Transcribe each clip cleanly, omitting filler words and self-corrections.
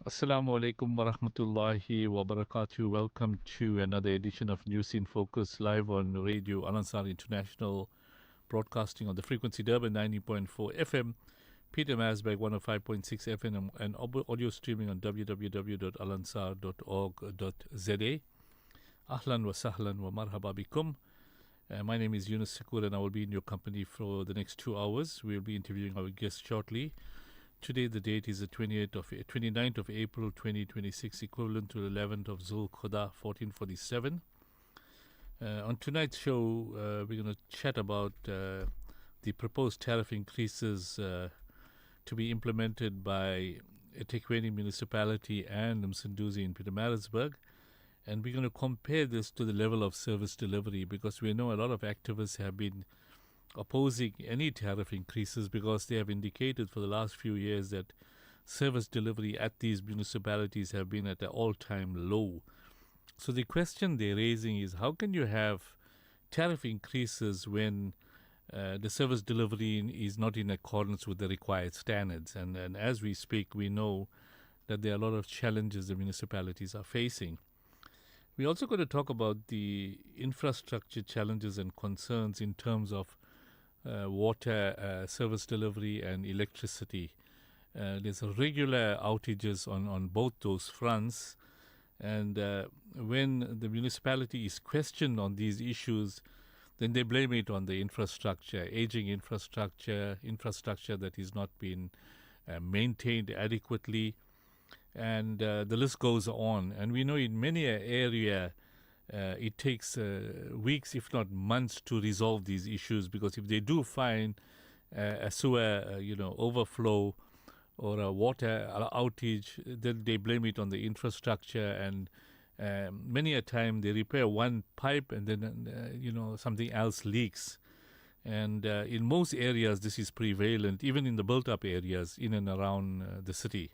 Assalamu alaikum wa rahmatullahi wa barakatuh. Welcome to another edition of News in Focus live on Radio Al Ansar International, broadcasting on the frequency Durban 90.4 FM, Peter Masbeg 105.6 FM, and audio streaming on www.alansar.org.za. Ahlan wa sahlan wa marhaba bikum. My name is Yunus, Sacoor, and I will be in your company for the next 2 hours. We'll be interviewing our guests shortly. Today the date is the 29th of April 2026, equivalent to the 11th of Zulqa'dah 1447. On tonight's show, we're going to chat about the proposed tariff increases to be implemented by Ethekwini Municipality and Msunduzi in Pietermaritzburg. And we're going to compare this to the level of service delivery, because we know a lot of activists have been opposing any tariff increases because they have indicated for the last few years that service delivery at these municipalities have been at an all-time low. So the question they're raising is, how can you have tariff increases when the service delivery is not in accordance with the required standards? And as we speak, we know that there are a lot of challenges the municipalities are facing. We're also going to talk about the infrastructure challenges and concerns in terms of water service delivery and electricity. There's regular outages on both those fronts, and when the municipality is questioned on these issues, then they blame it on the infrastructure, aging infrastructure that is not being maintained adequately, and the list goes on. And we know in many area it takes weeks, if not months, to resolve these issues, because if they do find a sewer, overflow or a water outage, then they blame it on the infrastructure, and many a time they repair one pipe and then something else leaks. And in most areas this is prevalent, even in the built-up areas in and around the city.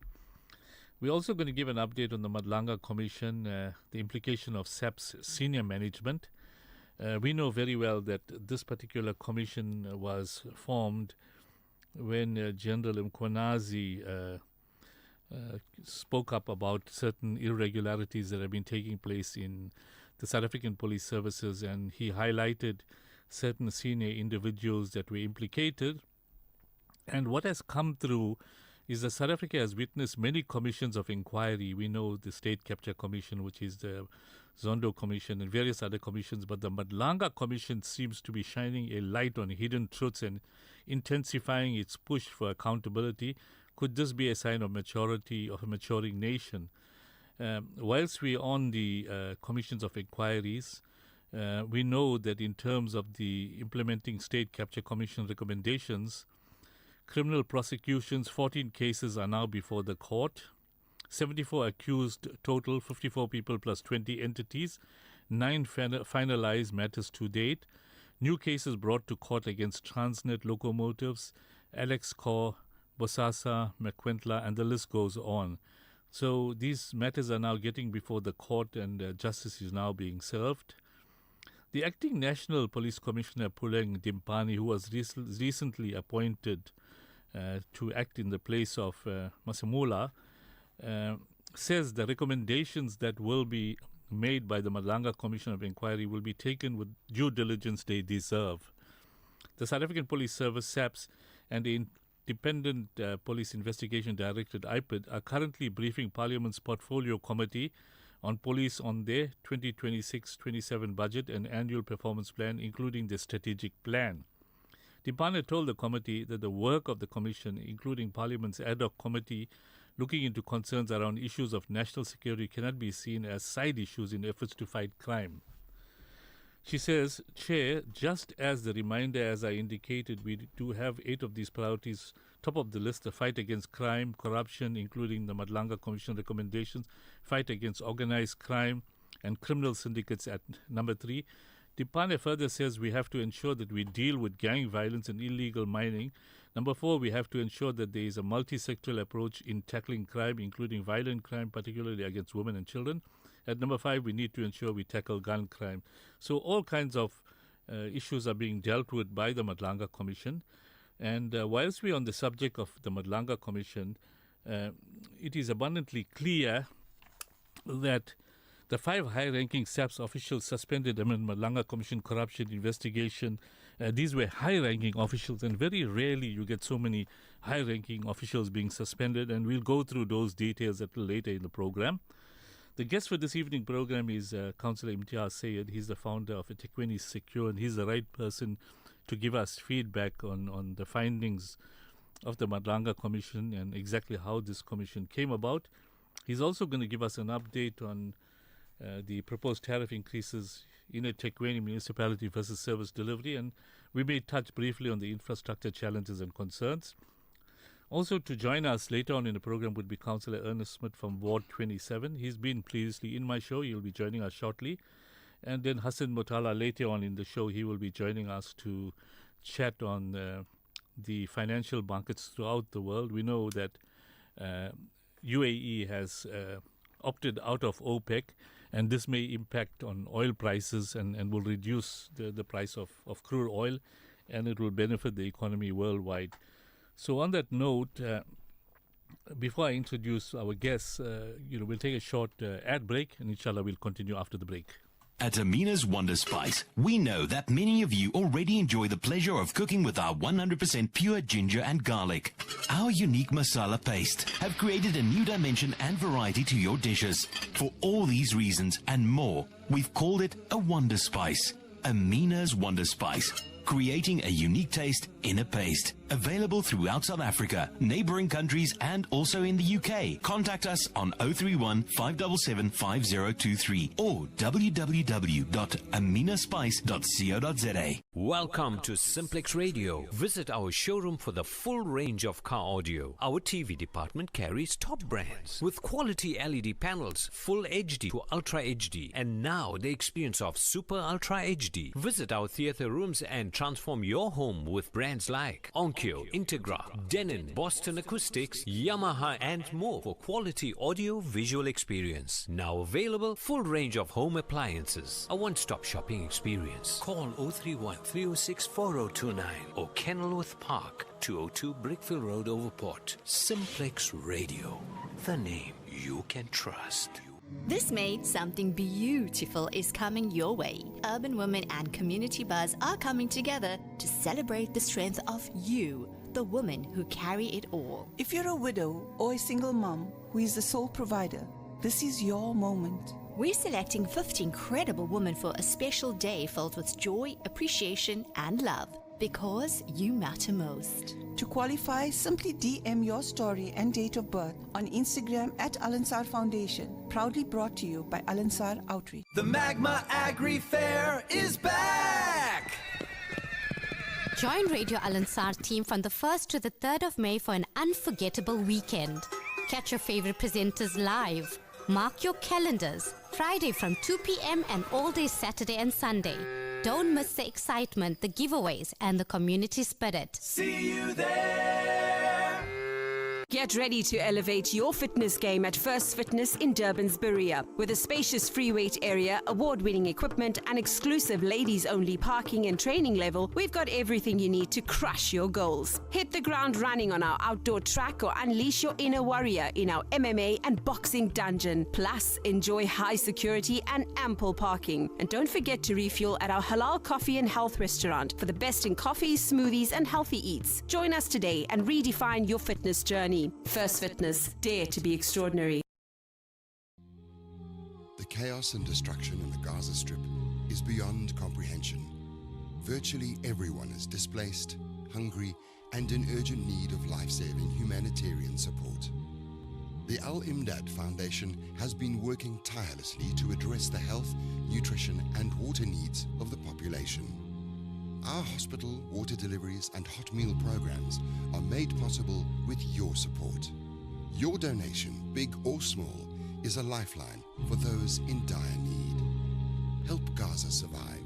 We're also going to give an update on the Madlanga Commission, the implication of SAPS senior management. We know very well that this particular commission was formed when General Mkhwanazi spoke up about certain irregularities that have been taking place in the South African police services, and he highlighted certain senior individuals that were implicated. And what has come through is that South Africa has witnessed many commissions of inquiry. We know the State Capture Commission, which is the Zondo Commission, and various other commissions, but the Madlanga Commission seems to be shining a light on hidden truths and intensifying its push for accountability. Could this be a sign of maturity of a maturing nation? Whilst we're on the commissions of inquiries, we know that in terms of the implementing State Capture Commission recommendations, criminal prosecutions, 14 cases are now before the court. 74 accused total, 54 people plus 20 entities. 9 finalized matters to date. New cases brought to court against Transnet locomotives, Alex Core, Bosasa, Mekwentla, and the list goes on. So these matters are now getting before the court, and justice is now being served. The acting National Police Commissioner Puleng Dimpani, who was recently appointed to act in the place of Masamula, says the recommendations that will be made by the Madlanga Commission of Inquiry will be taken with due diligence they deserve. The South African Police Service, SAPS, and the Independent Police Investigation Directorate, IPID, are currently briefing Parliament's Portfolio Committee on police on their 2026-27 budget and annual performance plan, including the strategic plan. Dimpane told the committee that the work of the commission, including Parliament's ad hoc committee looking into concerns around issues of national security, cannot be seen as side issues in efforts to fight crime. She says, Chair, just as the reminder, as I indicated, we do have 8 of these priorities top of the list: the fight against crime, corruption, including the Madlanga Commission recommendations, fight against organized crime and criminal syndicates at number 3. Dimpane further says we have to ensure that we deal with gang violence and illegal mining. Number 4, we have to ensure that there is a multi-sectoral approach in tackling crime, including violent crime, particularly against women and children. At number 5, we need to ensure we tackle gun crime. So all kinds of issues are being dealt with by the Madlanga Commission. And whilst we're on the subject of the Madlanga Commission, it is abundantly clear that the 5 high-ranking SAPS officials suspended amid Madlanga Commission corruption investigation, these were high-ranking officials, and very rarely you get so many high-ranking officials being suspended, and we'll go through those details a little later in the program. The guest for this evening program is Councillor Imtiaz Syed. He's the founder of Ethekwini Sacoor, and he's the right person to give us feedback on the findings of the Madlanga Commission and exactly how this commission came about. He's also going to give us an update on the proposed tariff increases in Ethekwini Municipality versus service delivery, and we may touch briefly on the infrastructure challenges and concerns. Also to join us later on in the program would be Councillor Ernest from Ward 27. He's been previously in my show. He'll be joining us shortly. And then Hassan Motala later on in the show, he will be joining us to chat on the financial markets throughout the world. We know that UAE has opted out of OPEC, and this may impact on oil prices and will reduce the price of crude oil, and it will benefit the economy worldwide. So on that note, before I introduce our guests, we'll take a short ad break, and inshallah we'll continue after the break. At Amina's Wonder Spice, we know that many of you already enjoy the pleasure of cooking with our 100% pure ginger and garlic. Our unique masala paste have created a new dimension and variety to your dishes. For all these reasons and more, we've called it a Wonder Spice. Amina's Wonder Spice, creating a unique taste in a paste. Available throughout South Africa, neighbouring countries and also in the UK. Contact us on 031 577 5023 or www.aminaspice.co.za. Welcome to Simplex Radio. Visit our showroom for the full range of car audio. Our TV department carries top brands with quality LED panels, full HD to Ultra HD, and now the experience of Super Ultra HD. Visit our theatre rooms and transform your home with brands like Onkyo, Integra, Denon, Boston Acoustics, Yamaha and more for quality audio visual experience. Now available, full range of home appliances. A one-stop shopping experience. Call 031 306 4029 or Kenilworth Park, 202 Brickville Road, Overport. Simplex Radio, the name you can trust. This May, something beautiful is coming your way. Urban Women and Community Buzz are coming together to celebrate the strength of you, the women who carry it all. If you're a widow or a single mom who is the sole provider, this is your moment. We're selecting 50 incredible women for a special day filled with joy, appreciation and love, because you matter most. To qualify, simply DM your story and date of birth on Instagram at Al-Ansar Foundation. Proudly brought to you by Al-Ansar Outreach. The Magma Agri Fair is back! Join Radio Al-Ansar team from the 1st to the 3rd of May for an unforgettable weekend. Catch your favorite presenters live. Mark your calendars. Friday from 2 p.m. and all day Saturday and Sunday. Don't miss the excitement, the giveaways, and the community spirit. See you there! Get ready to elevate your fitness game at First Fitness in Durban's Berea. With a spacious free weight area, award-winning equipment and exclusive ladies-only parking and training level, we've got everything you need to crush your goals. Hit the ground running on our outdoor track or unleash your inner warrior in our MMA and boxing dungeon. Plus, enjoy high security and ample parking. And don't forget to refuel at our Halal Coffee and Health restaurant for the best in coffees, smoothies and healthy eats. Join us today and redefine your fitness journey. First Fitness, dare to be extraordinary. The chaos and destruction in the Gaza Strip is beyond comprehension. Virtually everyone is displaced, hungry, and in urgent need of life-saving humanitarian support. The Al-Imdad Foundation has been working tirelessly to address the health, nutrition, and water needs of the population. Our hospital, water deliveries and hot meal programs are made possible with your support. Your donation, big or small, is a lifeline for those in dire need. Help Gaza survive.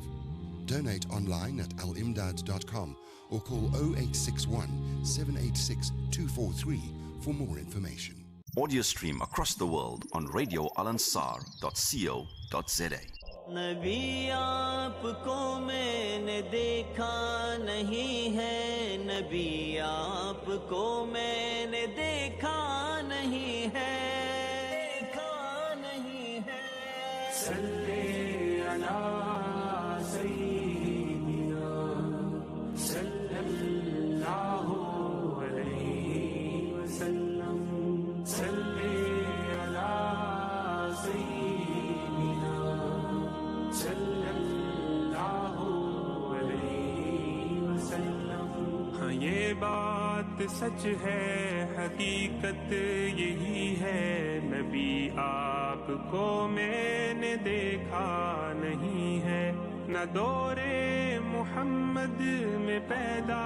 Donate online at alimdad.com or call 0861 786 243 for more information. Audio stream across the world on radioalansar.co.za. नबी आपको मैंने देखा नहीं है नबी आपको मैंने देखा नहीं سچ ہے حقیقت یہی ہے نبی آپ کو میں نے دیکھا نہیں ہے نہ دور محمد میں پیدا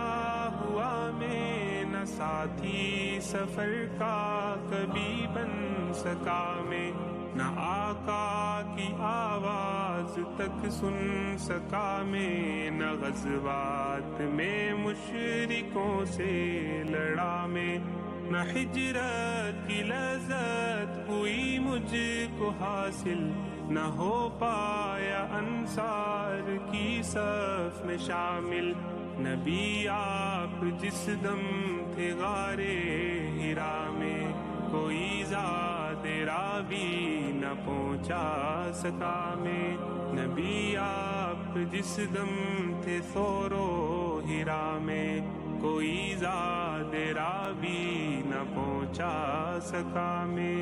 ہوا میں نہ ساتھی سفر کا کبھی بن سکا میں نہ آقا کی آواز تک سن سکا میں نہ غزوات میں مشرکوں سے لڑا میں نہ ہجرت کی لذت ہوئی مجھ کو حاصل نہ ہو پایا انصار کی صف میں شامل نبی آپ جس دم تھے غار ہرا میں کوئی ذات راوی نہ پہنچا سکا میں نبی آپ جس دم تھے ثور و ہرا میں کوئی ذات راوی نہ پہنچا سکا میں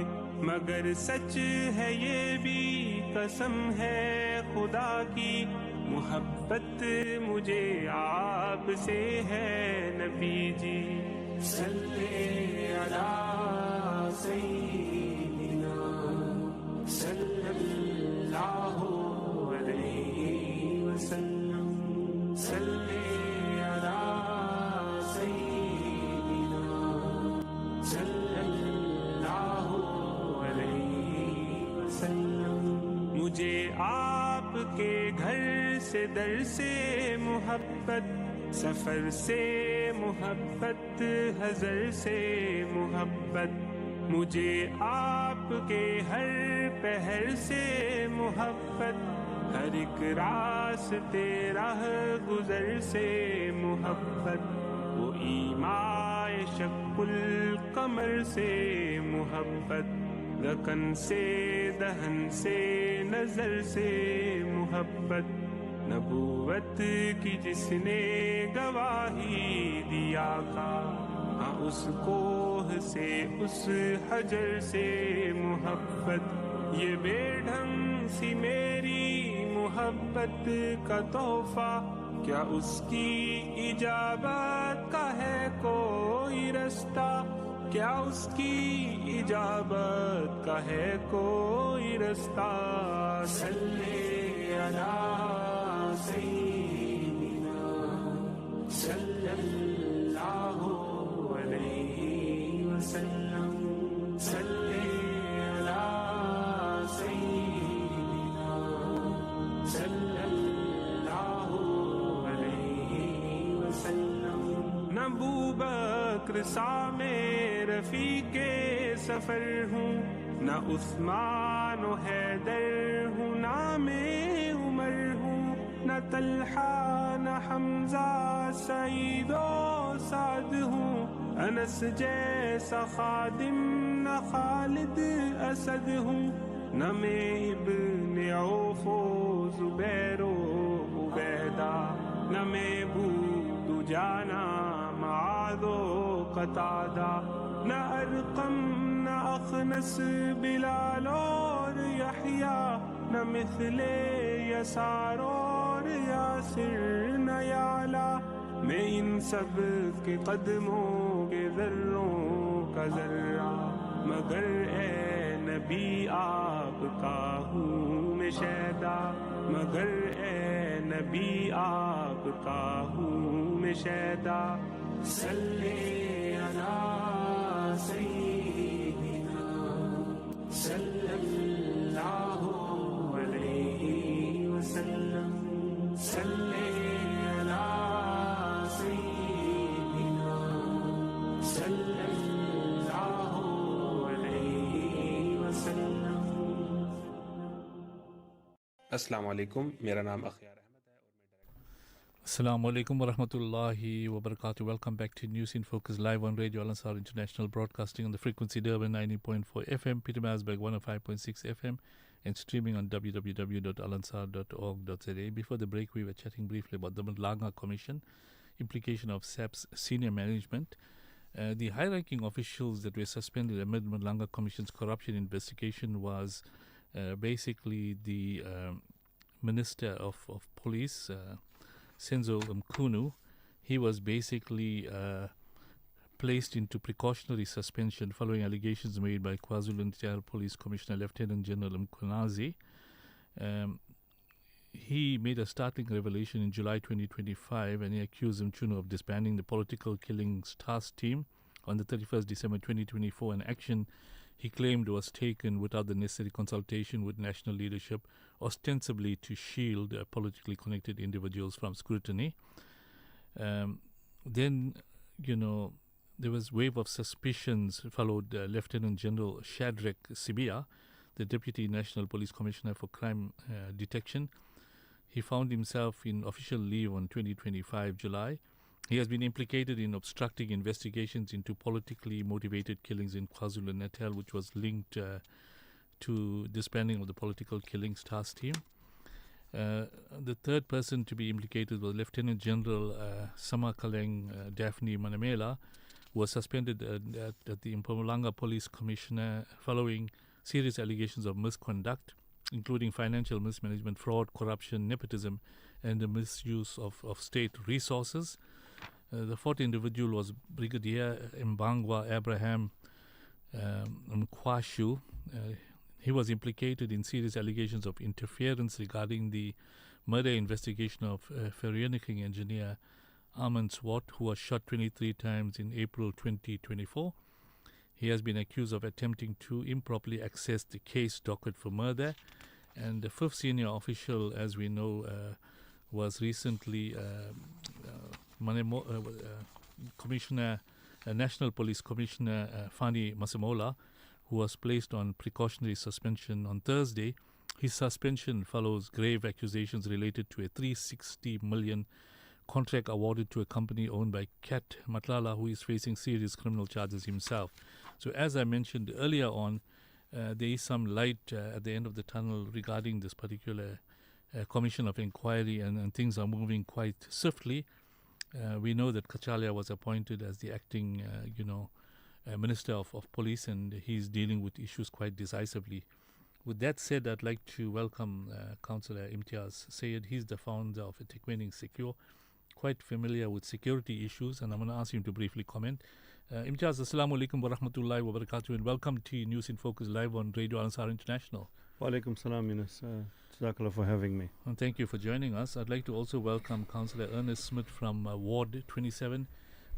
مگر سچ ہے یہ بھی قسم ہے خدا کی محبت مجھے آپ سے ہے نبی جی صلی علی سیدنا صلی اللہ علیہ وسلم صلی علی سیدنا صلی اللہ علیہ وسلم مجھے آپ کے گھر سے در سے محبت سفر سے محبت حضر سے محبت مجھے آپ کے ہر پہر سے محبت ہر ایک راستے راہ گزر سے محبت وہ ایمائے شق القمر سے محبت دکن سے دہن سے نظر سے محبت نبوت کی جس نے گواہی دیا کا ہاں اس کوہ سے اس حجر سے محبت یہ بے ڈھنگ سی میری محبت کا تحفہ کیا اس کی اجابت کا ہے کوئی رستہ کیا اس کی اجابت کا ہے کوئی رستہ صلی علی سیدنا صلی اللہ علیہ وسلم صلی علی سیدنا صلی اللہ علیہ وسلم نہ ابوبکر سامے رفیق سفر ہوں نہ عثمان و حیدر ہوں نہ میں عمر ہوں نہ طلحہ نہ حمزہ سعید و سعد ہوں انس جیسا خادم نہ خالد اسد ہوں نہ میں ابن عوف و زبیر و عبیدہ نہ میں بود جانا معاذ و قتادہ نہ ارقم نہ اخنس بلال اور یحییٰ نہ مثل یسار اور یاسر نہ یعلا میں ان سب کے قدموں کے ذروں کا ذرہ مگر اے نبی آپ کا ہوں میں شیدا مگر اے نبی آپ کا ہوں میں شیدا صلی علی سیدنا صلی اللہ علیہ وسلم صلی علی سیدنا صلی اللہ علیہ وسلم. السلام علیکم، میرا نام اخیار احمد ہے اور میں Assalamu alaikum wa rahmatullahi wa barakatuh. Welcome back to News in Focus live on Radio Al-Ansar International, broadcasting on the frequency Durban 90.4 FM, Peter Masberg 105.6 FM, and streaming on www.alansar.org.za. Before the break, we were chatting briefly about the Madlanga Commission, implication of SAPS senior management. The high-ranking officials that were suspended amid Madlanga Commission's corruption investigation was basically the Minister of Police, Senzo Mkhunu. He was basically placed into precautionary suspension following allegations made by KwaZulu-Natal Police Commissioner Lieutenant General Mkhwanazi. He made a startling revelation in July 2025, and he accused Mkhunu of disbanding the political killings task team on the 31st December 2024, an action he claimed was taken without the necessary consultation with national leadership, ostensibly to shield politically connected individuals from scrutiny. Then, there was wave of suspicions followed Lieutenant General Shadrack Sibia, the Deputy National Police Commissioner for Crime Detection. He found himself in official leave on 2025 July. He has been implicated in obstructing investigations into politically motivated killings in KwaZulu-Natal, which was linked to disbanding of the political killings task team. The third person to be implicated was Lieutenant General Samakaleng Daphne Manamela, who was suspended at the Mpumalanga Police Commissioner following serious allegations of misconduct, including financial mismanagement, fraud, corruption, nepotism, and the misuse of state resources. The fourth individual was Brigadier Mbangwa Abraham Mkwashu. He was implicated in serious allegations of interference regarding the murder investigation of ferronicking engineer Armand Swart, who was shot 23 times in April 2024. He has been accused of attempting to improperly access the case docket for murder. And the fifth senior official, as we know, was recently National Police Commissioner Fani Masemola, who was placed on precautionary suspension on Thursday. His suspension follows grave accusations related to a 360 million contract awarded to a company owned by Kat Motala, who is facing serious criminal charges himself. So as I mentioned earlier on, there is some light at the end of the tunnel regarding this particular commission of inquiry, and things are moving quite swiftly. We know that Cllr was appointed as the acting, Minister of Police, and he's dealing with issues quite decisively. With that said, I'd like to welcome Councillor Imtiaz Syed. He's the founder of Ethekwini Secure, quite familiar with security issues, and I'm going to ask him to briefly comment. Imtiaz, Assalamu alaikum wa rahmatullahi wa barakatuh, and welcome to News in Focus live on Radio Al-Ansar International. Wa alaikum salam, Yunus. Jazakallah for having me. And thank you for joining us. I'd like to also welcome Councillor Ernest Smith from Ward 27.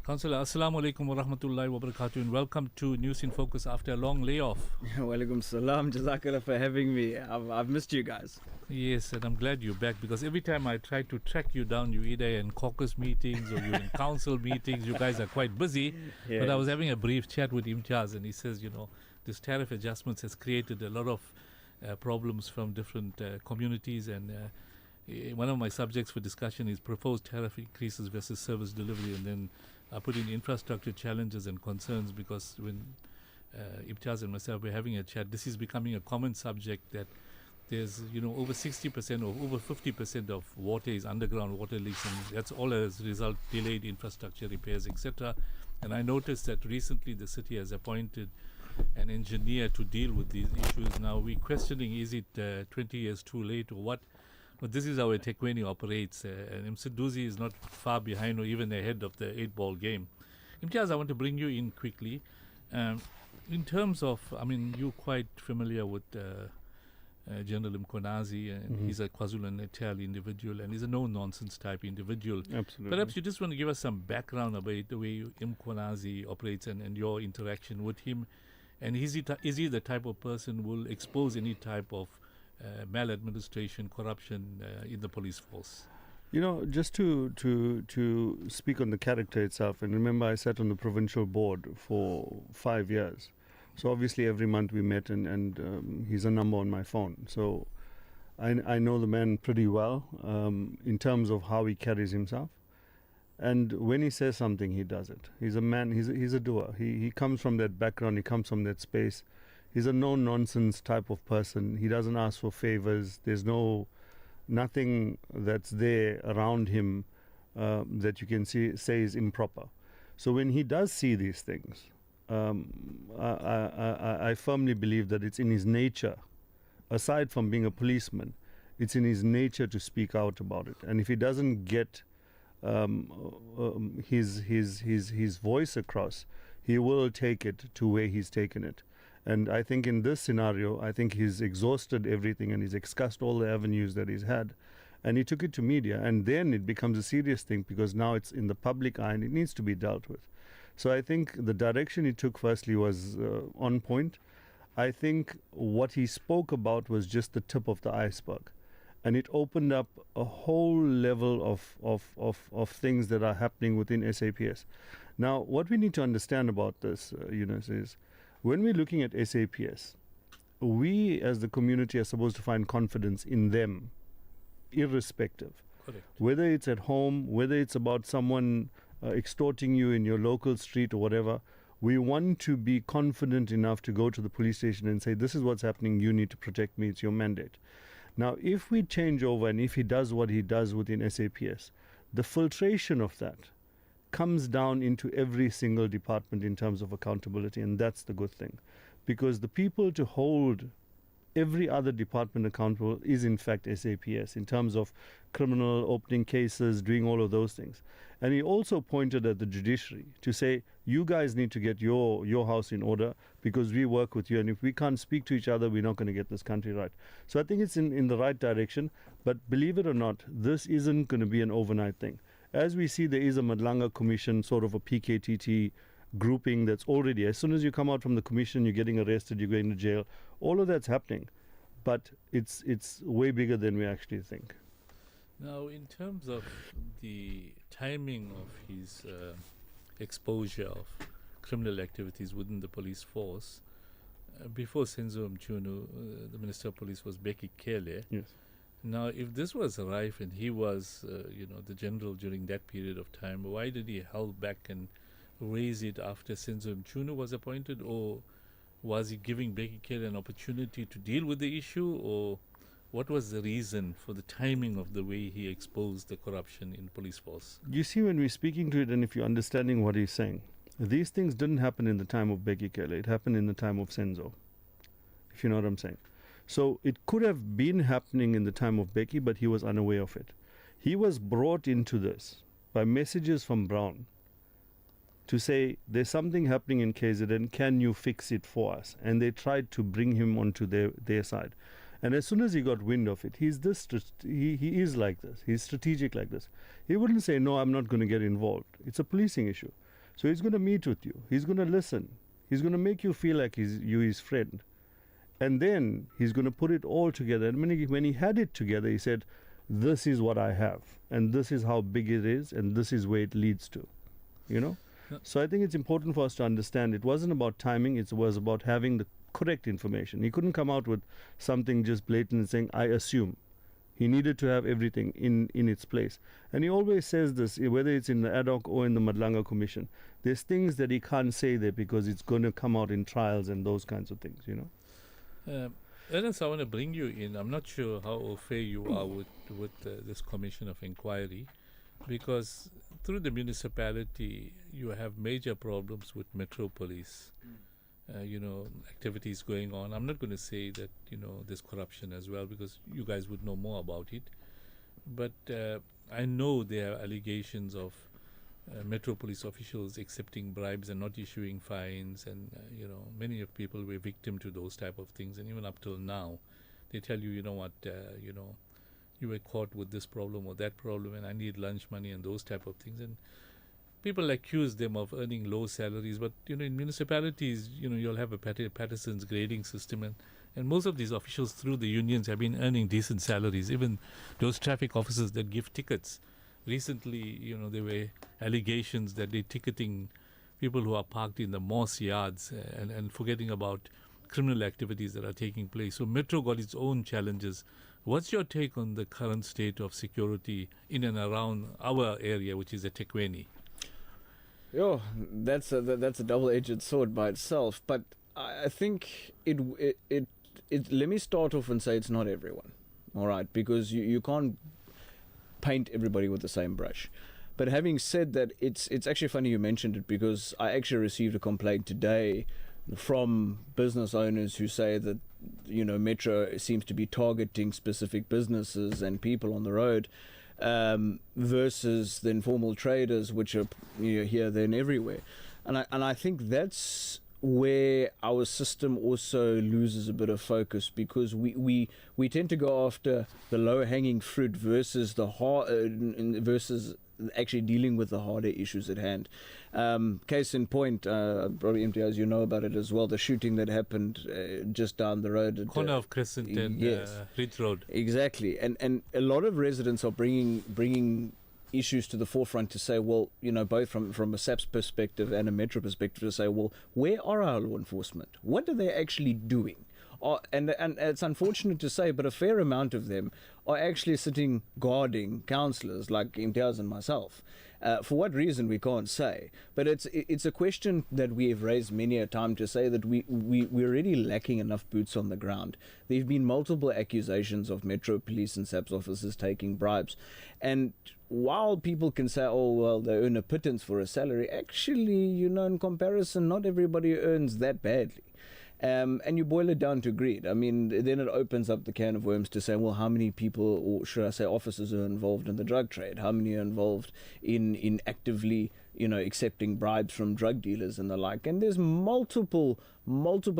Councillor, Assalamu alaikum wa rahmatullahi wa barakatuh, and welcome to News in Focus after a long layoff. Wa alaikum salam, Jazakallah for having me. I've missed you guys. Yes, and I'm glad you're back, because every time I try to track you down, you're either in caucus meetings or you're in council meetings. You guys are quite busy. Yes. But I was having a brief chat with Imtiaz, and he says, this tariff adjustments has created a lot of problems from different communities, and one of my subjects for discussion is proposed tariff increases versus service delivery, and then I put in infrastructure challenges and concerns, because when Imtiaz and myself were having a chat, this is becoming a common subject, that there's over 60% or over 50% of water is underground water leaks, and that's all as a result delayed infrastructure repairs, etc. And I noticed that recently the city has appointed an engineer to deal with these issues. Now we're questioning, is it 20 years too late or what? But this is how Ethekwini operates, and Msiduzi is not far behind or even ahead of the 8-ball game. Imtiaz, I want to bring you in quickly. In terms of, you're quite familiar with General Mkhwanazi, and he's a KwaZulu-Natal individual, and he's a no-nonsense type individual. Absolutely. Perhaps you just want to give us some background about the way Mkhwanazi operates and your interaction with him. And is he the type of person who will expose any type of maladministration, corruption in the police force? Just to speak on the character itself, and remember I sat on the provincial board for 5 years. So obviously every month we met, and he's a number on my phone. So I know the man pretty well in terms of how he carries himself. And when he says something, he does it. He's a man, he's a doer. He comes from that background, he comes from that space. He's a no-nonsense type of person. He doesn't ask for favors. There's nothing that's there around him that you can say is improper. So when he does see these things, I firmly believe that it's in his nature, aside from being a policeman, it's in his nature to speak out about it. And if he doesn't get his voice across, he will take it to where he's taken it. And I think in this scenario, I think he's exhausted everything and he's discussed all the avenues that he's had. And he took it to media, and then it becomes a serious thing because now it's in the public eye and it needs to be dealt with. So I think the direction he took firstly was on point. I think what he spoke about was just the tip of the iceberg. And it opened up a whole level of things that are happening within SAPS. Now, what we need to understand about this, Yunus, is when we're looking at SAPS, we as the community are supposed to find confidence in them, irrespective. Correct. Whether it's at home, whether it's about someone extorting you in your local street or whatever, we want to be confident enough to go to the police station and say, this is what's happening, you need to protect me, it's your mandate. Now, if we change over and if he does what he does within SAPS, the filtration of that comes down into every single department in terms of accountability, and that's the good thing. Because the people to hold every other department accountable is in fact SAPS in terms of criminal opening cases, doing all of those things. And he also pointed at the judiciary to say, you guys need to get your house in order because we work with you, and if we can't speak to each other, we're not going to get this country right. So I think it's in the right direction, but believe it or not, this isn't going to be an overnight thing. As we see, there is a Madlanga Commission, sort of a PKTT grouping that's already, as soon as you come out from the commission, you're getting arrested, you're going to jail. All of that's happening, but it's way bigger than we actually think. Now, in terms of the timing of his exposure of criminal activities within the police force, before Senzo Mchunu, the Minister of Police was Bheki Cllr. Yes. Now, if this was rife and he was, the general during that period of time, why did he hold back and raise it after Senzo Mchunu was appointed, or was he giving Bheki Cllr an opportunity to deal with the issue, or what was the reason for the timing of the way he exposed the corruption in the police force? You see, when we're speaking to it and if you're understanding what he's saying, these things didn't happen in the time of Bheki Cllr. It happened in the time of Senzo, if you know what I'm saying. So it could have been happening in the time of Bheki, but he was unaware of it. He was brought into this by messages from Brown to say, there's something happening in KZN, can you fix it for us? And they tried to bring him onto their side. And as soon as he got wind of it, he is like this. He's strategic like this. He wouldn't say, no, I'm not going to get involved. It's a policing issue. So he's going to meet with you. He's going to listen. He's going to make you feel like you're his friend. And then he's going to put it all together. And when he had it together, he said, this is what I have. And this is how big it is. And this is where it leads to. You know? No. So I think it's important for us to understand it wasn't about timing. It was about having the correct information. He couldn't come out with something just blatant and saying, I assume. He needed to have everything in its place. And he always says this, whether it's in the ad hoc or in the Madlanga Commission. There's things that he can't say there because it's going to come out in trials and those kinds of things, you know. Ernest, I want to bring you in. I'm not sure how au fait you are with this commission of inquiry, because through the municipality you have major problems with Metro Police. Activities going on. I'm not going to say that, there's corruption as well, because you guys would know more about it. But I know there are allegations of Metro Police officials accepting bribes and not issuing fines, and many of people were victim to those type of things. And even up till now, they tell you, you were caught with this problem or that problem, and I need lunch money and those type of things. And people accuse them of earning low salaries, but in municipalities, you'll have a Patterson's grading system, and most of these officials through the unions have been earning decent salaries. Even those traffic officers that give tickets. Recently, there were allegations that they're ticketing people who are parked in the mosque yards and forgetting about criminal activities that are taking place. So Metro got its own challenges. What's your take on the current state of security in and around our area, which is Ethekwini? That's a double-edged sword by itself. But I think it. Let me start off and say it's not everyone, all right, because you can't paint everybody with the same brush. But having said that, it's actually funny you mentioned it, because I actually received a complaint today from business owners who say that, you know, Metro seems to be targeting specific businesses and people on the road, versus the informal traders, which are, you know, here, there, and everywhere. And I think that's where our system also loses a bit of focus, because we tend to go after the low hanging fruit versus the hard versus actually dealing with the harder issues at hand. Case in point, probably Imtiaz, you know about it as well, the shooting that happened just down the road at corner of Crescent and Ridge Road. Exactly, and a lot of residents are bringing issues to the forefront to say, well, you know, both from a SAPS perspective and a Metro perspective, to say, well, where are our law enforcement? What are they actually doing? And it's unfortunate to say, but a fair amount of them are actually sitting guarding councillors like Imtiaz and myself. For what reason, we can't say. But it's a question that we have raised many a time, to say that we're already lacking enough boots on the ground. There have been multiple accusations of Metro Police and SAPS officers taking bribes. And while people can say, oh, well, they earn a pittance for a salary, actually, you know, in comparison, not everybody earns that badly. And you boil it down to greed. I mean, then it opens up the can of worms to say, well, how many people, or should I say officers, are involved in the drug trade? How many are involved in actively, you know, accepting bribes from drug dealers and the like? And there's multiple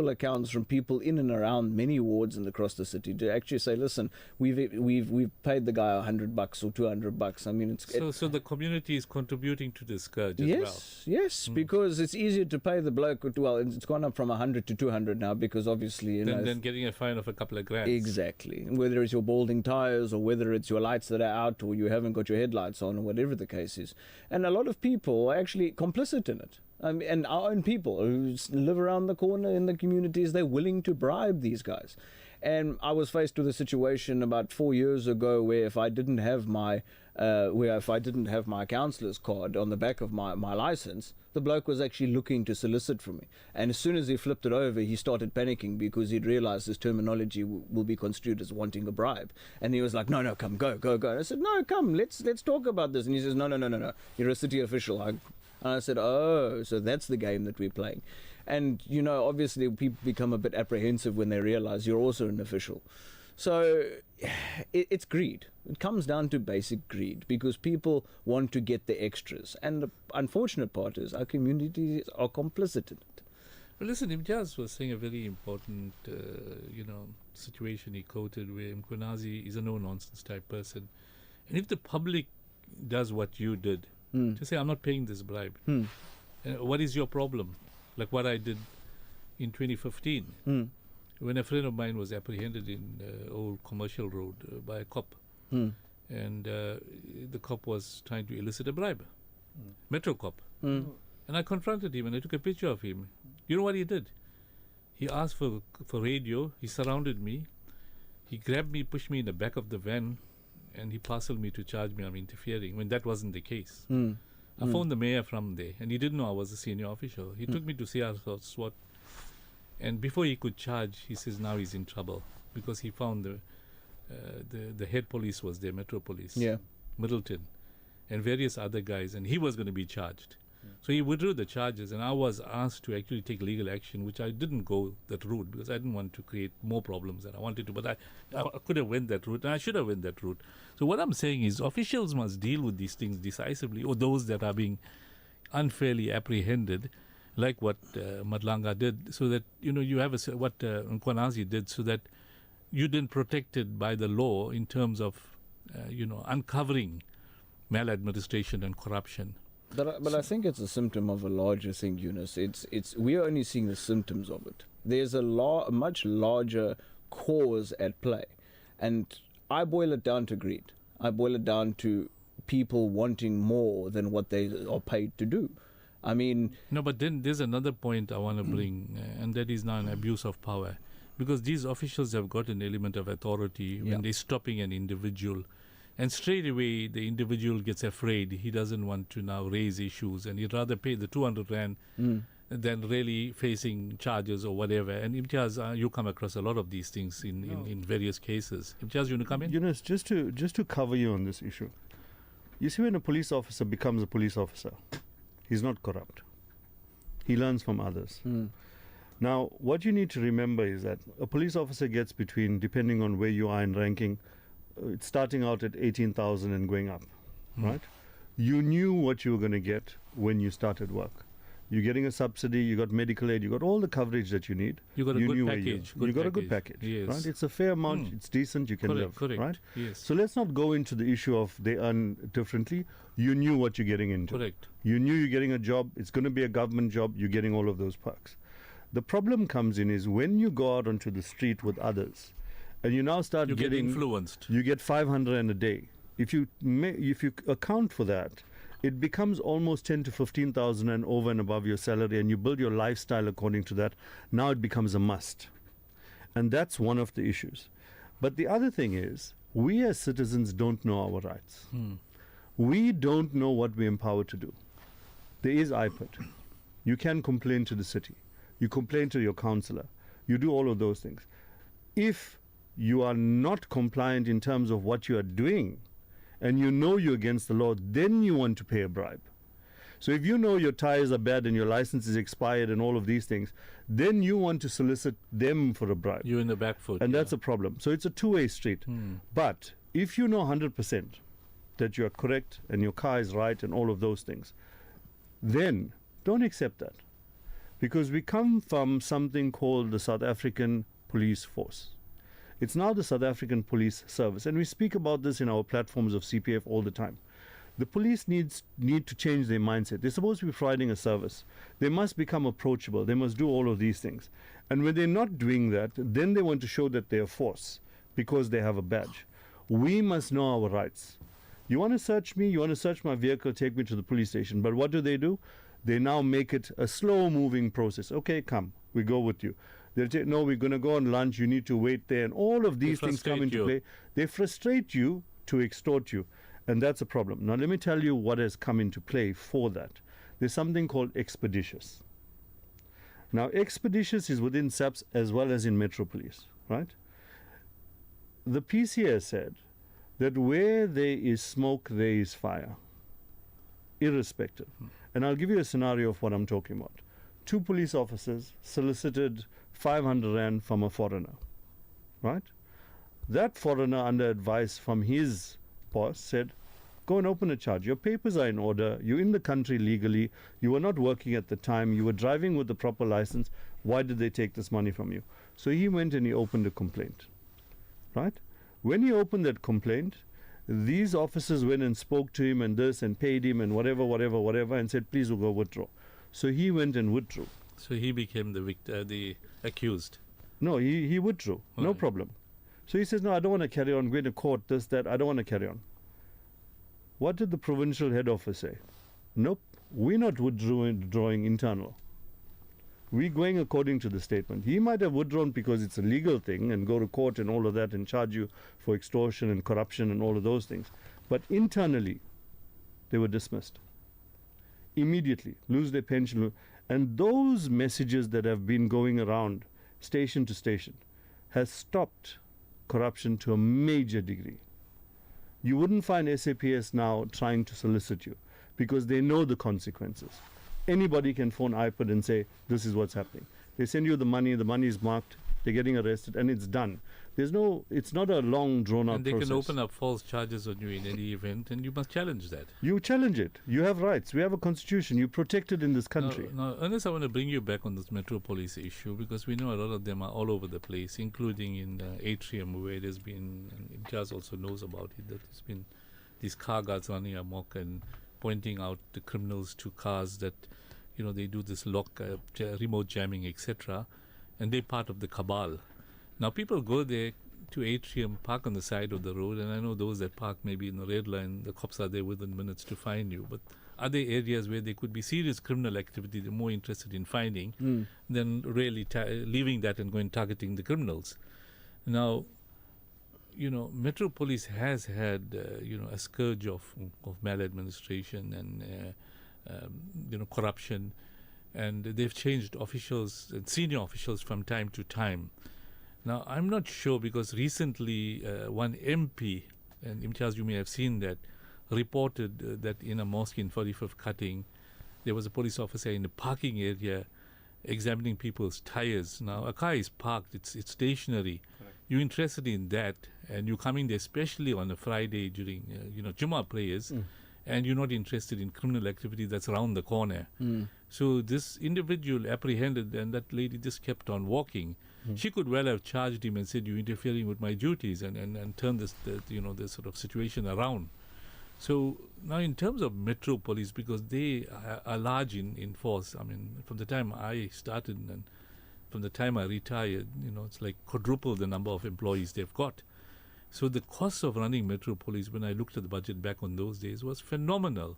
accounts from people in and around many wards and across the city to actually say, listen, we've paid the guy $100 or $200. I mean, so the community is contributing to this scourge as well. Yes, because it's easier to pay the bloke. Well, it's gone up from 100 to 200 now, because obviously, then getting a fine of a couple of grand. Exactly. Whether it's your balding tires, or whether it's your lights that are out, or you haven't got your headlights on, or whatever the case is. And a lot of people are actually complicit in it. And our own people who live around the corner in the communities, they're willing to bribe these guys. And I was faced with a situation about 4 years ago where if I didn't have my councillor's card on the back of my license, the bloke was actually looking to solicit from me. And as soon as he flipped it over, he started panicking, because he'd realized his terminology will be construed as wanting a bribe. And he was like, no, come, go. And I said, no, come, let's talk about this. And he says, no, you're a city official. And I said, oh, so that's the game that we're playing. And, you know, obviously people become a bit apprehensive when they realize you're also an official. So it's greed. It comes down to basic greed, because people want to get the extras. And the unfortunate part is our communities are complicit in it. Well, listen, Imtiaz was saying a very important, situation he quoted, where Mkhwanazi is a no-nonsense type person. And if the public does what you did, to say, I'm not paying this bribe, what is your problem? Like what I did in 2015, when a friend of mine was apprehended in Old Commercial Road by a cop. And the cop was trying to elicit a bribe, Metro cop. And I confronted him and I took a picture of him. You know what he did? He asked for radio. He surrounded me. He grabbed me, pushed me in the back of the van, and he parceled me to charge me I'm interfering, when that wasn't the case. I phoned the mayor from there, and he didn't know I was a senior official. He took me to CR SWAT, and before he could charge, he says now he's in trouble, because he found the head police was there, Metro Police, Middleton, and various other guys, and he was going to be charged. So he withdrew the charges, and I was asked to actually take legal action, which I didn't go that route, because I didn't want to create more problems than I wanted to. But I could have went that route, and I should have went that route. So what I'm saying is officials must deal with these things decisively, or those that are being unfairly apprehended, like what Madlanga did, so that, you have what Mkhwanazi did, so that you've been protected by the law in terms of, uncovering maladministration and corruption. But I think it's a symptom of a larger thing, Yunus. We are only seeing the symptoms of it. There's a much larger cause at play, and I boil it down to greed. I boil it down to people wanting more than what they are paid to do. I mean, no, but then there's another point I want to bring, and that is now an abuse of power, because these officials have got an element of authority when they're stopping an individual. And straight away, the individual gets afraid. He doesn't want to now raise issues, and he'd rather pay the 200 rand than really facing charges or whatever. And Imtiaz, you come across a lot of these things in various cases. Imtiaz, you want to come in? Yunus, just to cover you on this issue. You see, when a police officer becomes a police officer, he's not corrupt. He learns from others. Now, what you need to remember is that a police officer gets between, depending on where you are in ranking, it's starting out at 18,000 and going up, right? You knew what you were going to get when you started work. You're getting a subsidy, you got medical aid, you got all the coverage that you need. You got a good package. You got a good package, yes. right? It's a fair amount, it's decent, you can live, correct. right? Yes. So let's not go into the issue of they earn differently. You knew what you're getting into. Correct. You knew you're getting a job, it's going to be a government job, you're getting all of those perks. The problem comes in is when you go out onto the street with others and you now start get influenced. You get 500 a day. If you account for that, it becomes almost 10 to 15,000 and over and above your salary, and you build your lifestyle according to that. Now it becomes a must. And that's one of the issues. But the other thing is, we as citizens don't know our rights. We don't know what we're empowered to do. There is IPID. You can complain to the city. You complain to your councillor. You do all of those things. If you are not compliant in terms of what you are doing, and you know you're against the law, then you want to pay a bribe. So if you know your tires are bad and your license is expired and all of these things, then you want to solicit them for a bribe. You're in the back foot. And that's a problem. So it's a two-way street. But if you know 100% that you're correct and your car is right and all of those things, then don't accept that. Because we come from something called the South African Police Force. It's now the South African Police Service, and we speak about this in our platforms of CPF all the time. The police need to change their mindset. They're supposed to be providing a service. They must become approachable. They must do all of these things. And when they're not doing that, then they want to show that they're a force because they have a badge. We must know our rights. You want to search me, you want to search my vehicle, take me to the police station. But what do? They now make it a slow-moving process. Okay, come, we go with you. They'll say, no, we're going to go on lunch, you need to wait there, and all of these things come into play. They frustrate you to extort you, and that's a problem. Now, let me tell you what has come into play for that. There's something called expeditious. Now, expeditious is within SAPS as well as in Metro Police, right? The PC has said that where there is smoke, there is fire, irrespective. And I'll give you a scenario of what I'm talking about. 2 police officers solicited 500 Rand from a foreigner, right? That foreigner, under advice from his boss, said, go and open a charge. Your papers are in order. You're in the country legally. You were not working at the time. You were driving with the proper license. Why did they take this money from you? So he went and he opened a complaint, right? When he opened that complaint, these officers went and spoke to him and this and paid him and whatever and said, please we'll go withdraw. So he went and withdrew. So he became the accused. No, he withdrew. No problem. So he says, no, I don't want to carry on. I'm going to court, this, that. I don't want to carry on. What did the provincial head office say? Nope, we're not withdrawing internal. We're going according to the statement. He might have withdrawn because it's a legal thing and go to court and all of that and charge you for extortion and corruption and all of those things. But internally, they were dismissed. Immediately, lose their pension. And those messages that have been going around station to station has stopped corruption to a major degree. You wouldn't find SAPS now trying to solicit you because they know the consequences. Anybody can phone IPID and say, this is what's happening. They send you the money is marked, they're getting arrested, and it's done. It's not a long, drawn-out process. And they can open up false charges on you in any event, and you must challenge that. You challenge it. You have rights. We have a constitution. You're protected in this country. Now, Ernest, I want to bring you back on this Metro Police issue because we know a lot of them are all over the place, including in Atrium, where there's been, and Imtiaz also knows about it, that there's been these car guards running amok and pointing out the criminals to cars that, they do this remote jamming, etc. And they're part of the cabal. Now, people go there to Atrium, park on the side of the road, and I know those that park maybe in the red line, the cops are there within minutes to find you. But are there areas where there could be serious criminal activity they're more interested in finding than really leaving that and going targeting the criminals? Now, Metro Police has had, a scourge of maladministration and, corruption. and they've changed officials and senior officials from time to time. Now, I'm not sure because recently one MP, and Imtiaz, you may have seen that, reported that in a mosque in 45th Cutting, there was a police officer in the parking area examining people's tires. Now, a car is parked, it's stationary. Correct. You're interested in that, and you come in there, especially on a Friday during, Jummah prayers, and you're not interested in criminal activity that's around the corner. So this individual apprehended, and that lady just kept on walking. She could well have charged him and said, "You're interfering with my duties," and turn this sort of situation around. So now, in terms of Metro Police, because they are large in force. I mean, from the time I started and from the time I retired, it's like quadruple the number of employees they've got. So the cost of running Metro Police, when I looked at the budget back on those days, was phenomenal.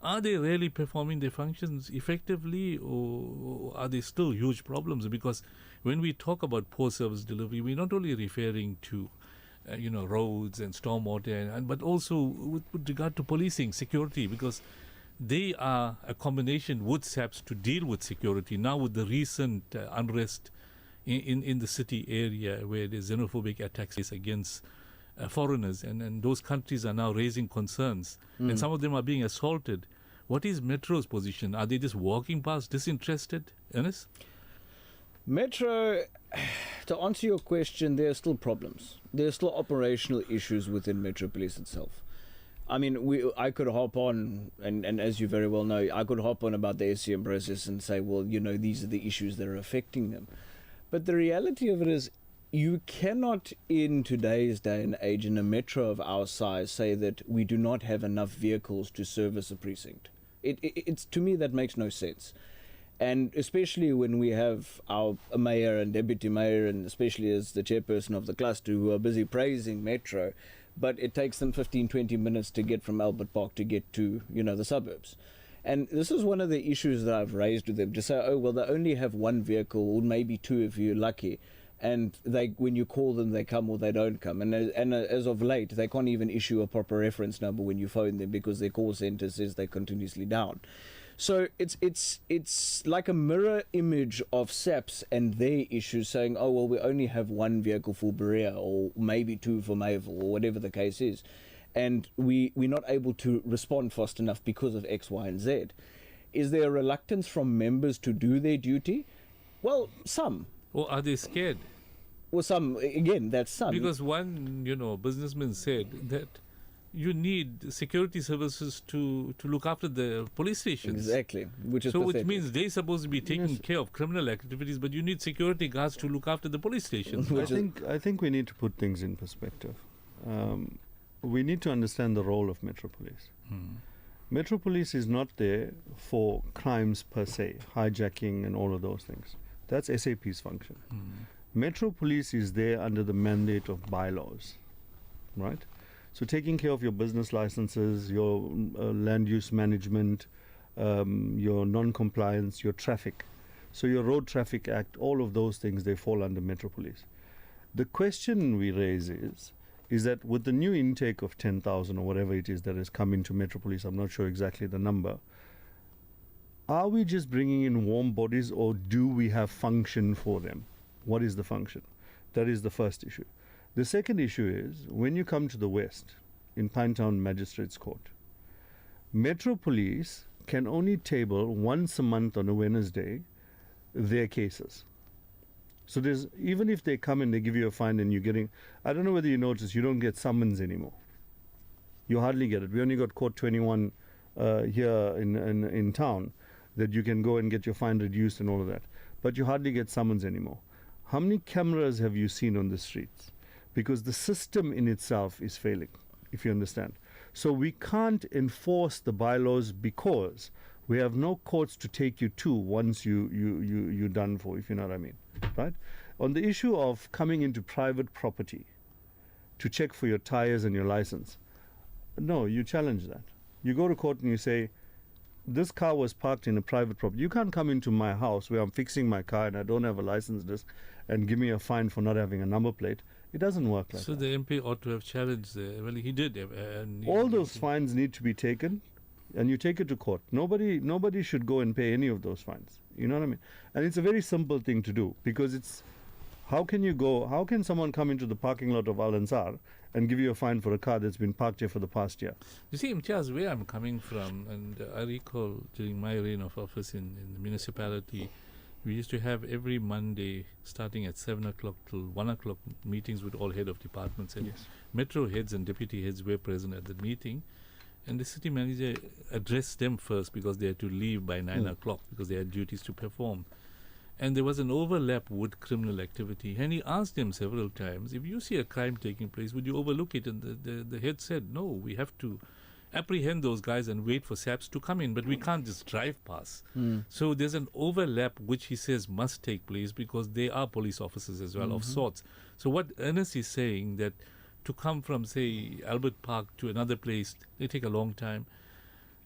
Are they really performing their functions effectively, or are there still huge problems? Because when we talk about poor service delivery, we're not only referring to roads and stormwater, but also with regard to policing, security, because they are a combination with SAPS to deal with security. Now with the recent unrest in the city area where there's xenophobic attacks against foreigners, and those countries are now raising concerns, and some of them are being assaulted. What is Metro's position? Are they just walking past, disinterested, Ernest? Metro, to answer your question, there are still problems. There are still operational issues within Metro Police itself. I mean, I could hop on, and as you very well know, I could hop on about the SCM process and say, well, these are the issues that are affecting them. But the reality of it is, you cannot, in today's day and age, in a metro of our size, say that we do not have enough vehicles to service a precinct. It's to me, that makes no sense. And especially when we have our mayor and deputy mayor, and especially as the chairperson of the cluster, who are busy praising Metro, but it takes them 15, 20 minutes to get from Albert Park to get to, the suburbs. And this is one of the issues that I've raised with them, to say, oh, well, they only have one vehicle, or maybe two if you're lucky. And when you call them, they come or they don't come. And as of late, they can't even issue a proper reference number when you phone them because their call center says they're continuously down. So it's like a mirror image of SAPS and their issues, saying, oh, well, we only have one vehicle for Berea or maybe two for Mayville or whatever the case is. And we're not able to respond fast enough because of X, Y, and Z. Is there a reluctance from members to do their duty? Well, some. Or are they scared? Well, some. Again, that's some. Because one, businessman said that you need security services to look after the police stations. Exactly. Which means they're supposed to be taking care of criminal activities, but you need security guards to look after the police stations. I think we need to put things in perspective. We need to understand the role of Metro Police. Metro Police is not there for crimes per se, hijacking and all of those things. That's SAP's function. Metro Police is there under the mandate of bylaws, right? So taking care of your business licenses, your land use management, your non-compliance, your traffic. So your Road Traffic Act, all of those things, they fall under Metro Police. The question we raise is that with the new intake of 10,000 or whatever it is that has come into Metro Police, I'm not sure exactly the number, are we just bringing in warm bodies, or do we have function for them? What is the function? That is the first issue. The second issue is, when you come to the West, in Pinetown Magistrates Court, Metro Police can only table once a month on a Wednesday their cases. So even if they come and they give you a fine and you're getting, I don't know whether you notice, you don't get summons anymore. You hardly get it. We only got Court 21 here in town, that you can go and get your fine reduced and all of that. But you hardly get summons anymore. How many cameras have you seen on the streets? Because the system in itself is failing, if you understand. So we can't enforce the bylaws because we have no courts to take you to once you're done for, if you know what I mean, right? On the issue of coming into private property to check for your tires and your license, no, you challenge that. You go to court and you say, this car was parked in a private property. You can't come into my house where I'm fixing my car and I don't have a license disc and give me a fine for not having a number plate. It doesn't work like that. So the MP ought to have challenged well, he did. All those fines need to be taken and you take it to court. Nobody should go and pay any of those fines. You know what I mean? And it's a very simple thing to do, because it's, how can someone come into the parking lot of Al Ansar and give you a fine for a car that's been parked here for the past year? You see, Imtiaz, where I'm coming from, and I recall during my reign of office in the municipality, we used to have every Monday, starting at 7 o'clock till 1 o'clock, meetings with all head of departments. And metro heads and deputy heads were present at the meeting. And the city manager addressed them first because they had to leave by 9 o'clock because they had duties to perform. And there was an overlap with criminal activity. And he asked them several times, if you see a crime taking place, would you overlook it? And the head said, no, we have to apprehend those guys and wait for SAPS to come in, but we can't just drive past. So there's an overlap which he says must take place because they are police officers as well, of sorts. So what Ernest is saying, that to come from, say, Albert Park to another place, they take a long time.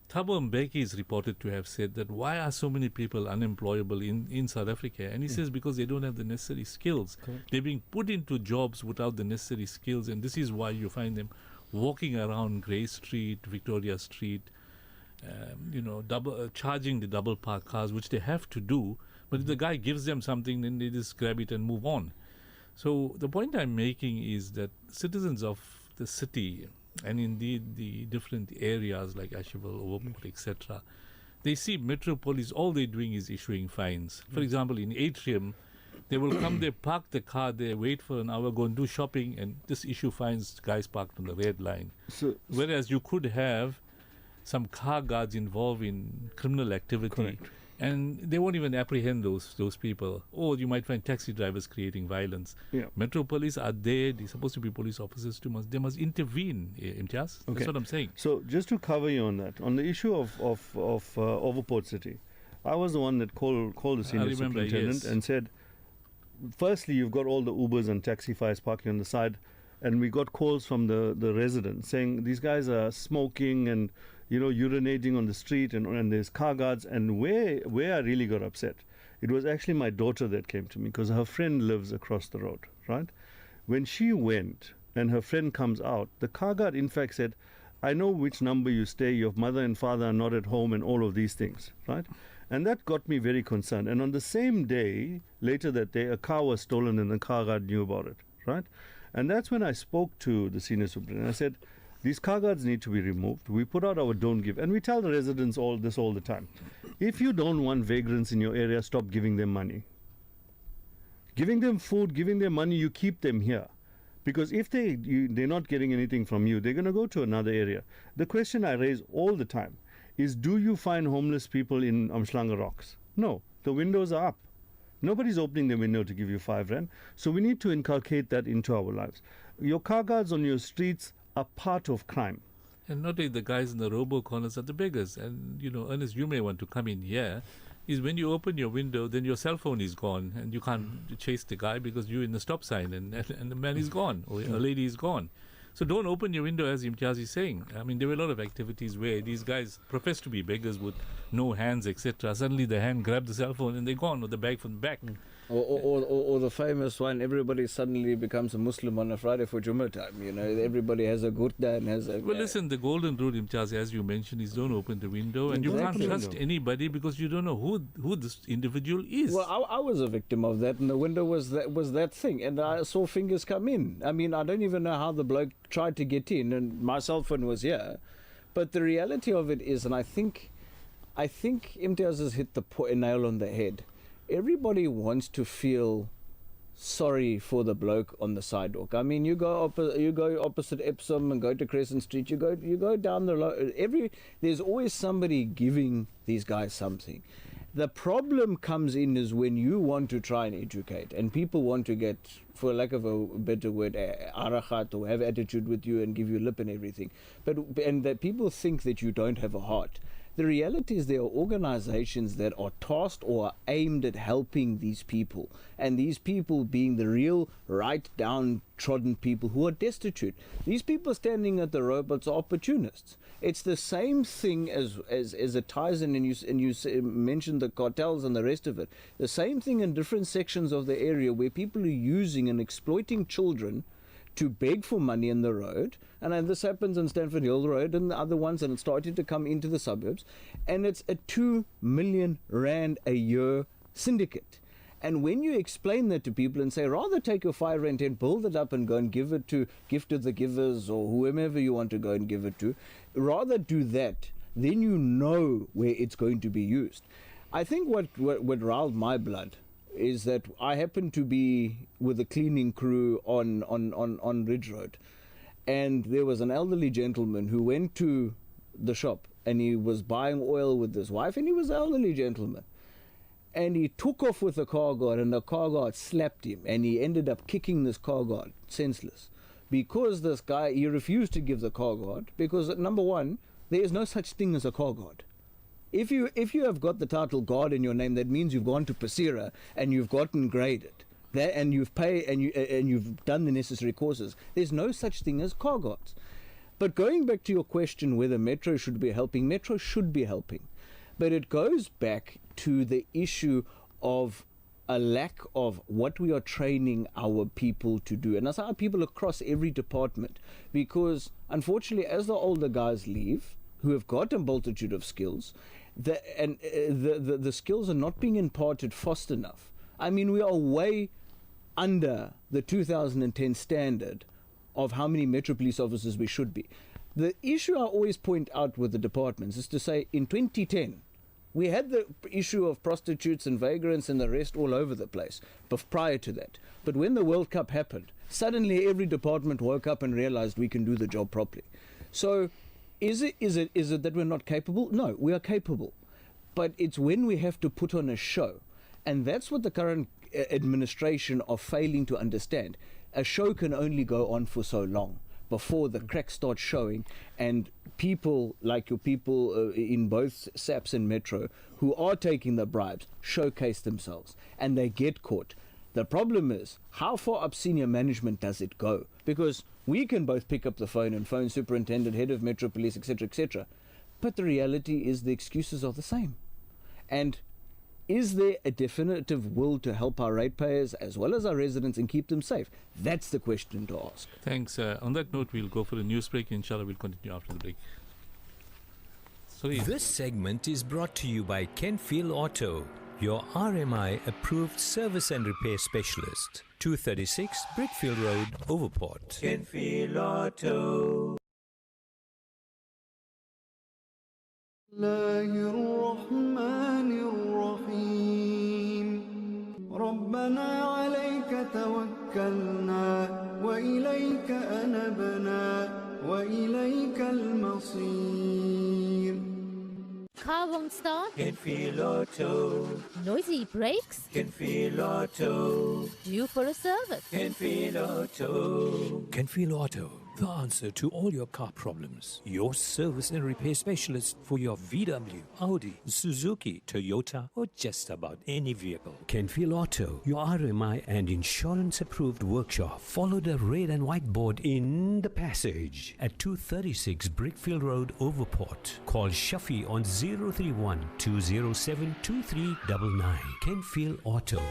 Thabo Mbeki is reported to have said that why are so many people unemployable in South Africa? And he says because they don't have the necessary skills. They're being put into jobs without the necessary skills, and this is why you find them walking around Grey Street, Victoria Street, charging the double park cars, which they have to do. But if the guy gives them something, then they just grab it and move on. So the point I'm making is that citizens of the city, and indeed the different areas like Asheville, Overport, etc., they see Metropolis, all they're doing is issuing fines. For example, in Atrium, they will come there, park the car there, wait for an hour, go and do shopping, and just issue fines, guys parked on the red line. Whereas you could have some car guards involved in criminal activity, and they won't even apprehend those people. Or you might find taxi drivers creating violence. Metropolis are there, they're supposed to be police officers too. They must intervene, Imtiaz. That's what I'm saying. So just to cover you on that, on the issue of Overport City, I was the one that called the senior superintendent and said, firstly, you've got all the Ubers and Taxifys parking on the side, and we got calls from the residents saying these guys are smoking and urinating on the street, and there's car guards. And where I really got upset, it was actually my daughter that came to me because her friend lives across the road, right? When she went and her friend comes out, the car guard in fact said, I know which number you stay, your mother and father are not at home, and all of these things, right? And that got me very concerned. And on the same day, later that day, a car was stolen and the car guard knew about it, right? And that's when I spoke to the senior superintendent. I said, these car guards need to be removed. We put out our don't give. And we tell the residents all the time. If you don't want vagrants in your area, stop giving them money. Giving them food, giving them money, you keep them here. Because if they're not getting anything from you, they're going to go to another area. The question I raise all the time is, do you find homeless people in Madlanga Rocks? No, the windows are up. Nobody's opening the window to give you 5 rand. So we need to inculcate that into our lives. Your car guards on your streets are part of crime. And not only the guys in the robo corners are the beggars. And, Ernest, you may want to come in here, is when you open your window, then your cell phone is gone and you can't chase the guy because you're in the stop sign and the man is gone or a lady is gone. So don't open your window, as Imtiaz is saying. I mean, there were a lot of activities where these guys profess to be beggars with no hands, etc. Suddenly the hand grabbed the cell phone and they're gone, or the bag from the back. Or the famous one, everybody suddenly becomes a Muslim on a Friday for Jummah time. Everybody has a gurda and has a... Well, listen, the golden rule, Imtiaz, as you mentioned, is don't open the window. And you can't trust anybody because you don't know who this individual is. Well, I was a victim of that, and the window was that thing. And I saw fingers come in. I mean, I don't even know how the bloke tried to get in, and my cell phone was here. But the reality of it is, and I think Imtiaz has hit the nail on the head. Everybody wants to feel sorry for the bloke on the sidewalk. I mean, you go opposite Epsom and go to Crescent Street. You go down the road. There's always somebody giving these guys something. The problem comes in is when you want to try and educate, and people want to get, for lack of a better word, arachat, or have attitude with you and give you lip and everything. And that people think that you don't have a heart. The reality is there are organizations that are tasked or are aimed at helping these people, and these people being the real right downtrodden people who are destitute. These people standing at the robots are opportunists. It's the same thing as it ties in, and you mentioned the cartels and the rest of it. The same thing in different sections of the area where people are using and exploiting children to beg for money in the road. And this happens on Stanford Hill Road and the other ones, and it's starting to come into the suburbs. And it's a 2 million rand a year syndicate. And when you explain that to people and say, rather take your 5 rand and build it up and go and give it to Gift of the Givers or whomever you want to go and give it to, rather do that, then you know where it's going to be used. I think what riled my blood is that I happened to be with a cleaning crew on Ridge Road, and there was an elderly gentleman who went to the shop and he was buying oil with his wife, and he was an elderly gentleman. And he took off with the car guard, and the car guard slapped him, and he ended up kicking this car guard senseless because this guy, he refused to give the car guard because, number one, there is no such thing as a car guard. If you have got the title guard in your name, that means you've gone to Pasira and you've gotten graded, that, and you've paid and you've done the necessary courses. There's no such thing as car guards. But going back to your question whether Metro should be helping, Metro should be helping. But it goes back to the issue of a lack of what we are training our people to do. And that's our people across every department. Because, unfortunately, as the older guys leave, who have got a multitude of skills, the skills are not being imparted fast enough. I mean, we are way under the 2010 standard of how many Metro Police officers we should be. The issue I always point out with the departments is to say, in 2010, we had the issue of prostitutes and vagrants and the rest all over the place, but prior to that. But when the World Cup happened, suddenly every department woke up and realized we can do the job properly. So is it that we're not capable? No, we are capable. But it's when we have to put on a show. And that's what the current administration are failing to understand. A show can only go on for so long before the cracks start showing, and people like your people in both SAPS and Metro who are taking the bribes showcase themselves and they get caught. The problem is, how far up senior management does it go? Because we can both pick up the phone and phone superintendent, head of Metro Police, etc., but the reality is the excuses are the same. And is there a definitive will to help our ratepayers as well as our residents and keep them safe? That's the question to ask. Thanks. On that note, we'll go for a news break. Inshallah, we'll continue after the break. Sorry. This segment is brought to you by Kenfield Auto, your RMI approved service and repair specialist. 236 Brickfield Road, Overport. Kenfield Auto. ربنا عليك توكلنا وإليك أنبنا وإليك المصير. Car won't start? Kenfield Auto. Noisy brakes? Kenfield Auto. Due for a service? Kenfield Auto. Kenfield Auto, the answer to all your car problems. Your service and repair specialist for your VW, Audi, Suzuki, Toyota, or just about any vehicle. Kenfield Auto, your RMI and insurance approved workshop. Follow the red and white board in the passage at 236 Brickfield Road, Overport. Call Shafi on 031 207 2399. Kenfield Auto.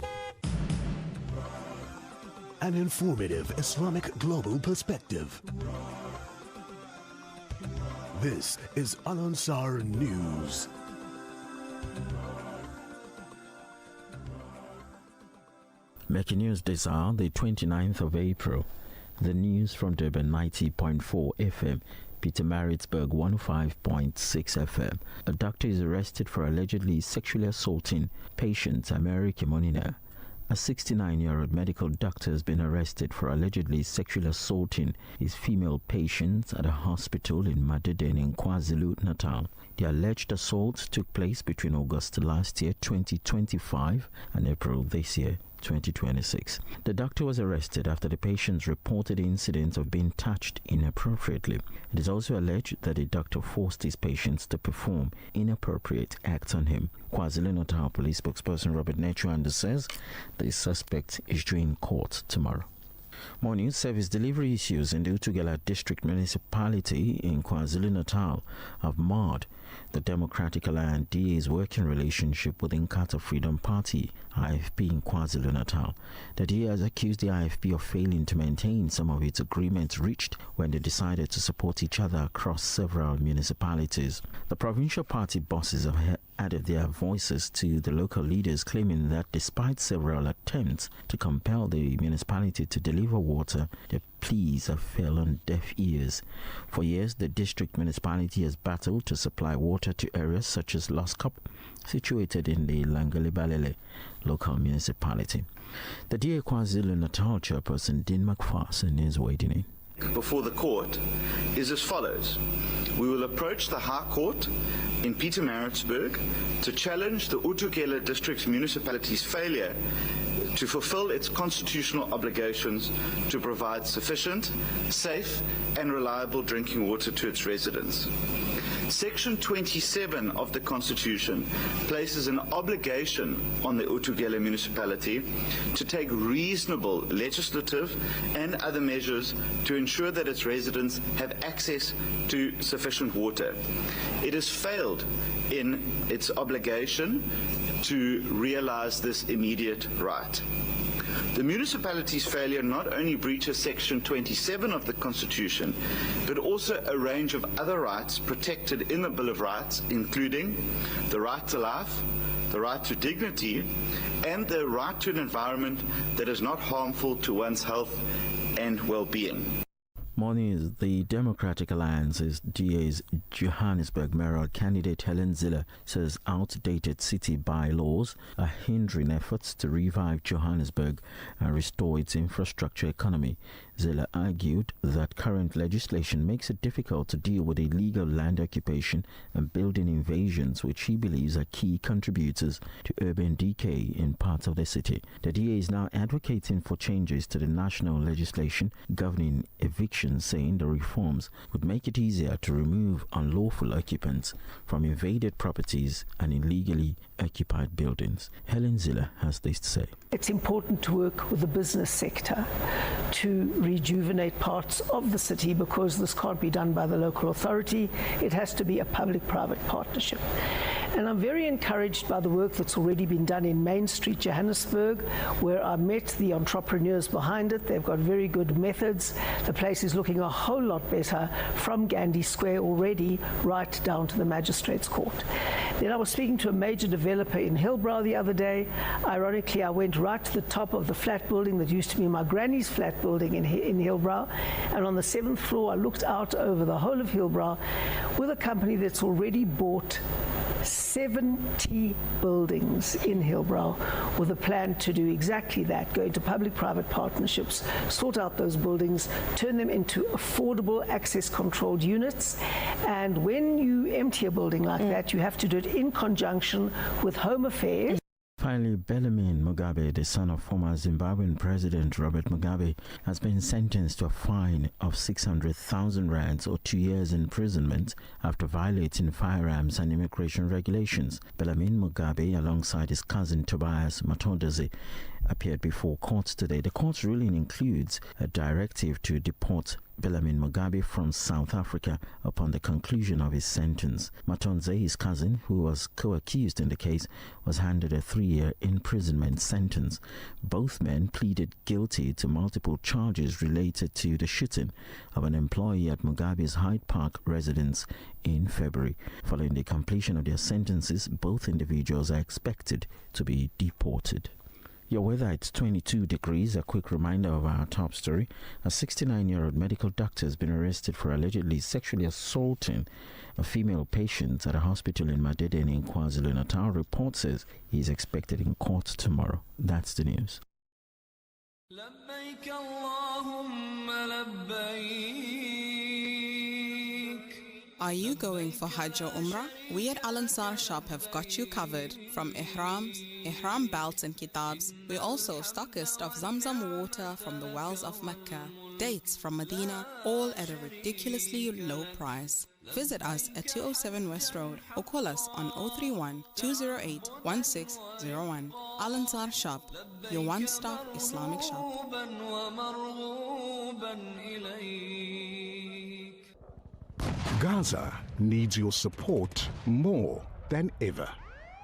An informative Islamic global perspective. This is Al Ansar News. Making news this hour, the 29th of April. The news from Durban 90.4 FM, Peter Maritzburg 105.6 FM. A doctor is arrested for allegedly sexually assaulting patient America Monina. A 69-year-old medical doctor has been arrested for allegedly sexually assaulting his female patient at a hospital in Madeden in KwaZulu-Natal. The alleged assault took place between August last year, 2025, and April this year, 2026. The doctor was arrested after the patient's reported incident of being touched inappropriately. It is also alleged that the doctor forced his patients to perform inappropriate acts on him. KwaZulu-Natal Police spokesperson Robert Nechuanda says the suspect is due in court tomorrow. More news. Service delivery issues in the Utugela District Municipality in KwaZulu-Natal have marred the Democratic Alliance DA's working relationship with Inkatha Freedom Party, IFP, in KwaZulu-Natal. The DA has accused the IFP of failing to maintain some of its agreements reached when they decided to support each other across several municipalities. The provincial party bosses have added their voices to the local leaders, claiming that despite several attempts to compel the municipality to deliver water, their pleas have fell on deaf ears. For years, the district municipality has battled to supply water to areas such as Loskop, situated in the Langalibalele local municipality. The DA KwaZulu-Natal chairperson Dean McPherson is waiting in. Before the court is as follows. We will approach the High Court in Pietermaritzburg to challenge the Utugela District Municipality's failure to fulfill its constitutional obligations to provide sufficient, safe and reliable drinking water to its residents. Section 27 of the Constitution places an obligation on the Utugela municipality to take reasonable legislative and other measures to ensure that its residents have access to sufficient water. It has failed in its obligation to realize this immediate right. The municipality's failure not only breaches Section 27 of the Constitution, but also a range of other rights protected in the Bill of Rights, including the right to life, the right to dignity, and the right to an environment that is not harmful to one's health and well-being. Morning is the Democratic Alliance's DA's Johannesburg mayoral candidate Helen Cllr says outdated city bylaws are hindering efforts to revive Johannesburg and restore its infrastructure economy. Cllr argued that current legislation makes it difficult to deal with illegal land occupation and building invasions, which he believes are key contributors to urban decay in parts of the city. The DA is now advocating for changes to the national legislation governing eviction, saying the reforms would make it easier to remove unlawful occupants from invaded properties and illegally occupied buildings. Helen Cllr has this to say. It's important to work with the business sector to rejuvenate parts of the city, because this can't be done by the local authority. It has to be a public-private partnership. And I'm very encouraged by the work that's already been done in Main Street, Johannesburg, where I met the entrepreneurs behind it. They've got very good methods. The place is looking a whole lot better from Gandhi Square already right down to the Magistrates Court. Then I was speaking to a major developer in Hillbrow the other day. Ironically, I went right to the top of the flat building that used to be my granny's flat building in Hillbrow, and on the 7th floor I looked out over the whole of Hillbrow with a company that's already bought 70 buildings in Hillbrow with a plan to do exactly that, go into public-private partnerships, sort out those buildings, turn them into affordable access-controlled units. And when you empty a building like that, you have to do it in conjunction with Home Affairs. Finally, Bellarmine Mugabe, the son of former Zimbabwean President Robert Mugabe, has been sentenced to a fine of 600,000 rands or 2 years imprisonment after violating firearms and immigration regulations. Bellarmine Mugabe, alongside his cousin Tobias Matodzi, appeared before courts today. The court's ruling includes a directive to deport Bellarmine Mugabe from South Africa upon the conclusion of his sentence. Matonze, his cousin, who was co-accused in the case, was handed a 3-year imprisonment sentence. Both men pleaded guilty to multiple charges related to the shooting of an employee at Mugabe's Hyde Park residence in February. Following the completion of their sentences, both individuals are expected to be deported. Your weather, it's 22 degrees. A quick reminder of our top story. A 69-year-old medical doctor has been arrested for allegedly sexually assaulting a female patient at a hospital in Madeden in KwaZulu-Natal. Report says he is expected in court tomorrow. That's the news. Are you going for Hajj or Umrah? We at Al-Ansar Shop have got you covered. From ihrams, ihram belts and kitabs, we're also stockist of Zamzam water from the wells of Mecca, dates from Medina, all at a ridiculously low price. Visit us at 207 West Road or call us on 031 208 1601. Al Ansar Shop, your one-stop Islamic shop. Gaza needs your support more than ever.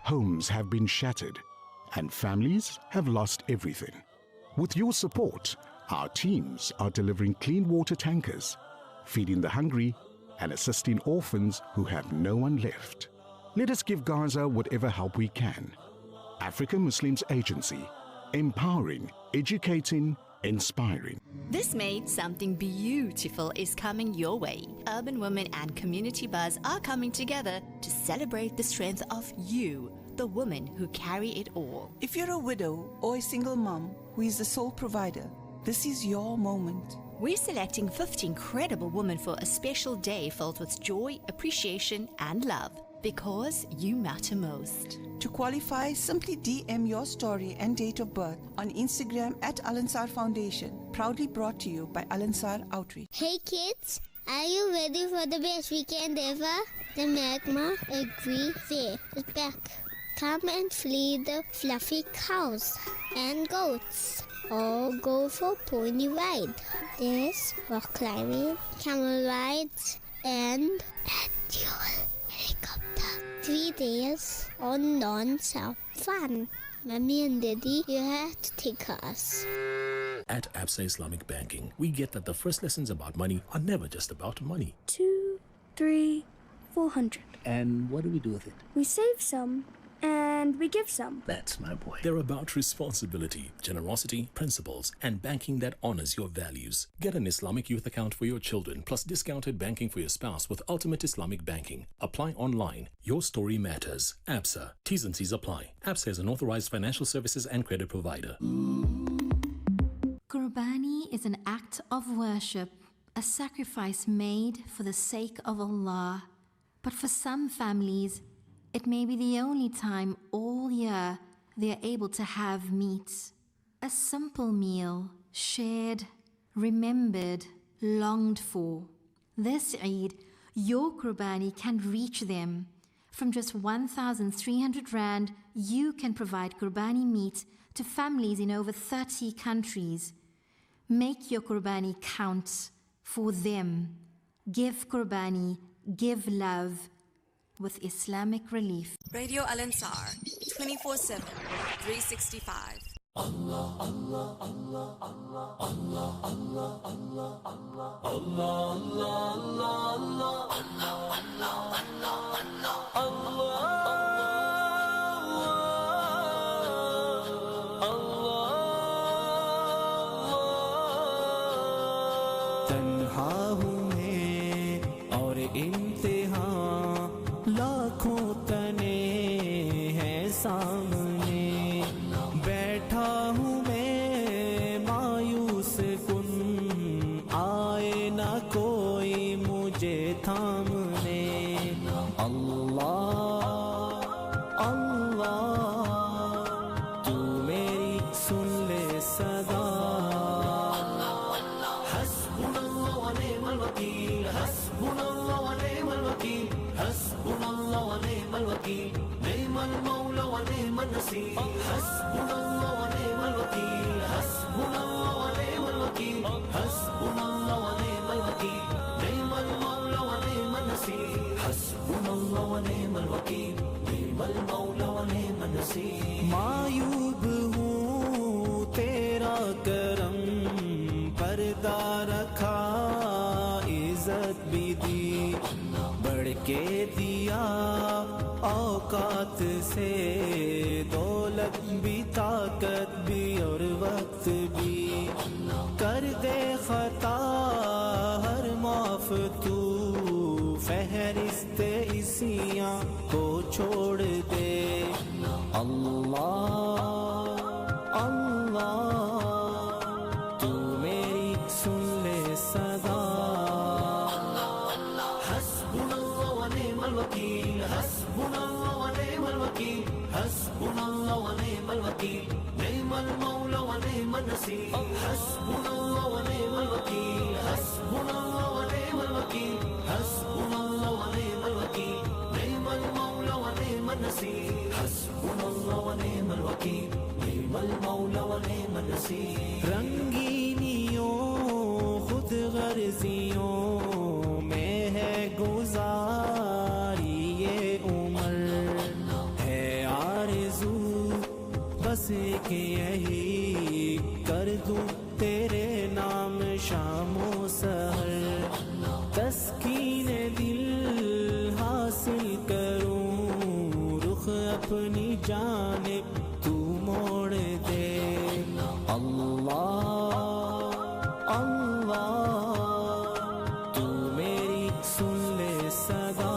Homes have been shattered and families have lost everything. With your support, our teams are delivering clean water tankers, feeding the hungry and assisting orphans who have no one left. Let us give Gaza whatever help we can. African Muslims Agency, empowering, educating, inspiring. This May, something beautiful is coming your way. Urban Women and Community Buzz are coming together to celebrate the strength of you, the women who carry it all. If you're a widow or a single mom who is the sole provider, this is your moment. We're selecting 50 incredible women for a special day filled with joy, appreciation, and love, because you matter most. To qualify, simply DM your story and date of birth on Instagram at Al Ansar Foundation. Proudly brought to you by Al Ansar Outreach. Hey kids, are you ready for the best weekend ever? The Magma Agri Fair is back. Come and flee the fluffy cows and goats. Or go for pony ride. There's rock climbing, camel rides, and dual helicopter. 3 days on non-stop fun. Mommy and Daddy, you have to take us. At ABSA Islamic Banking, we get that the first lessons about money are never just about money. 2, 3, 400. And what do we do with it? We save some. And we give some. That's my boy. They're about responsibility, generosity, principles, and banking that honors your values. Get an Islamic youth account for your children, plus discounted banking for your spouse with Ultimate Islamic Banking. Apply online. Your story matters. ABSA. T's and C's apply. ABSA is an authorized financial services and credit provider. Qurbani is an act of worship, a sacrifice made for the sake of Allah. But for some families, it may be the only time all year they are able to have meat. A simple meal, shared, remembered, longed for. This Eid, your Qurbani can reach them. From just 1,300 Rand, you can provide Qurbani meat to families in over 30 countries. Make your Qurbani count for them. Give Qurbani, give love. With Islamic relief. Radio Al Ansar, 24/7, 365. Allah, Allah, Allah, Allah, Allah, Allah, Allah, Allah, Allah, Allah, Allah, Allah, मायूब हूँ तेरा करम पर्दा रखा इज्जत भी दी बढ़ के दिया औकात से दौलत भी ताकत भी और वक्त भी कर दे खता हर माफ तू फहरिस्ते इसियां को छोड़ दे अल्लाह अल्लाह तू मेरी सुन ले सदा हस्बुनल्लाह व निअमल वकील हस्बुनल्लाह व निअमल वकील हस्बुनल्लाह व निअमल वकील निअमल मौला व निअमन नसीर हस्बुनल्लाह व निअमल वकील हस्बुनल्लाह व निअमल वकील हस्बुनल्लाह व النصير حسبنا الله ونعم الوكيل نعم المولى ونعم النصير रंगीनियों खुद गर्जियों में है गुजारी ये उम्र है आरज़ू बस के यही कर दूं तेरे नाम शामो सहर तस्कीन दिल हासिल करूं रुख अपनी जानिब तू मोड़ दे अल्लाह अल्लाह तू मेरी सुन ले सदा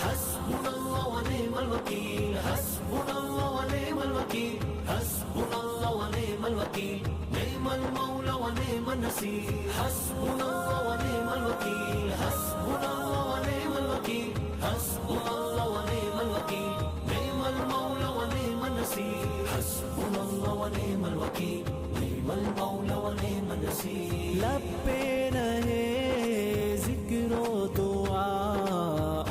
हस्बुनल्लाह व नि'मल वकील हस्बुनल्लाह व नि'मल वकील हस्बुनल्लाह व नि'मल वकील नि'मल मौला व नि'मन नसीर हस्बुनल्लाह व नि'मल वकील हस्बुनल्लाह व नि'मल वकील हस्बुनल्लाह व नि'मल वकील नि'मल मौला व नि'मन नसीर हस्बुनल्लाह व नि'मल वकील नि'मल मौला व नि'मन नसीर लब पे रहे जिक्रो दुआ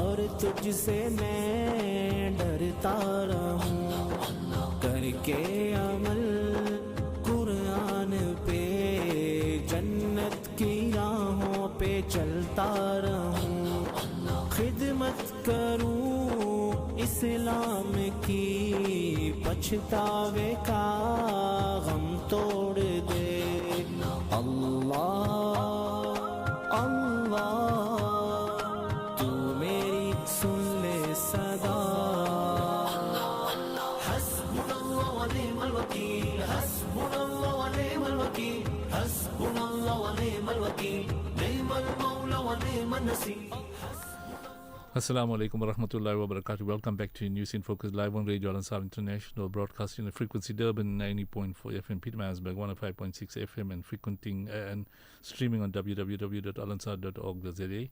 और तुझसे मैं डरता रहूं करके अमल कुरान पे जन्नत की राहों पे चलता रहूं खिदमत करूं इस्लाम की पछतावे का गम तोड़ दे अल्लाह अल्लाह तू मेरी सुन ले सदा हस्बुनल्लाह व नि'मल वकील हस्बुनल्लाह व नि'मल वकील हस्बुनल्लाह व नि'मल वकील नि'मल मौला व नि'मन Naseer Assalamu alaikum wa rahmatullahi wa barakatuh. Welcome back to News in Focus live on Radio Al-Ansar International, broadcasting at frequency Durban 90.4 FM, Petermarisburg 105.6 FM, and frequenting and streaming on www.alansar.org.za.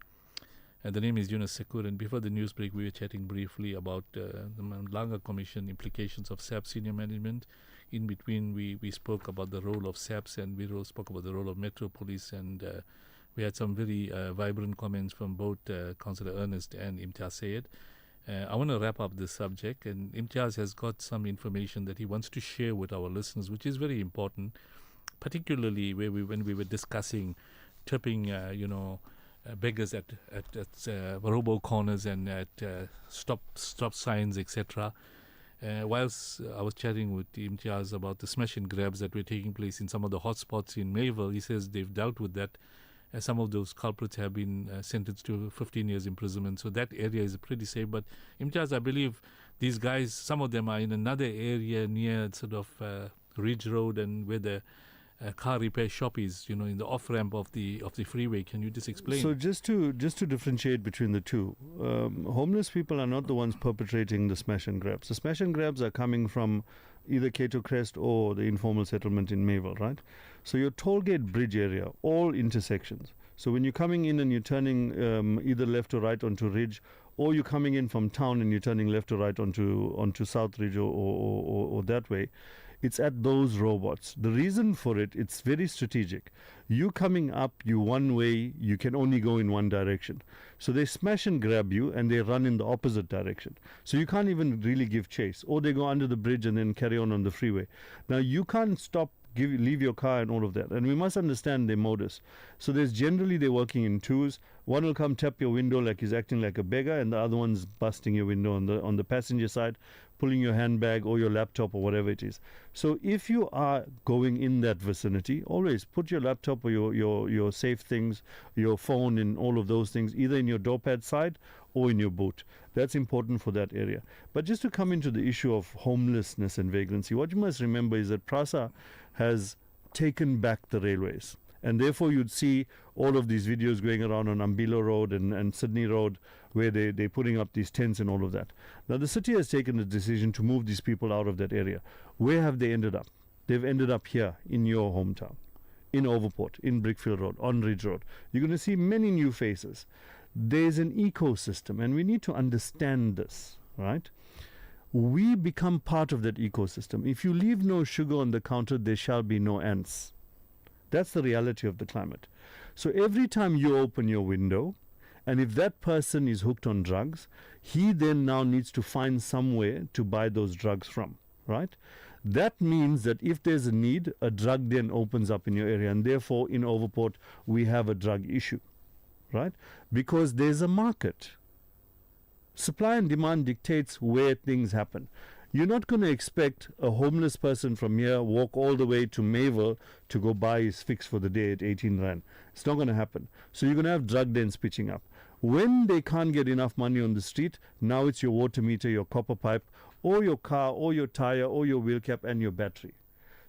And the name is Yunus Sacoor. And before the news break, we were chatting briefly about the Madlanga Commission, implications of SAPS senior management. In between, we spoke about the role of SAPS, and we spoke about the role of Metro Police, and we had some very vibrant comments from both Councillor Ernest and Imtiaz Syed. I want to wrap up this subject, and Imtiaz has got some information that he wants to share with our listeners, which is very important, particularly when we were discussing tipping, beggars at robo corners and at stop signs, etc. Whilst I was chatting with Imtiaz about the smash and grabs that were taking place in some of the hotspots in Mayville, he says they've dealt with that. Some of those culprits have been sentenced to 15 years imprisonment. So that area is pretty safe. But Imtiaz, I believe these guys, some of them are in another area near sort of Ridge Road and where the car repair shop is, in the off-ramp of the freeway. Can you just explain? So just to differentiate between the two, homeless people are not the ones perpetrating the smash and grabs. The smash and grabs are coming from either Cato Crest or the informal settlement in Mayville, right? So your tollgate bridge area, all intersections. So when you're coming in and you're turning either left or right onto Ridge, or you're coming in from town and you're turning left or right onto South Ridge or that way, it's at those robots. The reason for it, it's very strategic. You coming up, you one way, you can only go in one direction. So they smash and grab you and they run in the opposite direction. So you can't even really give chase. Or they go under the bridge and then carry on the freeway. Now you can't stop, leave your car and all of that. And we must understand their modus. So they're working in twos. One will come tap your window like he's acting like a beggar, and the other one's busting your window on the passenger side, pulling your handbag or your laptop or whatever it is. So if you are going in that vicinity, always put your laptop or your safe things, your phone and all of those things, either in your door pad side or in your boot. That's important for that area. But just to come into the issue of homelessness and vagrancy, what you must remember is that PRASA has taken back the railways. And therefore you'd see all of these videos going around on Ambilo Road and Sydney Road where they're putting up these tents and all of that. Now the city has taken the decision to move these people out of that area. Where have they ended up? They've ended up here in your hometown, in Overport, in Brickfield Road, on Ridge Road. You're going to see many new faces. There's an ecosystem and we need to understand this, right? We become part of that ecosystem. If you leave no sugar on the counter, there shall be no ants. That's the reality of the climate. So every time you open your window And if that person is hooked on drugs, he then now needs to find somewhere to buy those drugs from, right? That means that if there's a need, a drug den opens up in your area, and therefore in Overport we have a drug issue, right? Because there's a market. Supply and demand dictates where things happen. You're not going to expect a homeless person from here walk all the way to Mayville to go buy his fix for the day at 18 Rand. It's not going to happen. So you're going to have drug dens pitching up. When they can't get enough money on the street, now it's your water meter, your copper pipe, or your car, or your tire, or your wheel cap, and your battery.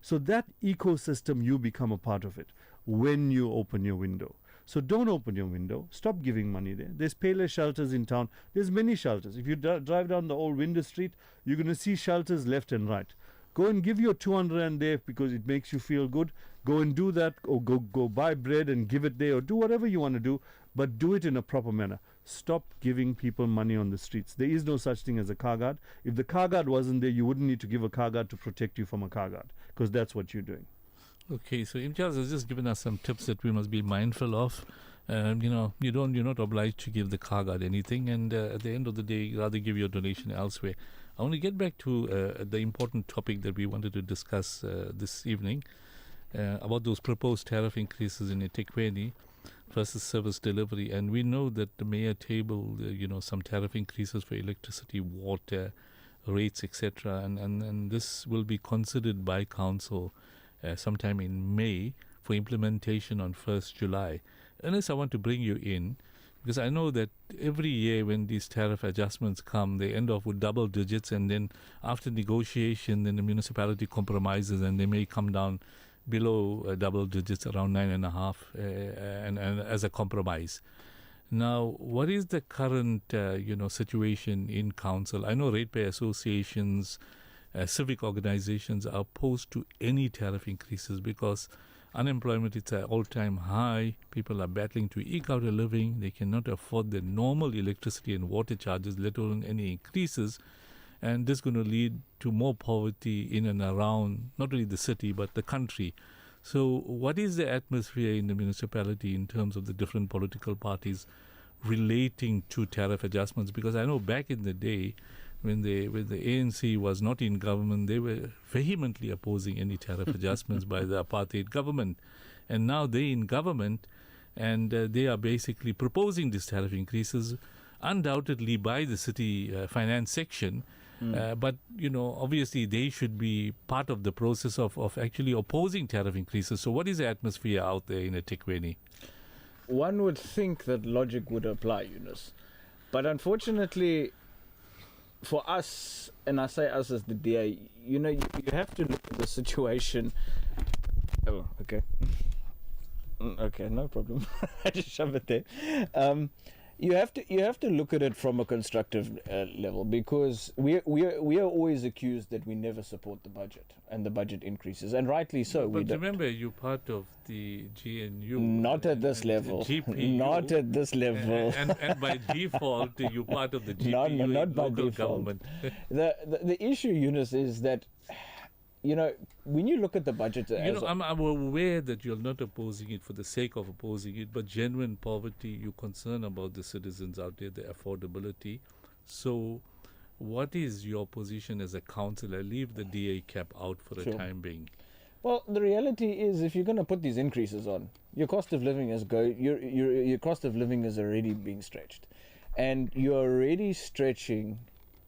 So that ecosystem, you become a part of it when you open your window. So don't open your window. Stop giving money there. There's Payless shelters in town. There's many shelters. If you drive down the old Window Street, you're going to see shelters left and right. Go and give your 200 Rand there because it makes you feel good. Go and do that, or go buy bread and give it there, or do whatever you want to do, but do it in a proper manner. Stop giving people money on the streets. There is no such thing as a car guard. If the car guard wasn't there, you wouldn't need to give a car guard to protect you from a car guard, because that's what you're doing. Okay, so Imtiaz has just given us some tips that we must be mindful of. You're not obliged to give the car guard anything, and at the end of the day, rather give your donation elsewhere. I want to get back to the important topic that we wanted to discuss this evening about those proposed tariff increases in Ethekwini versus service delivery. And we know that the mayor tabled, some tariff increases for electricity, water, rates, etc. And this will be considered by council sometime in May for implementation on 1st July. Ernest, I want to bring you in because I know that every year when these tariff adjustments come, they end off with double digits, and then after negotiation, then the municipality compromises and they may come down below double digits, around 9.5, and as a compromise. Now, what is the current situation in council? I know ratepayer associations, civic organizations are opposed to any tariff increases because unemployment is at all-time high. People are battling to eke out a living. They cannot afford the normal electricity and water charges, let alone any increases. And this is going to lead to more poverty in and around not only the city but the country. So what is the atmosphere in the municipality in terms of the different political parties relating to tariff adjustments? Because I know back in the day, when the ANC was not in government, they were vehemently opposing any tariff adjustments by the apartheid government. And now they're in government, and they are basically proposing these tariff increases, undoubtedly by the city finance section. But, obviously they should be part of the process of actually opposing tariff increases. So what is the atmosphere out there in Ethekwini? One would think that logic would apply, Yunus. But unfortunately, for us, and I say us as the DA, you have to look at the situation. Oh, okay. Okay, no problem. I just shove it there. You have to look at it from a constructive level, because we are always accused that we never support the budget and the budget increases, and rightly so. But remember, you're part of the GNU. Not at this level. GPU, not at this level. And by default, you're part of the GPU, not by local default. government. The issue, Yunus, is that when you look at the budget, I'm aware that you're not opposing it for the sake of opposing it, but genuine poverty, you're concerned about the citizens out there, the affordability. So what is your position as a councillor? Leave the DA cap out for the time being. Well, the reality is, if you're going to put these increases on, your cost of living your cost of living is already being stretched, and you're already stretching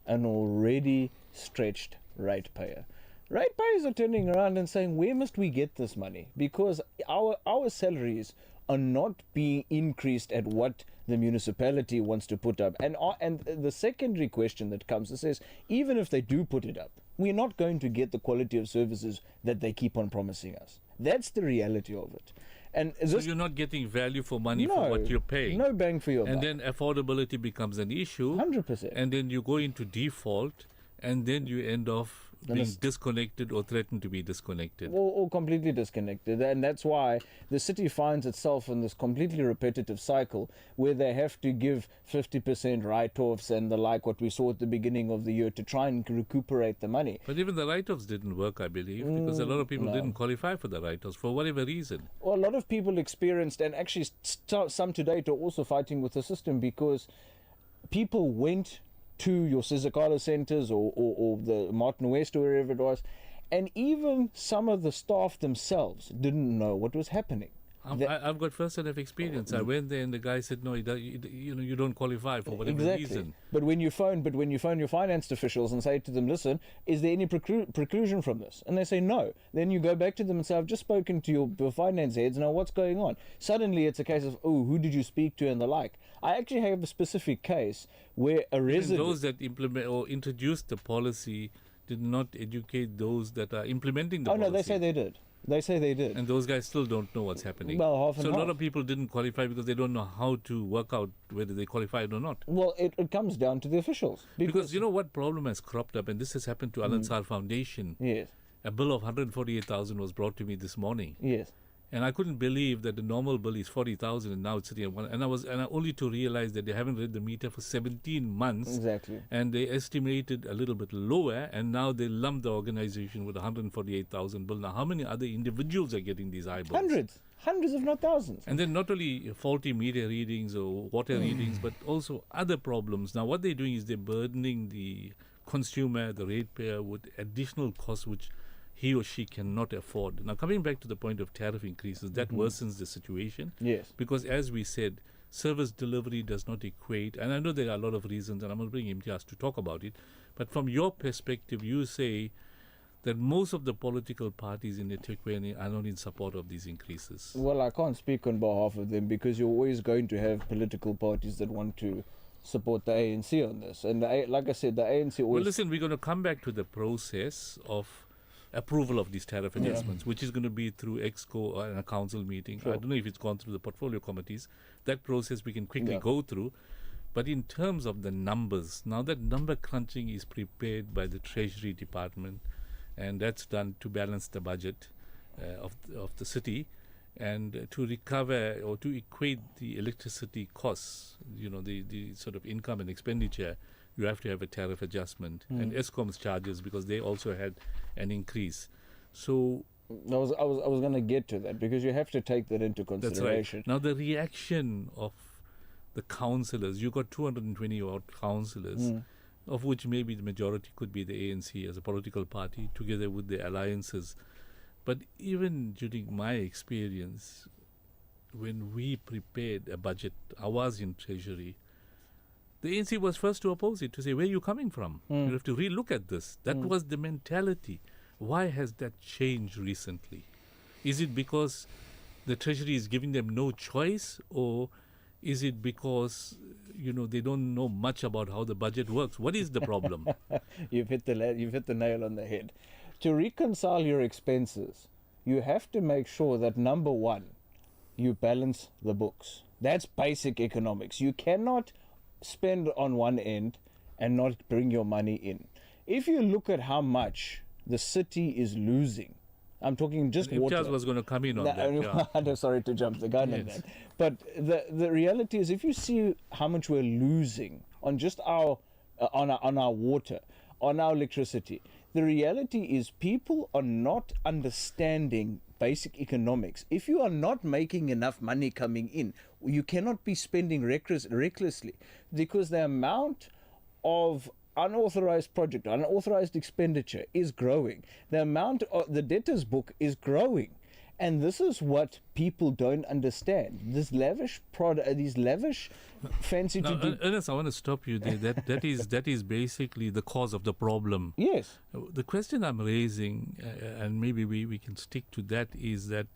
an already stretched ratepayer. Ratepayers are turning around and saying, where must we get this money? Because our salaries are not being increased at what the municipality wants to put up. And the secondary question that comes and says, even if they do put it up, we're not going to get the quality of services that they keep on promising us. That's the reality of it. And so you're not getting value for money for what you're paying. No bang for your buck. And then affordability becomes an issue. 100%. And then you go into default, and then you end off being disconnected or threatened to be disconnected. Or completely disconnected. And that's why the city finds itself in this completely repetitive cycle where they have to give 50% write-offs and the like, what we saw at the beginning of the year, to try and recuperate the money. But even the write-offs didn't work, I believe, because a lot of people didn't qualify for the write-offs for whatever reason. Well, a lot of people experienced, and actually some to date are also fighting with the system, because people went to your Sacoor centres or the Martin West or wherever it was, and even some of the staff themselves didn't know what was happening. I've got first-hand experience. I went there and the guy said, no, you don't qualify for whatever reason. But when you phone your finance officials and say to them, listen, is there any preclusion from this? And they say no. Then you go back to them and say, I've just spoken to your finance heads. Now what's going on? Suddenly it's a case of, oh, who did you speak to and the like. I actually have a specific case where a resident... Those that implement or introduced the policy did not educate those that are implementing the policy. Oh, no, they say they did. They say they did. And those guys still don't know what's happening. Well, half and half. So a lot half. of people didn't qualify because they don't know how to work out whether they qualified or not. Well, it comes down to the officials. Because you know what problem has cropped up, and this has happened to Al-Ansar Foundation. Yes. A bill of 148,000 was brought to me this morning. Yes. And I couldn't believe that the normal bill is 40,000 and now it's sitting at one. And I only to realize that they haven't read the meter for 17 months. Exactly. And they estimated a little bit lower, and now they lumped the organization with a 148,000 bill. Now, how many other individuals are getting these high bills? Hundreds if not thousands. And then not only faulty media readings or water readings, but also other problems. Now, what they're doing is they're burdening the consumer, the ratepayer, with additional costs which he or she cannot afford. Now, coming back to the point of tariff increases, that worsens the situation. Yes. Because as we said, service delivery does not equate, and I know there are a lot of reasons, and I'm going to bring Imtiaz to talk about it, but from your perspective, you say that most of the political parties in Ethekwini are not in support of these increases. Well, I can't speak on behalf of them, because you're always going to have political parties that want to support the ANC on this. And like I said, the ANC always... Well, listen, we're going to come back to the process of approval of these tariff adjustments, which is going to be through EXCO and a council meeting. Sure. I don't know if it's gone through the portfolio committees. That process we can quickly go through. But in terms of the numbers, now that number crunching is prepared by the Treasury Department, and that's done to balance the budget of the city, and to recover or to equate the electricity costs, the sort of income and expenditure, you have to have a tariff adjustment. And ESCOM's charges, because they also had an increase. So I was going to get to that, because you have to take that into consideration. That's right. Now, the reaction of the councillors, you got 220 odd councillors, of which maybe the majority could be the ANC as a political party, together with the alliances. But even during my experience, when we prepared a budget, I was in Treasury, the ANC was first to oppose it, to say, where are you coming from? You have to relook at this. That was the mentality. Why has that changed recently? Is it because the Treasury is giving them no choice, or is it because they don't know much about how the budget works? What is the problem? You've hit the nail on the head. To reconcile your expenses, you have to make sure that, number one, you balance the books. That's basic economics. You cannot spend on one end and not bring your money in. If you look at how much the city is losing, I'm talking just water. Imtiaz was going to come in on that. I'm sorry to jump the gun on that. But the reality is, if you see how much we're losing on just our on our water, on our electricity, the reality is people are not understanding basic economics. If you are not making enough money coming in, you cannot be spending recklessly, because the amount of unauthorized expenditure is growing. The amount of the debtors book is growing. And this is what people don't understand. This lavish product, these lavish fancy now, to do. Ernest, I want to stop you there. That is basically the cause of the problem. Yes. The question I'm raising, and maybe we can stick to that, is that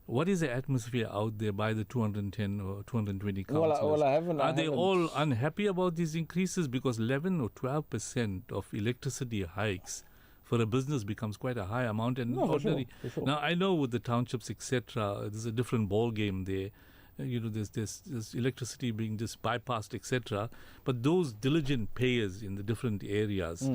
what is the atmosphere out there by the 210 or 220 councillors? Are they all unhappy about these increases? Because 11 or 12% of electricity hikes for a business becomes quite a high amount. And for sure. Now, I know with the townships, etc., there's a different ball game there. There's electricity being just bypassed, etc. But those diligent payers in the different areas,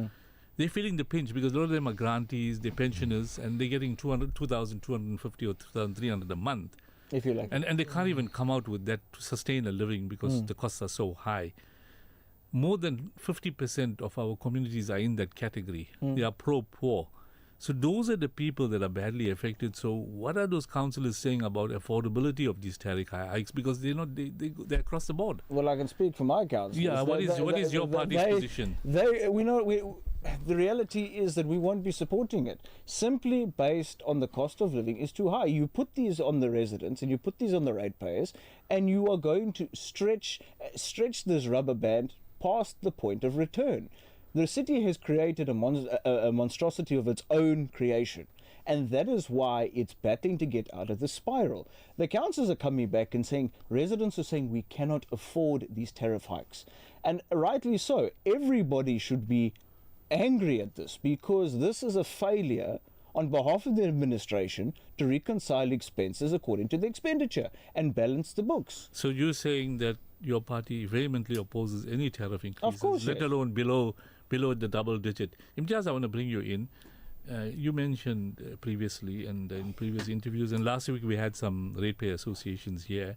they're feeling the pinch because a lot of them are grantees, they're pensioners, and they're getting 2,250 or 2,300 a month. If you like. And they can't even come out with that to sustain a living because the costs are so high. More than 50% of our communities are in that category. They are pro-poor. So those are the people that are badly affected. So what are those councillors saying about affordability of these tariff hikes? Because they're they're across the board. Well, I can speak for my councillors. Yeah, what is your party's position? The reality is that we won't be supporting it simply based on the cost of living is too high. You put these on the residents and you put these on the ratepayers, and you are going to stretch this rubber band past the point of return. The city has created a monstrosity of its own creation, and that is why it's battling to get out of the spiral. The councils are coming back and saying, residents are saying we cannot afford these tariff hikes. And rightly so, everybody should be angry at this because this is a failure on behalf of the administration to reconcile expenses according to the expenditure and balance the books. So you're saying that your party vehemently opposes any tariff increases, of course, let alone below the double digit. Imtiaz, I want to bring you in. You mentioned previously and in previous interviews, and last week we had some ratepayer associations here.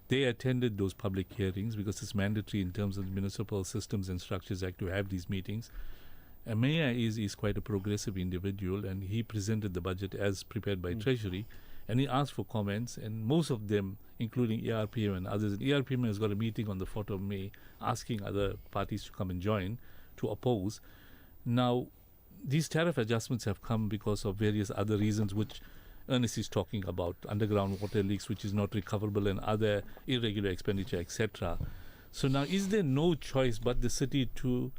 They attended those public hearings because it's mandatory in terms of the Municipal Systems and Structures Act to have these meetings. Mayor is quite a progressive individual, and he presented the budget as prepared by Treasury, and he asked for comments, and most of them, including ERPM and others, and ERPM has got a meeting on the 4th of May asking other parties to come and join to oppose. Now, these tariff adjustments have come because of various other reasons which Ernest is talking about, underground water leaks which is not recoverable and other irregular expenditure, etc. So now, is there no choice but the city to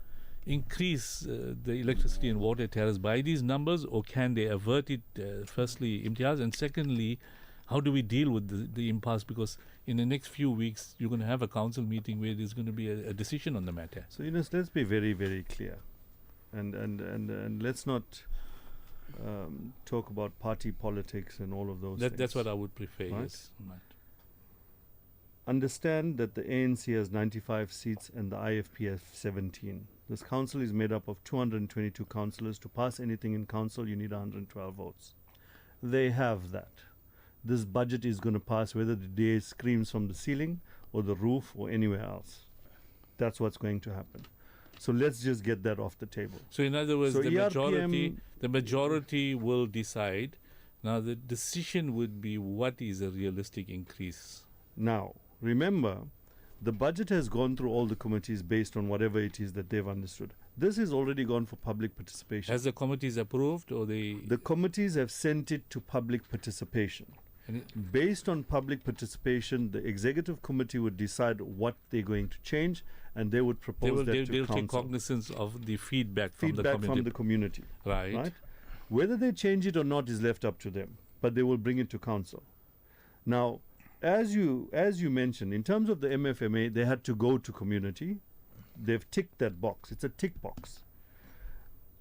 increase the electricity and water tariffs by these numbers, or can they avert it, firstly, Imtiaz, and secondly, how do we deal with the impasse? Because in the next few weeks, you're going to have a council meeting where there's going to be a decision on the matter. So, Yunus, let's be very, very clear. And let's not talk about party politics and all of those things. That's what I would prefer, right? Yes. Right. Understand that the ANC has 95 seats and the IFP has 17. This council is made up of 222 councillors. To pass anything in council, you need 112 votes. They have that. This budget is going to pass whether the DA screams from the ceiling or the roof or anywhere else. That's what's going to happen. So let's just get that off the table. So in other words, So the majority will decide. Now the decision would be what is a realistic increase. Now, remember, the budget has gone through all the committees based on whatever it is that they've understood. This has already gone for public participation. Has the committees approved, or they? The committees have sent it to public participation. Based on public participation, the executive committee would decide what they're going to change, and they would propose that to council. They'll take cognizance of the feedback from the community. Right. Whether they change it or not is left up to them, but they will bring it to council. Now, as you mentioned, in terms of the MFMA, they had to go to community. They've ticked that box. It's a tick box.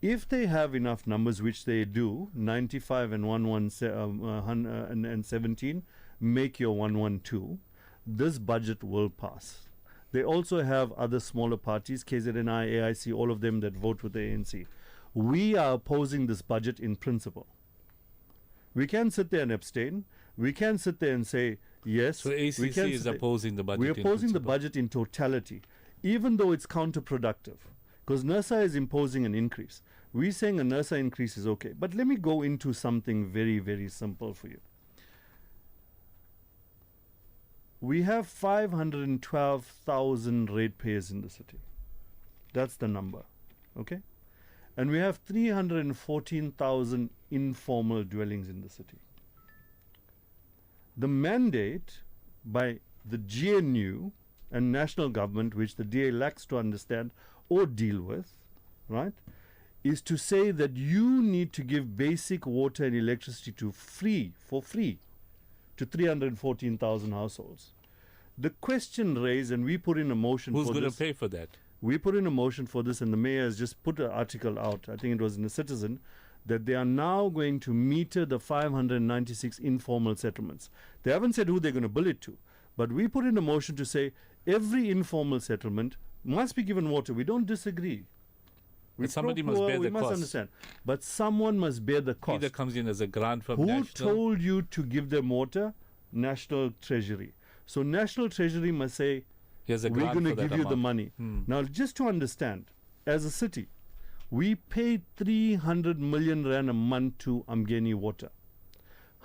If they have enough numbers, which they do, 95 and 17, make your 112, this budget will pass. They also have other smaller parties, KZNI, AIC, all of them that vote with the ANC. We are opposing this budget in principle. We can sit there and abstain. We can sit there and say, yes. So ACC is opposing the budget. We're opposing the budget in totality, even though it's counterproductive. Because NERSA is imposing an increase. We're saying a NERSA increase is okay. But let me go into something very, very simple for you. We have 512,000 ratepayers in the city. That's the number. Okay? And we have 314,000 informal dwellings in the city. The mandate by the GNU and national government, which the DA lacks to understand or deal with, right, is to say that you need to give basic water and electricity for free to 314,000 households. The question raised, and we put in a motion for this. Who's going to pay for that? We put in a motion for this, and the mayor has just put an article out, I think it was in the Citizen, that they are now going to meter the 596 informal settlements. They haven't said who they're going to bill it to, but we put in a motion to say every informal settlement must be given water. We don't disagree. But somebody must bear the cost. We must understand. But someone must bear the cost. Either comes in as a grant from Who national. told you to give them water? National Treasury. So National Treasury must say, Here's a we're grant going to for that give you the amount. money. Hmm. Now, just to understand, as a city, we pay 300 million rand a month to Umgeni Water.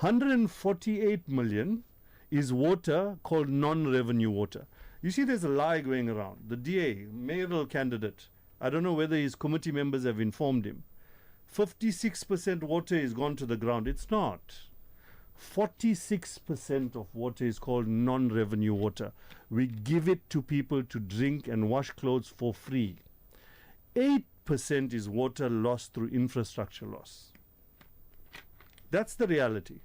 148 million is water called non-revenue water. You see, there's a lie going around. The DA, mayoral candidate, I don't know whether his committee members have informed him. 56% water is gone to the ground. It's not. 46% of water is called non-revenue water. We give it to people to drink and wash clothes for free. 8% is water lost through infrastructure loss. That's the reality.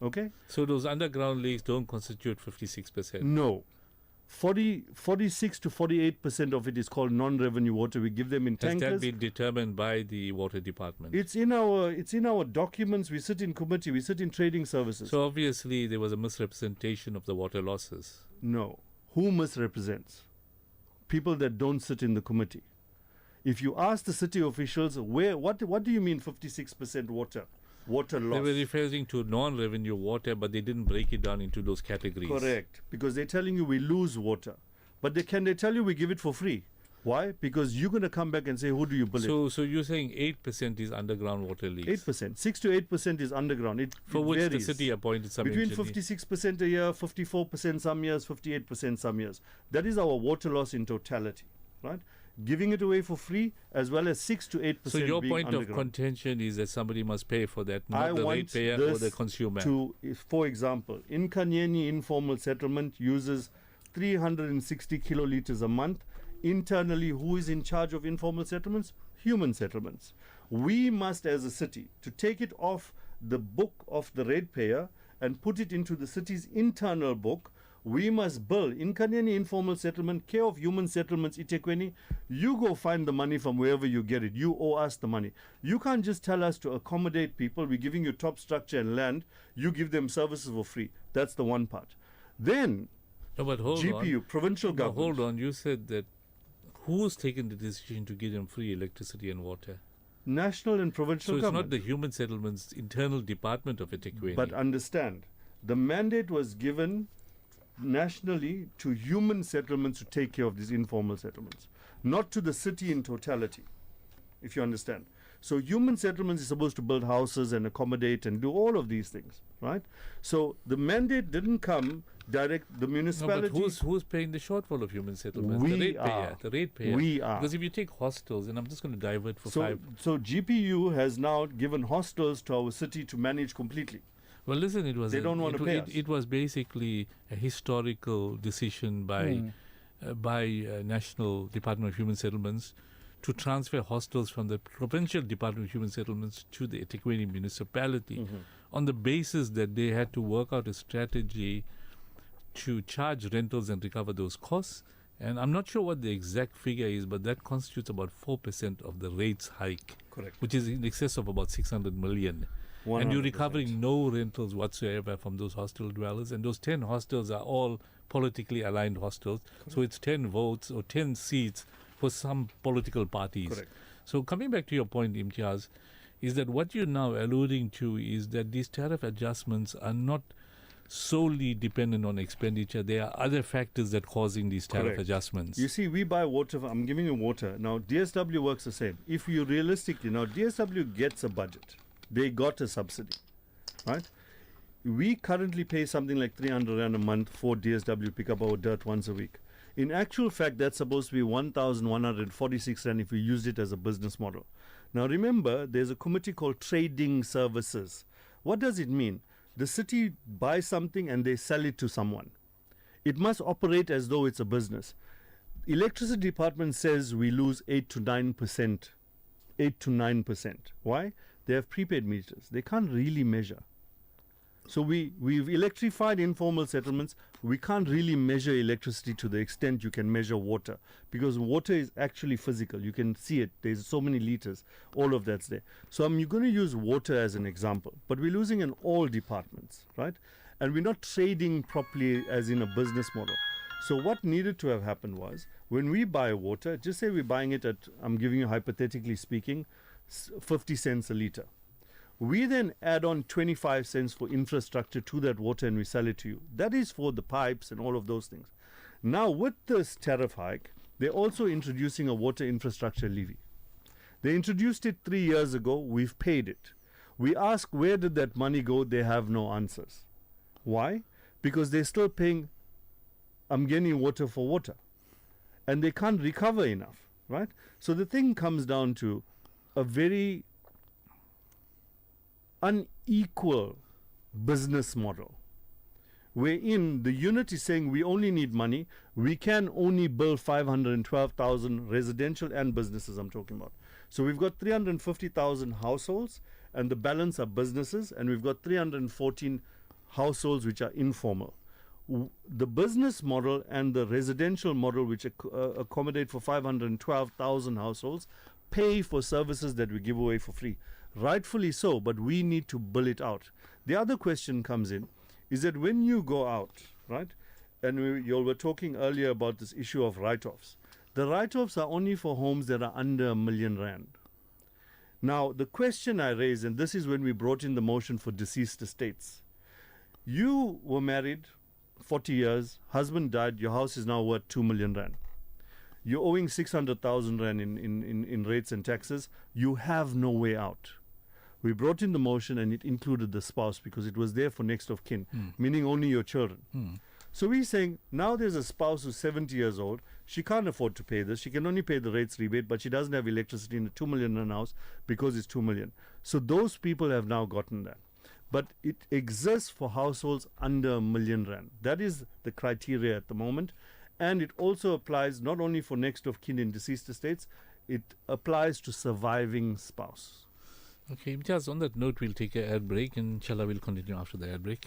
Okay? So those underground lakes don't constitute 56%? No. 46 to 48% of it is called non-revenue water. We give them in Has tankers. that been determined by the water department? It's in our documents. We sit in committee. We sit in trading services. So obviously there was a misrepresentation of the water losses. No. Who misrepresents? People that don't sit in the committee. If you ask the city officials, what do you mean 56% water loss? They were referring to non-revenue water, but they didn't break it down into those categories. Correct. Because they're telling you we lose water. But can they tell you we give it for free? Why? Because you're going to come back and say, who do you believe? So you're saying 8% is underground water leaks? 8%. 6 to 8% is underground. For which varies. the city appointed some Between engineer. 56% a year, 54% some years, 58% some years. That is our water loss in totality, right? Giving it away for free, as well as 6 to 8% So your being point of underground. contention is that somebody must pay for that, I not the want ratepayer or the consumer. For example, Nkanyeni informal settlement uses 360 kiloliters a month. Internally, who is in charge of informal settlements? Human settlements. We must, as a city, to take it off the book of the ratepayer and put it into the city's internal book. We must bill Nkanyeni informal settlement, care of human settlements, Ethekwini. You go find the money from wherever you get it. You owe us the money. You can't just tell us to accommodate people. We're giving you top structure and land. You give them services for free. That's the one part. Then, No, but hold GPU, on. provincial No, government. hold on. You said that who's taken the decision to give them free electricity and water? National and provincial So it's government. not the human settlements internal department of Ethekwini. But understand, the mandate was given nationally to human settlements to take care of these informal settlements, not to the city in totality, if you understand. So human settlements is supposed to build houses and accommodate and do all of these things, right? So the mandate didn't come direct, the municipality. No, but who's paying the shortfall of human settlements? We the ratepayer. are. The ratepayer. We are. Because if you take hostels, and I'm just going to divert for five. So GPU has now given hostels to our city to manage completely. Well, listen, They don't want to pay us. It was basically a historical decision by National Department of Human Settlements to transfer hostels from the Provincial Department of Human Settlements to the Ethekwini Municipality on the basis that they had to work out a strategy to charge rentals and recover those costs. And I'm not sure what the exact figure is, but that constitutes about 4% of the rates hike. Correct. Which is in excess of about 600 million. And you're 100%. recovering no rentals whatsoever from those hostel dwellers. And those 10 hostels are all politically aligned hostels. So it's 10 votes or 10 seats for some political parties. Correct. So coming back to your point, Imtiaz, is that what you're now alluding to is that these tariff adjustments are not solely dependent on expenditure. There are other factors that are causing these tariff Correct. adjustments. You see, we buy water. I'm giving you water. Now, DSW works the same. If you realistically, now DSW gets a budget. They got a subsidy, right? We currently pay something like 300 Rand a month for DSW pick up our dirt once a week. In actual fact, that's supposed to be 1,146 Rand if we used it as a business model. Now remember, there's a committee called Trading Services. What does it mean? The city buys something and they sell it to someone. It must operate as though it's a business. Electricity department says we lose 8 to 9%. 8 to 9%. Why? They have prepaid meters. They can't really measure. So we've electrified informal settlements. We can't really measure electricity to the extent you can measure water, because water is actually physical. You can see it. There's so many liters. All of that's there. So I'm going to use water as an example, but we're losing in all departments, right? And we're not trading properly as in a business model. So what needed to have happened was, when we buy water, just say we're buying it at, I'm giving you hypothetically speaking, 50 cents a litre. We then add on 25 cents for infrastructure to that water and we sell it to you. That is for the pipes and all of those things. Now with this tariff hike, they're also introducing a water infrastructure levy. They introduced it 3 years ago, we've paid it. We ask where did that money go, they have no answers. Why? Because they're still paying Amgeni water for water. And they can't recover enough, right? So the thing comes down to a very unequal business model, wherein the unit is saying we only need money, we can only build 512,000 residential and businesses I'm talking about. So we've got 350,000 households and the balance are businesses, and we've got 314 households which are informal. The business model and the residential model, which accommodate for 512,000 households, pay for services that we give away for free. Rightfully so, but we need to bill it out. The other question comes in, is that when you go out, right, and you all were talking earlier about this issue of write-offs. The write-offs are only for homes that are under R1 million. Now, the question I raise, and this is when we brought in the motion for deceased estates. You were married 40 years, husband died, your house is now worth 2 million rand. You're owing 600,000 rand in rates and taxes. You have no way out. We brought in the motion and it included the spouse because it was there for next of kin, meaning only your children. So we're saying now there's a spouse who's 70 years old. She can't afford to pay this. She can only pay the rates rebate, but she doesn't have electricity in a 2 million rand house because it's 2 million. So those people have now gotten that. But it exists for households under R1 million. That is the criteria at the moment. And it also applies not only for next of kin in deceased estates, it applies to surviving spouse. Okay, Imtiaz, on that note, we'll take an ad break and inshallah we'll continue after the ad break.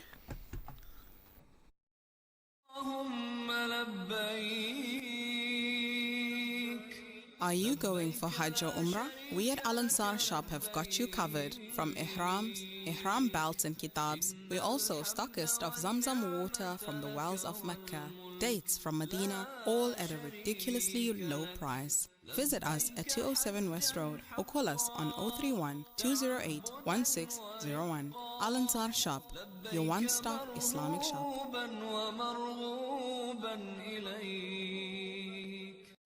Are you going for Hajj or Umrah? We at Al-Ansar Shop have got you covered. From ihrams, ihram belts and kitabs, we're also stockist of Zamzam water from the wells of Mecca, dates from Medina, all at a ridiculously low price. Visit us at 207 West Road or call us on 031 208 1601. Al-Ansar Shop, your one-stop Islamic shop.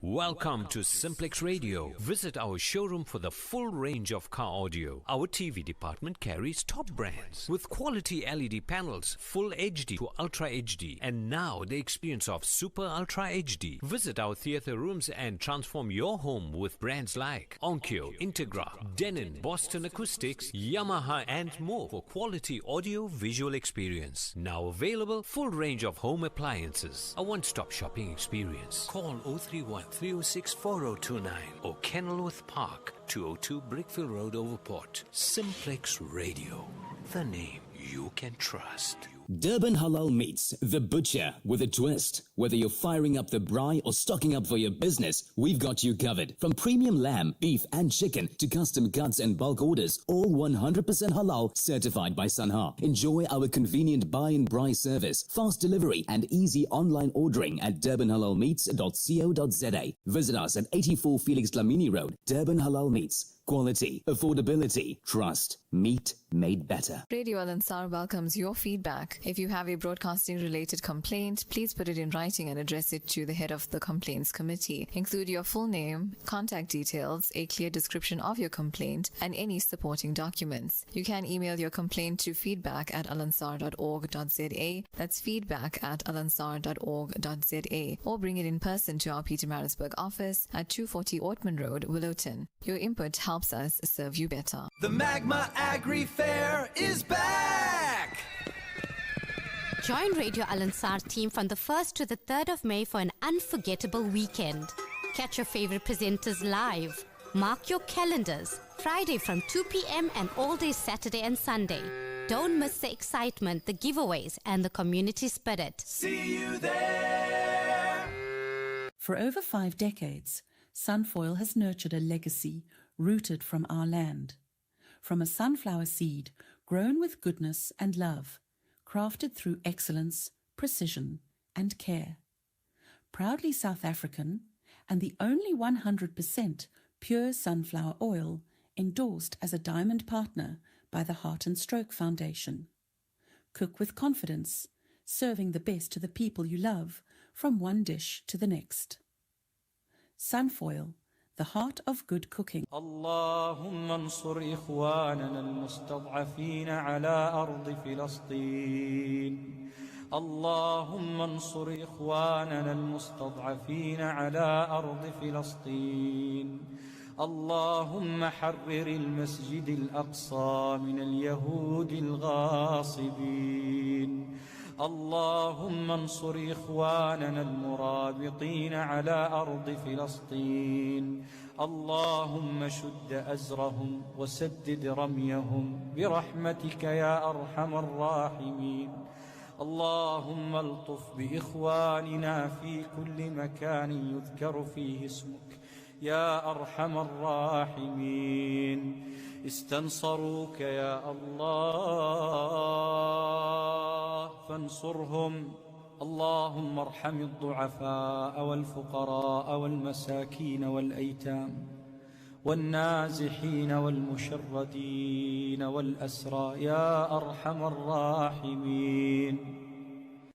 Welcome to Simplex Radio. Visit our showroom for the full range of car audio. Our TV department carries top brands with quality LED panels, full HD to Ultra HD, and now the experience of Super Ultra HD. Visit our theater rooms and transform your home with brands like Onkyo, Integra, Denon, Boston Acoustics, Yamaha, and more for quality audio visual experience. Now available, full range of home appliances. A one-stop shopping experience. Call 031 306 4029 or Kenilworth Park, 202 Brickville Road, Overport. Simplex Radio, the name you can trust. Durban Halal Meats, the butcher with a twist. Whether you're firing up the braai or stocking up for your business, we've got you covered. From premium lamb, beef and chicken to custom cuts and bulk orders, all 100% halal certified by Sanha. Enjoy our convenient buy and braai service, fast delivery and easy online ordering at durbanhalalmeats.co.za. Visit us at 84 Felix Dlamini Road, Durban Halal Meats. Quality, affordability, trust, meat made better. Radio Al-Ansar welcomes your feedback. If you have a broadcasting related complaint, please put it in writing and address it to the head of the complaints committee. Include your full name, contact details, a clear description of your complaint, and any supporting documents. You can email your complaint to feedback@alansar.org.za. That's feedback@alansar.org.za, or bring it in person to our Pietermaritzburg office at 240 Ortman Road, Willowton. Your input helps us serve you better. The Magma Agri Fair is back! Join Radio Al-Ansar team from the 1st to the 3rd of May for an unforgettable weekend. Catch your favorite presenters live. Mark your calendars. Friday from 2 p.m. and all day Saturday and Sunday. Don't miss the excitement, the giveaways, and the community spirit. See you there! For over 5 decades, Sunfoil has nurtured a legacy rooted from our land. From a sunflower seed grown with goodness and love, crafted through excellence, precision, and care. proudly South African, and the only 100% pure sunflower oil endorsed as a diamond partner by the Heart and Stroke Foundation. Cook with confidence, serving the best to the people you love, from one dish to the next. Sunfoil, the heart of good cooking. اللهم انصر إخواننا المستضعفين على أرض فلسطين. اللهم انصر إخواننا المستضعفين على أرض فلسطين. اللهم حرر المسجد الأقصى من اليهود الغاصبين. اللهم انصر إخواننا المرابطين على أرض فلسطين. اللهم شد أزرهم وسدد رميهم برحمتك يا أرحم الراحمين. اللهم الطف بإخواننا في كل مكان يذكر فيه اسمك يا أرحم الراحمين. استنصروك يا الله فانصرهم. اللهم ارحم الضعفاء والفقراء والمساكين والأيتام والنازحين والمشردين والأسرى يا أرحم الراحمين.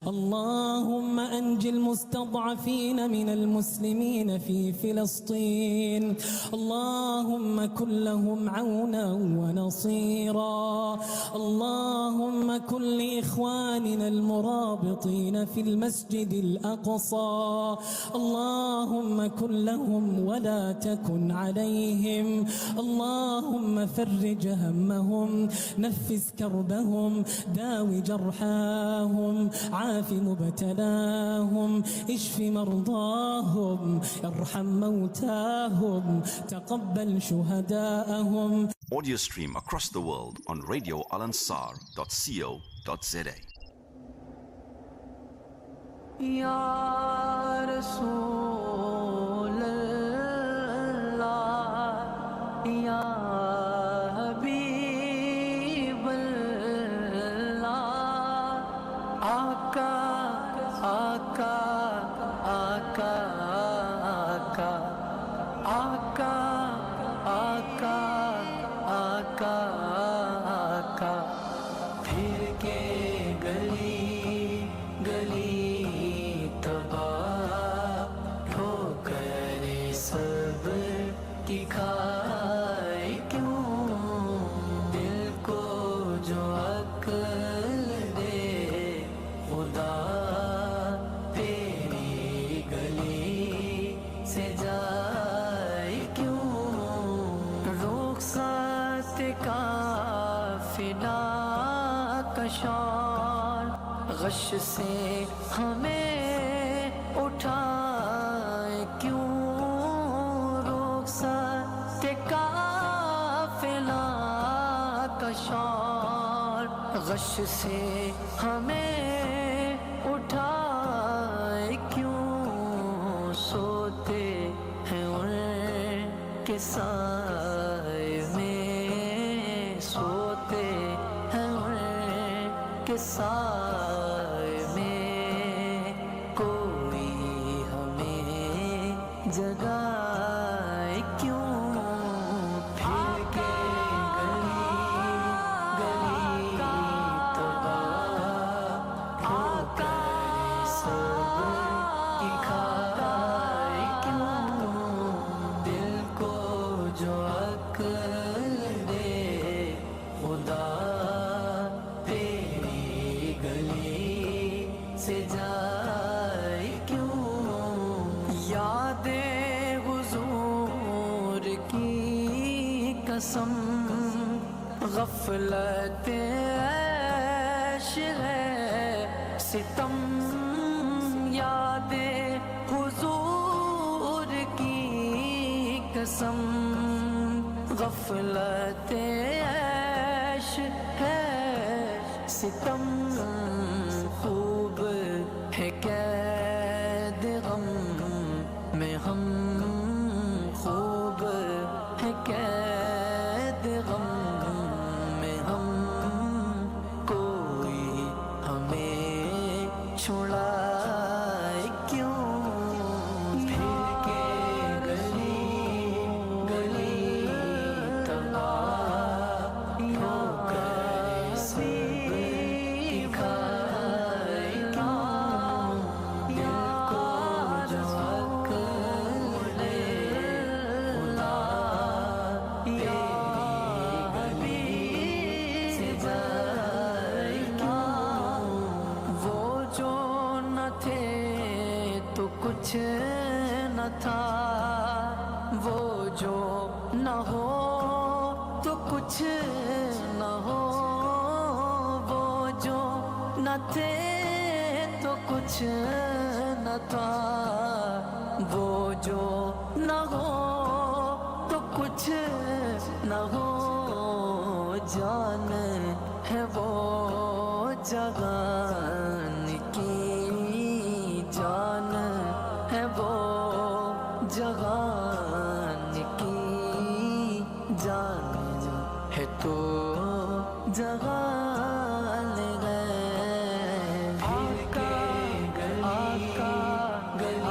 اللهم أنج المستضعفين من المسلمين في فلسطين. اللهم كن لهم عونا ونصيرا. اللهم كن لإخواننا المرابطين في المسجد الأقصى. اللهم كن لهم ولا تكن عليهم. اللهم فرج همهم، نفس كربهم، داوي جرحاهم، عاف مبتلاهم، اشف مرضاهم، ارحم موتاهم، تقبل شهداءهم. Audio stream across the world on radioalansar.co.za. Ya Rasool Allah, Ya Habib Allah, Aka, Aka, Aka, Aka, Aka, Aka, Aka, Aka, phir ke gali gali tabaa thokare sab ki khaye kyun dil ko jo akal de khuda teri gali se jaye kyun rukhsat kafila kashar गश से हमें उठाए क्यों रुखसत काफिला कशार गश से हमें उठाए क्यों सोते हैं उनके साए में सोते हैं उनके साए में कोई हमें जगाए क्यों फिर के गली गली तबाह होकर सब की खाए क्यों दिल को जो अक्ल दे खुदा से जाए क्यों यादें हुजूर की कसम गफलत ऐश है सितम यादें हुजूर की कसम गफलत ऐश है सितम खूब है कैद गम में हम खूब है कैद गम में हम कोई हमें छुड़ाए क्यों या हबीब से जाए क्यों वो जो न थे तो कुछ न था वो जो न हो तो कुछ न हो वो जो न थे तो कुछ न था वो जो न हो तो कुछ न हो जान है वो जगान की जान है वो जगान की जान है तो जगान गए आका आका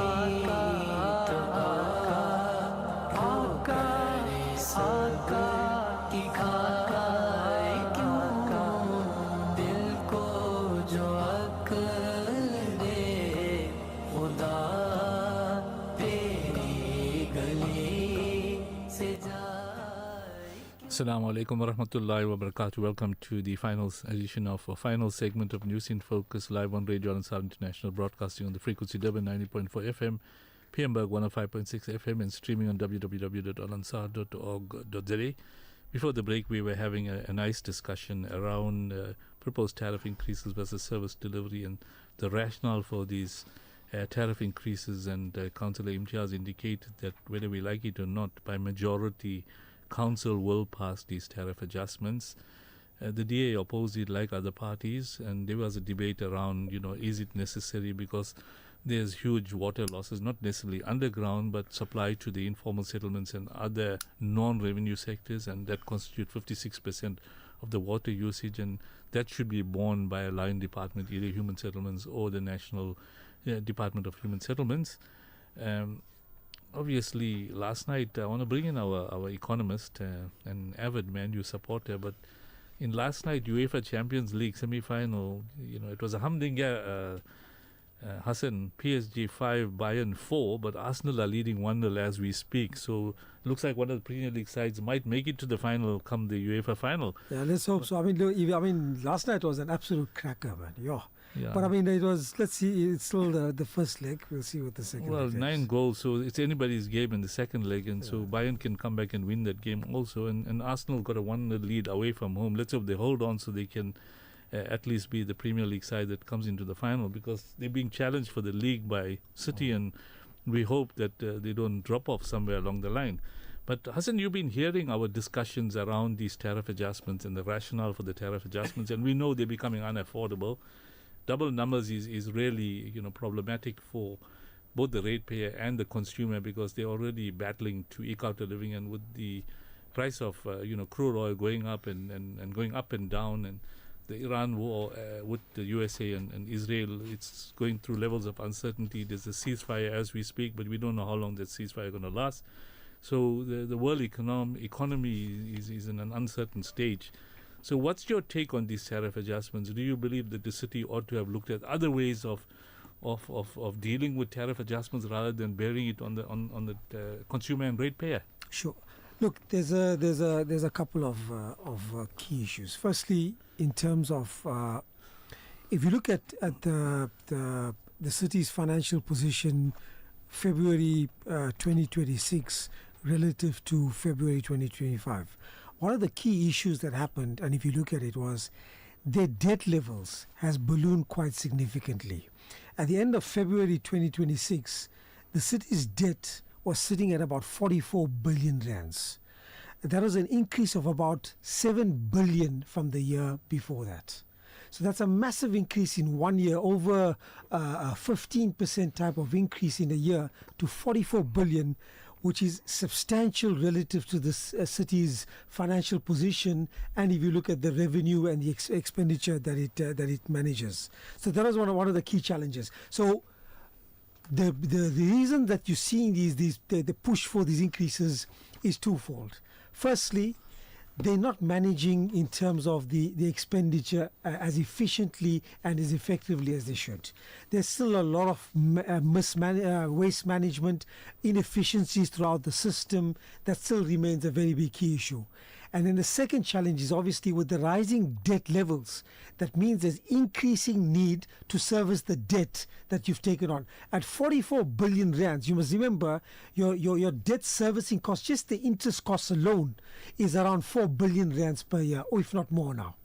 आका आका आका की खाए क्यों दिल को जो अक्ल दे खुदा तेरी गली से Assalamu alaikum wa rahmatullahi wa barakatuh. Welcome to the final edition of a final segment of News in Focus live on Radio Al-Ansar International, broadcasting on the frequency Durban 90.4 FM, Piemberg 105.6 FM, and streaming on www.alansar.org.za. Before the break, we were having a nice discussion around proposed tariff increases versus service delivery and the rationale for these tariff increases. And Councillor Imtiaz indicated that whether we like it or not, by majority, Council will pass these tariff adjustments. The DA opposed it like other parties, and there was a debate around, is it necessary, because there's huge water losses, not necessarily underground, but supply to the informal settlements and other non-revenue sectors, and that constitute 56% of the water usage, and that should be borne by a line department, either Human Settlements or the National Department of Human Settlements. Obviously, last night, I want to bring in our economist, an avid Man U supporter, but in last night UEFA Champions League semi-final, it was a humdinger. Hassan, PSG 5, Bayern 4, but Arsenal are leading 1-0 as we speak. So looks like one of the Premier League sides might make it to the final come the UEFA final. Yeah, let's hope so. I mean, last night was an absolute cracker, man. Yeah. But it was, let's see, it's still the first leg. We'll see what the second leg is. 9 goals, so it's anybody's game in the second leg, and so Bayern can come back and win that game also. And Arsenal got a 1-0 lead away from home. Let's hope they hold on so they can at least be the Premier League side that comes into the final, because they're being challenged for the league by City, and we hope that they don't drop off somewhere along the line. But Hassan, you've been hearing our discussions around these tariff adjustments and the rationale for the tariff adjustments, and we know they're becoming unaffordable. Double numbers is really problematic for both the ratepayer and the consumer, because they're already battling to eke out a living, and with the price of crude oil going up and going up and down, and the Iran war with the USA and Israel, it's going through levels of uncertainty. There's a ceasefire as we speak, but we don't know how long that ceasefire is going to last. So the world economy is in an uncertain stage. So what's your take on these tariff adjustments? Do you believe that the city ought to have looked at other ways of dealing with tariff adjustments rather than bearing it on the consumer and ratepayer? Sure. Look, there's a couple of key issues. Firstly, in terms of if you look at the city's financial position, February 2026 relative to February 2025. One of the key issues that happened, and if you look at it, was their debt levels has ballooned quite significantly. At the end of February 2026, the city's debt was sitting at about 44 billion rands. That was an increase of about 7 billion from the year before that. So that's a massive increase in 1 year, over a 15% type of increase in a year to 44 billion, which is substantial relative to the city's financial position, and if you look at the revenue and the expenditure that it manages. So that was one of the key challenges. So the reason that you're seeing the push for these increases is twofold. Firstly, they're not managing in terms of the expenditure as efficiently and as effectively as they should. There's still a lot of waste management, inefficiencies throughout the system. That still remains a very big key issue. And then the second challenge is obviously with the rising debt levels. That means there's increasing need to service the debt that you've taken on. At 44 billion rands, you must remember your debt servicing cost, just the interest costs alone, is around 4 billion rands per year, or if not more now.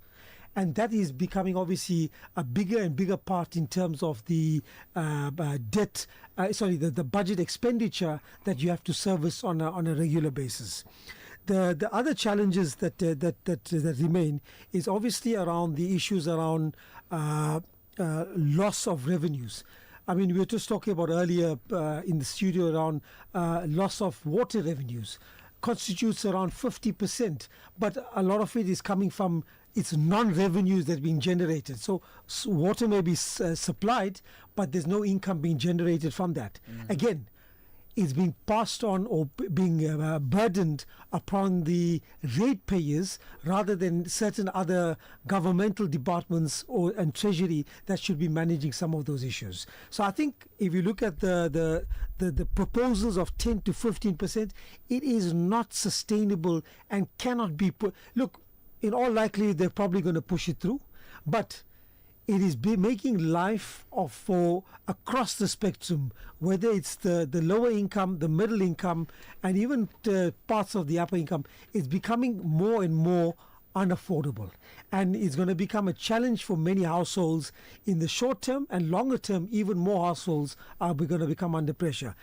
And that is becoming obviously a bigger and bigger part in terms of the the budget expenditure that you have to service on a regular basis. The other challenges that remain is obviously around the issues around loss of revenues. I mean, we were just talking about earlier in the studio around loss of water revenues. Constitutes around 50%, but a lot of it is coming from its non-revenues that are being generated. So water may be supplied, but there's no income being generated from that. Again, it's being passed on or being burdened upon the ratepayers rather than certain other governmental departments and treasury that should be managing some of those issues. So I think if you look at the proposals of 10 to 15%, it is not sustainable and cannot be put. Look, in all likelihood, they're probably going to push it through, but it is making life for across the spectrum, whether it's the lower income, the middle income, and even parts of the upper income, it's becoming more and more unaffordable. And it's going to become a challenge for many households in the short term, and longer term, even more households are going to become under pressure.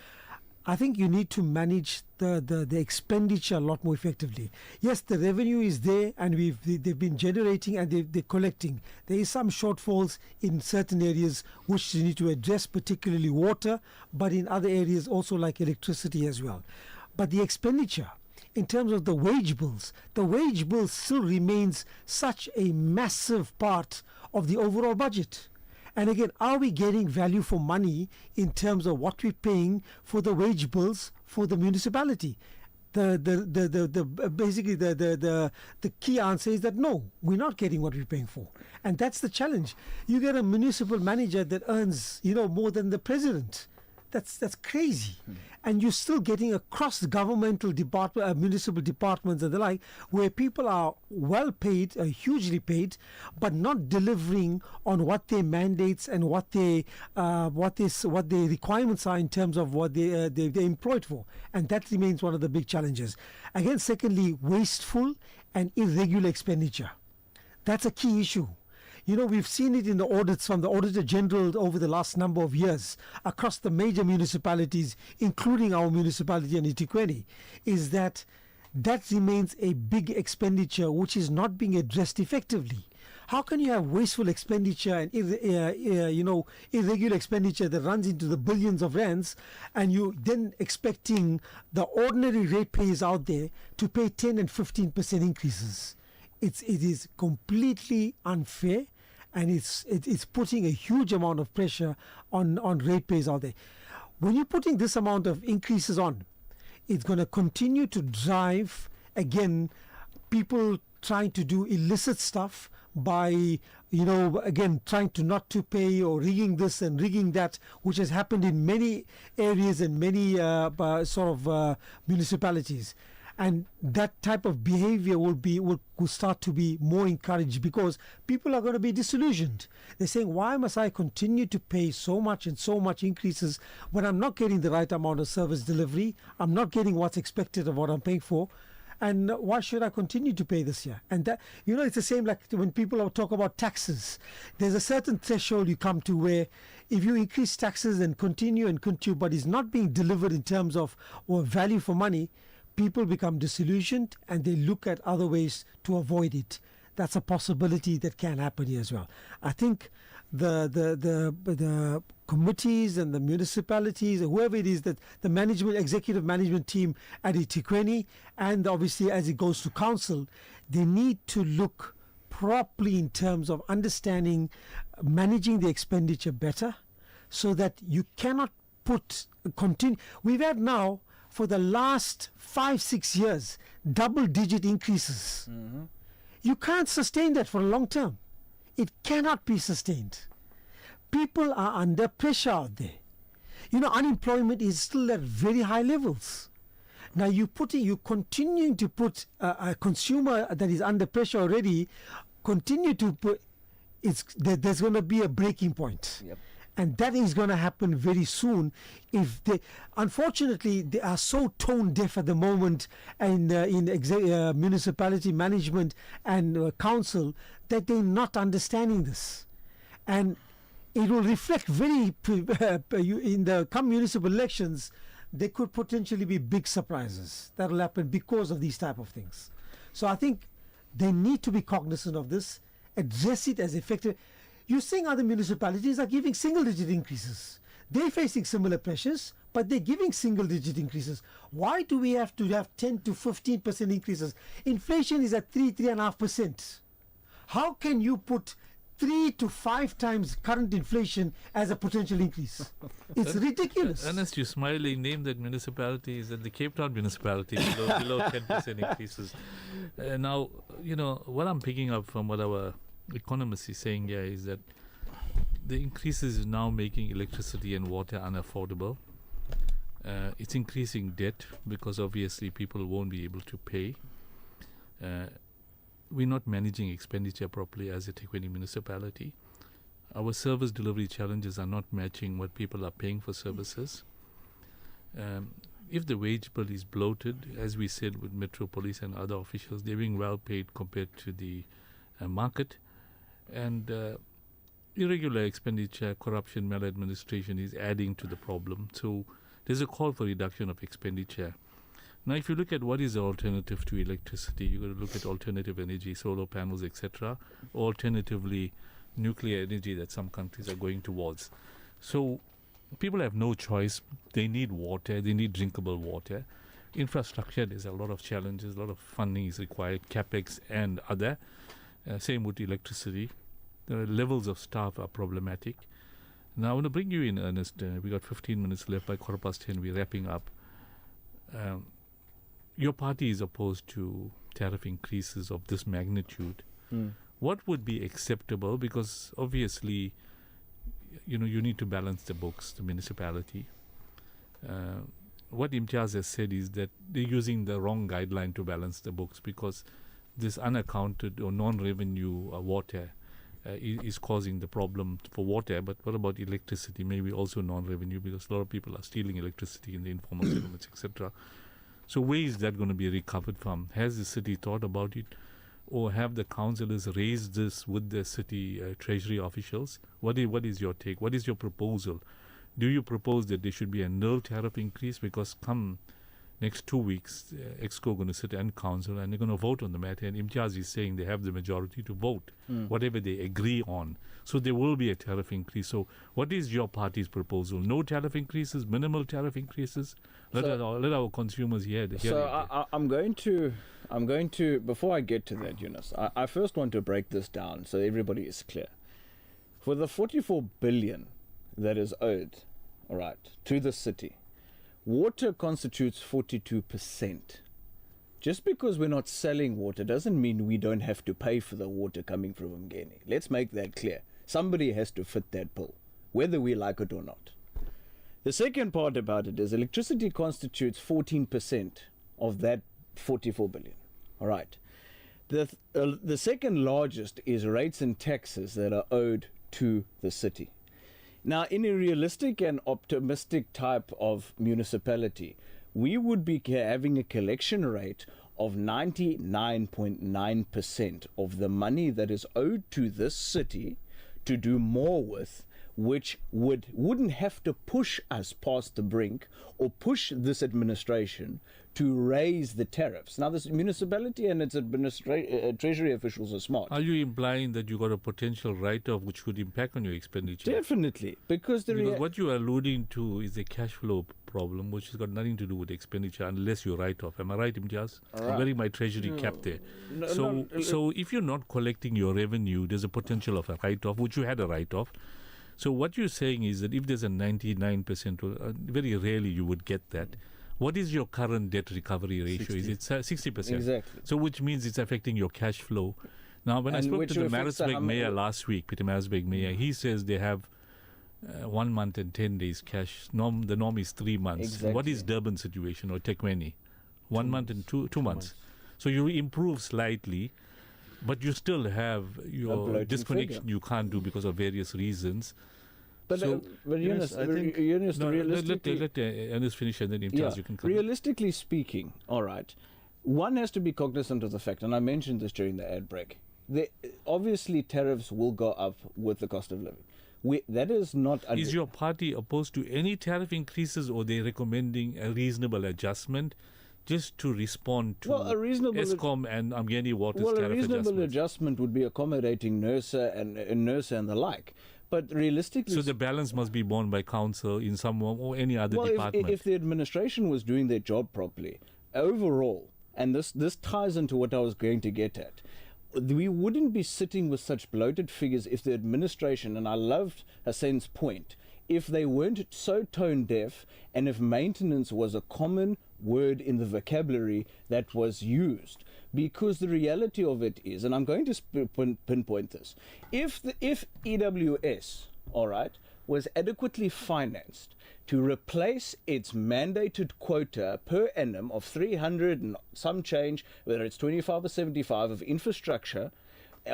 I think you need to manage the expenditure a lot more effectively. Yes, the revenue is there, and they've been generating and they're collecting. There is some shortfalls in certain areas which you need to address, particularly water, but in other areas also like electricity as well. But the expenditure, in terms of the wage bills still remains such a massive part of the overall budget. And again, are we getting value for money in terms of what we're paying for the wage bills for the municipality? Basically the key answer is that no, we're not getting what we're paying for, and that's the challenge. You get a municipal manager that earns more than the president. That's crazy. And you're still getting across the governmental municipal departments and the like, where people are well paid, hugely paid, but not delivering on what their mandates and what their requirements are in terms of what they're employed for. And that remains one of the big challenges. Again, secondly, wasteful and irregular expenditure. That's a key issue. We've seen it in the audits from the Auditor General over the last number of years across the major municipalities, including our municipality in Ethekwini, is that remains a big expenditure which is not being addressed effectively. How can you have wasteful expenditure and irregular expenditure that runs into the billions of rands, and you then expecting the ordinary ratepayers out there to pay 10 and 15% increases? It is completely unfair. And it's putting a huge amount of pressure on ratepayers out there. When you're putting this amount of increases on, it's going to continue to drive, again, people trying to do illicit stuff by, again, trying to not to pay or rigging this and rigging that, which has happened in many areas and many municipalities. And that type of behavior will start to be more encouraged, because people are going to be disillusioned. They're saying, why must I continue to pay so much and so much increases when I'm not getting the right amount of service delivery? I'm not getting what's expected of what I'm paying for. And why should I continue to pay this year? And that, it's the same like when people talk about taxes. There's a certain threshold you come to where if you increase taxes and continue, but it's not being delivered in terms of value for money, people become disillusioned and they look at other ways to avoid it. That's a possibility that can happen here as well. I think the committees and the municipalities, whoever it is, that the executive management team at Ethekwini, and obviously as it goes to council, they need to look properly in terms of understanding, managing the expenditure better, so that you cannot continue. We've had now for the last 5-6 years, double-digit increases. You can't sustain that for a long term. It cannot be sustained. People are under pressure out there. Unemployment is still at very high levels. Now you're continuing to put a consumer that is under pressure already, continue to put, there's going to be a breaking point. Yep. And that is going to happen very soon. Unfortunately, they are so tone deaf at the moment in municipality management and council that they're not understanding this. And it will reflect in the come municipal elections. There could potentially be big surprises that will happen because of these type of things. So I think they need to be cognizant of this, address it as effective. You're saying other municipalities are giving single-digit increases. They're facing similar pressures, but they're giving single-digit increases. Why do we have to have 10 to 15% increases? Inflation is at 3.5%. How can you put 3 to 5 times current inflation as a potential increase? It's ridiculous. Ernest, you're smiling. Name that municipality is at the Cape Town municipality below 10% increases. Now, what I'm picking up from what our Economist is saying here is that the increases is now making electricity and water unaffordable. It's increasing debt because obviously people won't be able to pay. We're not managing expenditure properly as a Ethekwini Municipality. Our service delivery challenges are not matching what people are paying for services. If the wage bill is bloated, as we said with Metro Police and other officials, they're being well paid compared to the market. And irregular expenditure, corruption, maladministration is adding to the problem. So there's a call for reduction of expenditure. Now, if you look at what is the alternative to electricity, you've got to look at alternative energy, solar panels, etc. Alternatively, nuclear energy that some countries are going towards. So people have no choice. They need water. They need drinkable water. Infrastructure, there's a lot of challenges. A lot of funding is required, capex and other. Same with electricity. The levels of staff are problematic. Now, I want to bring you in, Ernest. We got 15 minutes left. By 10:15, we're wrapping up. Your party is opposed to tariff increases of this magnitude. What would be acceptable? Because obviously, you need to balance the books, the municipality. What Imtiaz has said is that they're using the wrong guideline to balance the books because this unaccounted or non-revenue water is causing the problem for water. But what about electricity? Maybe also non-revenue because a lot of people are stealing electricity in the informal settlements, etc. So where is that going to be recovered from? Has the city thought about it? Or have the councillors raised this with the city treasury officials? What is your take? What is your proposal? Do you propose that there should be a nil tariff increase? Because come next 2 weeks, Exco going to sit and council and they're going to vote on the matter. And Imtiaz is saying they have the majority to vote, whatever they agree on. So there will be a tariff increase. So what is your party's proposal? No tariff increases, minimal tariff increases? Let our consumers hear it. I'm going to, before I get to that, Yunus, I first want to break this down so everybody is clear. For the 44 billion that is owed, all right, to the city, water constitutes 42%. Just because we're not selling water doesn't mean we don't have to pay for the water coming from Mgeni. Let's make that clear. Somebody has to fit that bill, whether we like it or not. The second part about it is electricity constitutes 14% of that 44 billion. All right. The second largest is rates and taxes that are owed to the city. Now, in a realistic and optimistic type of municipality, we would be having a collection rate of 99.9% of the money that is owed to this city to do more with, which wouldn't have to push us past the brink or push this administration to raise the tariffs. Now, this municipality and its treasury officials are smart. Are you implying that you got a potential write-off which could impact on your expenditure? Definitely, because what you are alluding to is a cash flow problem, which has got nothing to do with expenditure unless you write off. Am I right, Imtiaz? Right. I'm wearing my treasury cap there. So if you're not collecting your revenue, there's a potential of a write-off, which you had a write-off. So what you're saying is that if there's a 99%, very rarely you would get that. What is your current debt recovery ratio? 60. Is it 60%? Exactly. So which means it's affecting your cash flow. Now, when I spoke to the Maritzburg mayor last week, Peter Maritzburg mayor, he says they have 1 month and 10 days cash. The norm is 3 months. Exactly. What is Durban situation or Ethekwini? 1 month and two months. So you improve slightly, but you still have your disconnection figure. You can't do because of various reasons. But, Yunus, realistically... Let Ernest finish and then Imtiaz, you can come. Realistically speaking, all right, one has to be cognizant of the fact, and I mentioned this during the ad break, obviously tariffs will go up with the cost of living. That is not... Is your party opposed to any tariff increases, or they recommending a reasonable adjustment just to respond to Eskom and Amgeni Water's tariff adjustment? Well, a reasonable adjustment would be accommodating NERSA and the like. But realistically... So the balance must be borne by council in some or any other department. If the administration was doing their job properly, overall, and this ties into what I was going to get at, we wouldn't be sitting with such bloated figures if the administration, and I loved Hassan's point, if they weren't so tone deaf and if maintenance was a common word in the vocabulary that was used. Because the reality of it is, and I'm going to pinpoint this, if EWS, all right, was adequately financed to replace its mandated quota per annum of 300 and some change, whether it's 25 or 75 of infrastructure,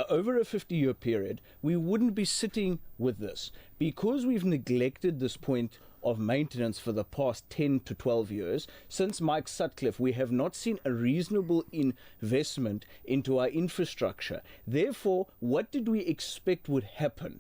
over a 50-year period, we wouldn't be sitting with this. Because we've neglected this point of maintenance for the past 10 to 12 years, since Mike Sutcliffe, we have not seen a reasonable investment into our infrastructure. Therefore, what did we expect would happen?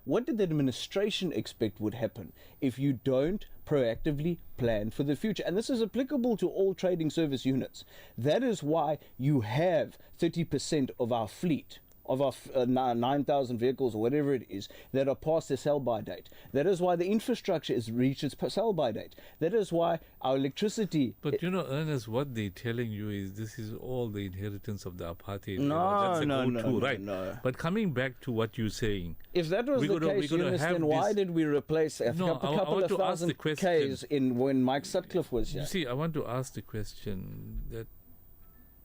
What did the administration expect would happen if you don't proactively plan for the future? And this is applicable to all trading service units. That is why you have 30% of our fleet, of our 9,000 vehicles or whatever it is, that are past their sell-by date. That is why the infrastructure has reached its sell-by date. That is why our electricity... But Ernest, what they're telling you is this is all the inheritance of the apartheid. No. But coming back to what you're saying... If that was the case, Yunus, then why did we replace a couple of thousand Ks when Mike Sutcliffe was here? You see, I want to ask the question that...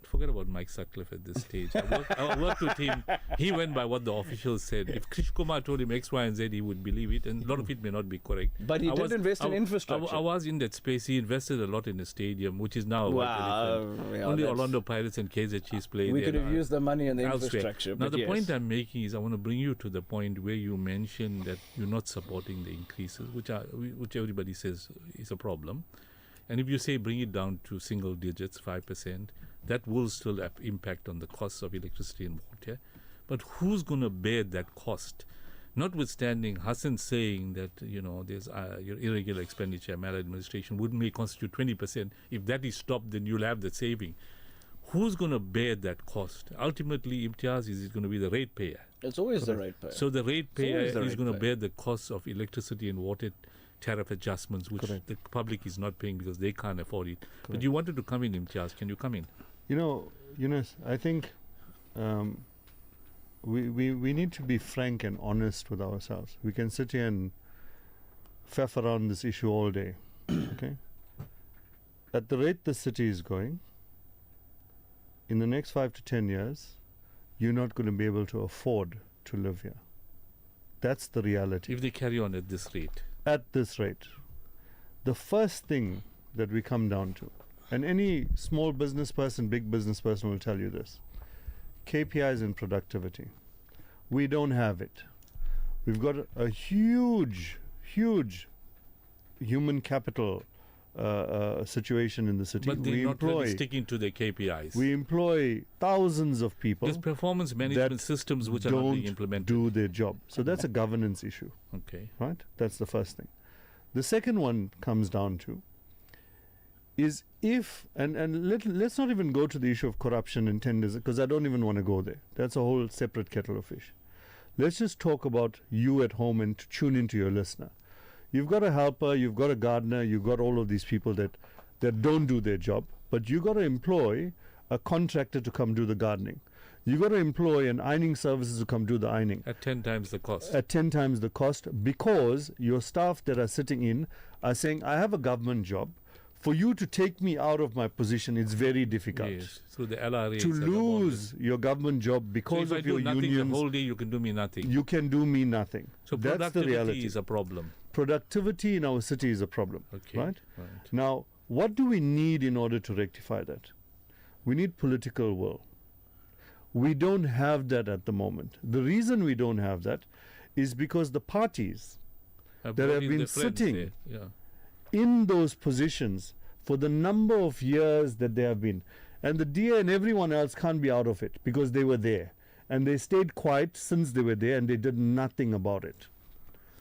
Forget about Mike Sutcliffe at this stage. I worked with him. He went by what the officials said. If Krish Kumar told him X, Y, and Z, he would believe it, and a lot of it may not be correct. But he did invest in infrastructure. I was in that space. He invested a lot in the stadium, which is now only Orlando Pirates and KZ Chiefs play. We could have used the money and the infrastructure. Now, the point I'm making is I want to bring you to the point where you mentioned that you're not supporting the increases, which everybody says is a problem. And if you say bring it down to single digits, 5%, that will still have impact on the costs of electricity and water. But who's going to bear that cost? Notwithstanding Hassan saying that, there's your irregular expenditure, maladministration may constitute 20%. If that is stopped, then you'll have the saving. Who's going to bear that cost? Ultimately, Imtiaz, is it going to be the ratepayer? It's always the ratepayer. So the ratepayer is going to bear the cost of electricity and water tariff adjustments, which the public is not paying because they can't afford it. Correct. But you wanted to come in, Imtiaz. Can you come in? Yunus, I think we need to be frank and honest with ourselves. We can sit here and faff around this issue all day. Okay? At the rate the city is going, in the next 5 to 10 years, you're not going to be able to afford to live here. That's the reality. If they carry on at this rate. At this rate. The first thing that we come down to, and any small business person, big business person will tell you this, KPIs in productivity. We don't have it. We've got a huge human capital situation in the city. But they're not really sticking to their KPIs. We employ thousands of people. There's performance management systems which are not being implemented. Do their job. So that's a governance issue. Okay. Right? That's the first thing. The second one comes down to is let's not even go to the issue of corruption and tenders, because I don't even want to go there. That's a whole separate kettle of fish. Let's just talk about you at home and to tune into your listener. You've got a helper, you've got a gardener, you've got all of these people that don't do their job, but you've got to employ a contractor to come do the gardening. You've got to employ an ironing services to come do the ironing. At 10 times the cost. At 10 times the cost, because your staff that are sitting in are saying, I have a government job For you to take me out of my position, it's very difficult. Yes, through the LRA. To lose your government job because so of your unions. The whole day you can do me nothing. You can do me nothing. So that's the reality. productivity is a problem. Productivity in our city is a problem. Okay. Right? Now, what do we need in order to rectify that? We need political will. We don't have that at the moment. The reason we don't have that is because the parties that have been sitting in those positions for the number of years that they have been, and the DA and everyone else can't be out of it because they were there, and they stayed quiet since they were there and they did nothing about it.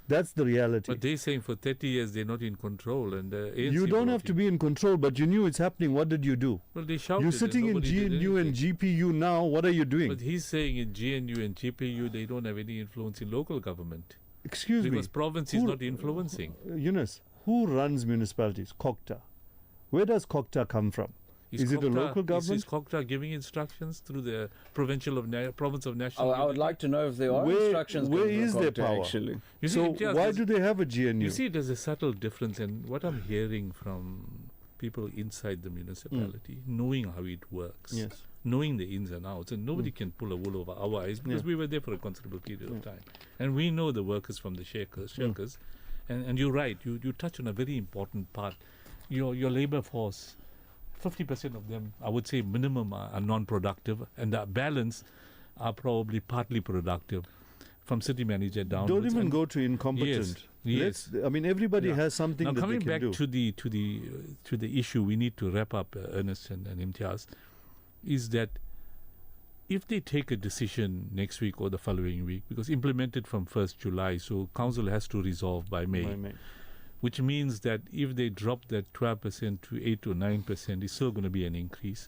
That's the reality. But they're saying for 30 years they're not in control, and you don't have to be in control, but you knew it's happening. What did you do? Well, they shouted. You're sitting in GNU and GPU now. What are you doing? But he's saying in GNU and GPU they don't have any influence in local government. Excuse me. Because province is not influencing. Yunus, who runs municipalities? Cllr. Where does Cllr come from? Is it a local government? Is Cllr giving instructions through the province of national? I would like to know if there are instructions. Where is their power? Actually? So why do they have a GNU? You see, there's a subtle difference, and what I'm hearing from people inside the municipality, knowing how it works, knowing the ins and outs, and nobody can pull a wool over our eyes because we were there for a considerable period of time, and we know the workers from the shirkers. And you're right. You touch on a very important part. Your labour force. 50% of them, I would say minimum, are non-productive, and the balance are probably partly productive, from city manager down. Don't even go to incompetent. Yes. I mean, everybody has something now that they can do. Now, coming back to the issue, we need to wrap up, Ernest and Imtiaz, is that if they take a decision next week or the following week, because implemented from 1st July, so council has to resolve by May. Which means that if they drop that 12% to 8 or 9%, it's still going to be an increase.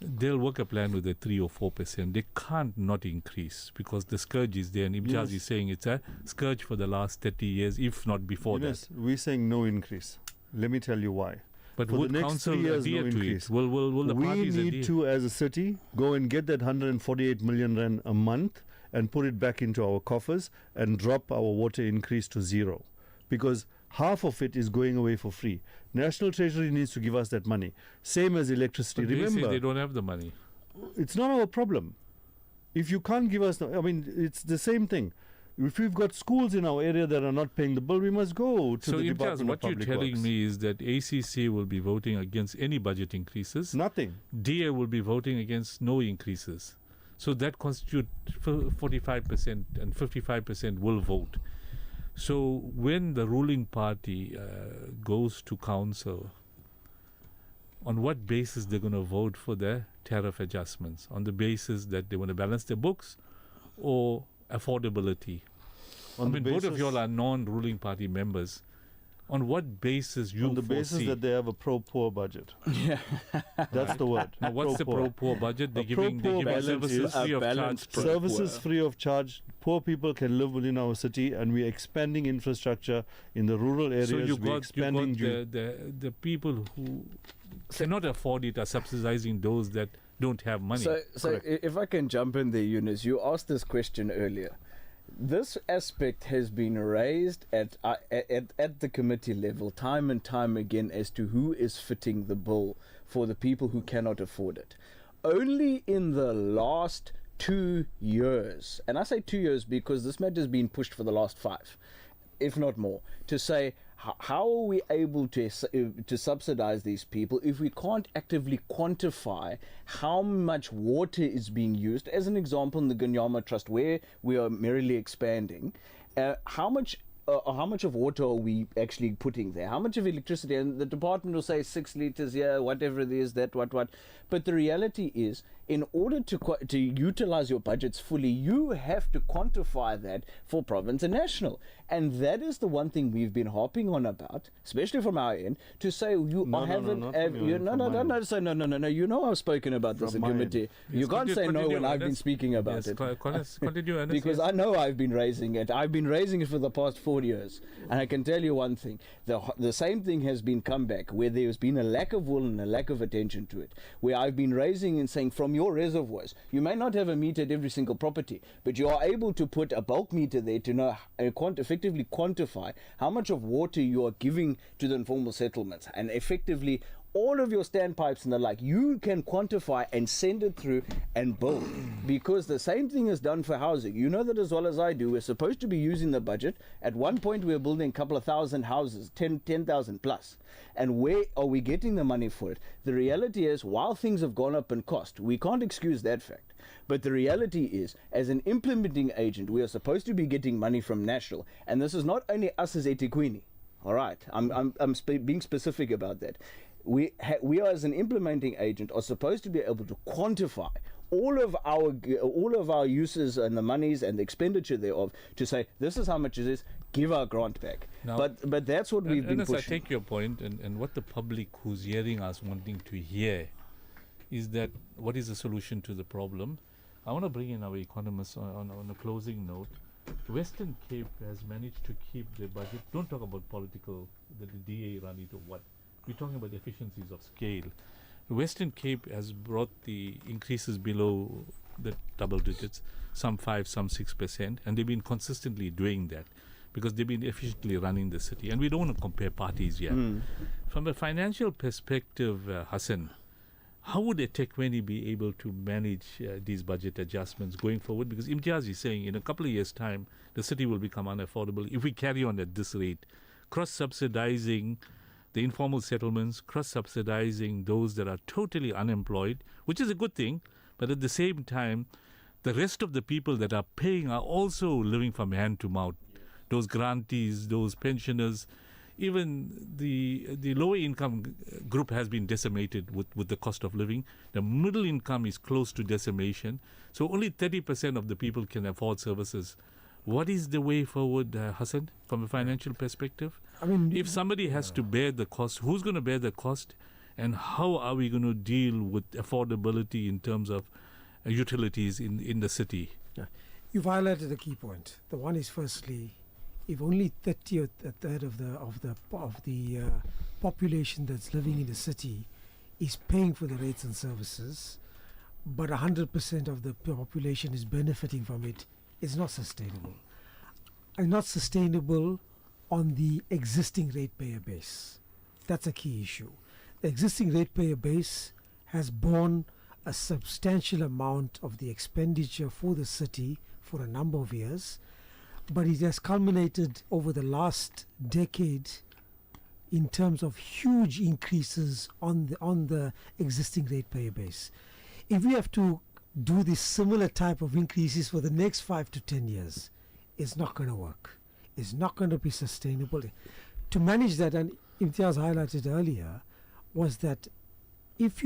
They'll work a plan with a 3 or 4%. They can't not increase because the scourge is there. And Imtiaz is saying it's a scourge for the last 30 years, if not before that. We're saying no increase. Let me tell you why. But for would the next council 3 years, adhere no to increase. it? Will the parties We need to, as a city, go and get that 148 million rand a month and put it back into our coffers and drop our water increase to zero. Because half of it is going away for free. National Treasury needs to give us that money. Same as electricity. But Remember, they say they don't have the money. It's not our problem. If you can't give us, it's the same thing. If we've got schools in our area that are not paying the bill, we must go to the Department of Public Works. So, what you're telling me is that ACC will be voting against any budget increases. Nothing. DA will be voting against no increases. So that constitutes 45% and 55% will vote. So when the ruling party goes to council, on what basis they're going to vote for the tariff adjustments? On the basis that they want to balance their books or affordability? Both of you all are non-ruling party members. On what basis you On the basis that they have a pro-poor budget. Yeah. That's the word. Now, what's the pro-poor budget? They're giving services free of charge. Services free of charge. Poor people can live within our city, and we're expanding infrastructure in the rural areas. So you got the people who cannot afford it are subsidizing those that don't have money. So if I can jump in there, Yunus, you asked this question earlier. This aspect has been raised at the committee level time and time again as to who is fitting the bill for the people who cannot afford it. Only in the last 2 years, and I say 2 years because this matter has been pushed for the last 5, if not more, to say how are we able to subsidize these people if we can't actively quantify how much water is being used? As an example, in the Ganyama Trust, where we are merely expanding, how much of water are we actually putting there? How much of electricity? And the department will say 6 liters, whatever it is, what. But the reality is, in order to utilize your budgets fully, you have to quantify that for province and national. And that is the one thing we've been harping on about, especially from our end, to say you haven't. No. You know I've spoken about this in committee. Yes, you can't say no when I've been speaking about it. Continue, Ernest. Because I know I've been raising it. I've been raising it for the past 4 years. And I can tell you one thing. The same thing has been come back, where there's been a lack of will and a lack of attention to it. Where I've been raising and saying from your reservoirs. You may not have a meter at every single property, but you are able to put a bulk meter there to know effectively quantify how much of water you are giving to the informal settlements, and effectively all of your standpipes and the like, you can quantify and send it through and build. Because the same thing is done for housing. You know that as well as I do. We're supposed to be using the budget. At one point we were building a couple of thousand houses, 10,000 plus. And where are we getting the money for it? The reality is, while things have gone up in cost, we can't excuse that fact. But the reality is, as an implementing agent, we are supposed to be getting money from national. And this is not only us as Ethekwini. All right, I'm being specific about that. We are, as an implementing agent, are supposed to be able to quantify all of our uses and the monies and the expenditure thereof, to say this is how much it is, give our grant back. Now, but that's what we've been Ernest, pushing. I take your point, and what the public who's hearing us wanting to hear is that what is the solution to the problem. I want to bring in our economists on a closing note. Western Cape has managed to keep their budget. Don't talk about political, the DA run it or what. We're talking about efficiencies of scale. Western Cape has brought the increases below the double digits, some 5, some 6%, and they've been consistently doing that because they've been efficiently running the city. And we don't want to compare parties here. From a financial perspective, Hassan, how would Ethekwini be able to manage these budget adjustments going forward? Because Imtiaz is saying in a couple of years' time, the city will become unaffordable if we carry on at this rate, cross-subsidizing the informal settlements, cross-subsidizing those that are totally unemployed, which is a good thing, but at the same time, the rest of the people that are paying are also living from hand to mouth. Those grantees, those pensioners, even the lower income group has been decimated with the cost of living. The middle income is close to decimation. So only 30% of the people can afford services. What is the way forward, Hassan, from a financial perspective? I mean, if somebody has to bear the cost, who's going to bear the cost? And how are we going to deal with affordability in terms of utilities in the city? Yeah. You've highlighted a key point. The one is, firstly, if only 30 or a third of the population that's living in the city is paying for the rates and services, but 100% of the population is benefiting from it, it's not sustainable. And not sustainable on the existing ratepayer base. That's a key issue. The existing ratepayer base has borne a substantial amount of the expenditure for the city for a number of years, but it has culminated over the last decade in terms of huge increases on the existing ratepayer base. If we have to do this similar type of increases for the next 5 to 10 years, it's not going to work. It's not going to be sustainable. To manage that, and Imtiaz highlighted earlier, was that if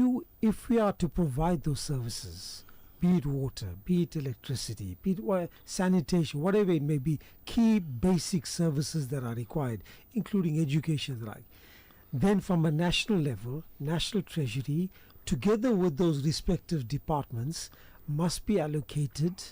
we are to provide those services, be it water, be it electricity, be it sanitation, whatever it may be, key basic services that are required, including education and the like, then from a national level, National Treasury, together with those respective departments, must be allocated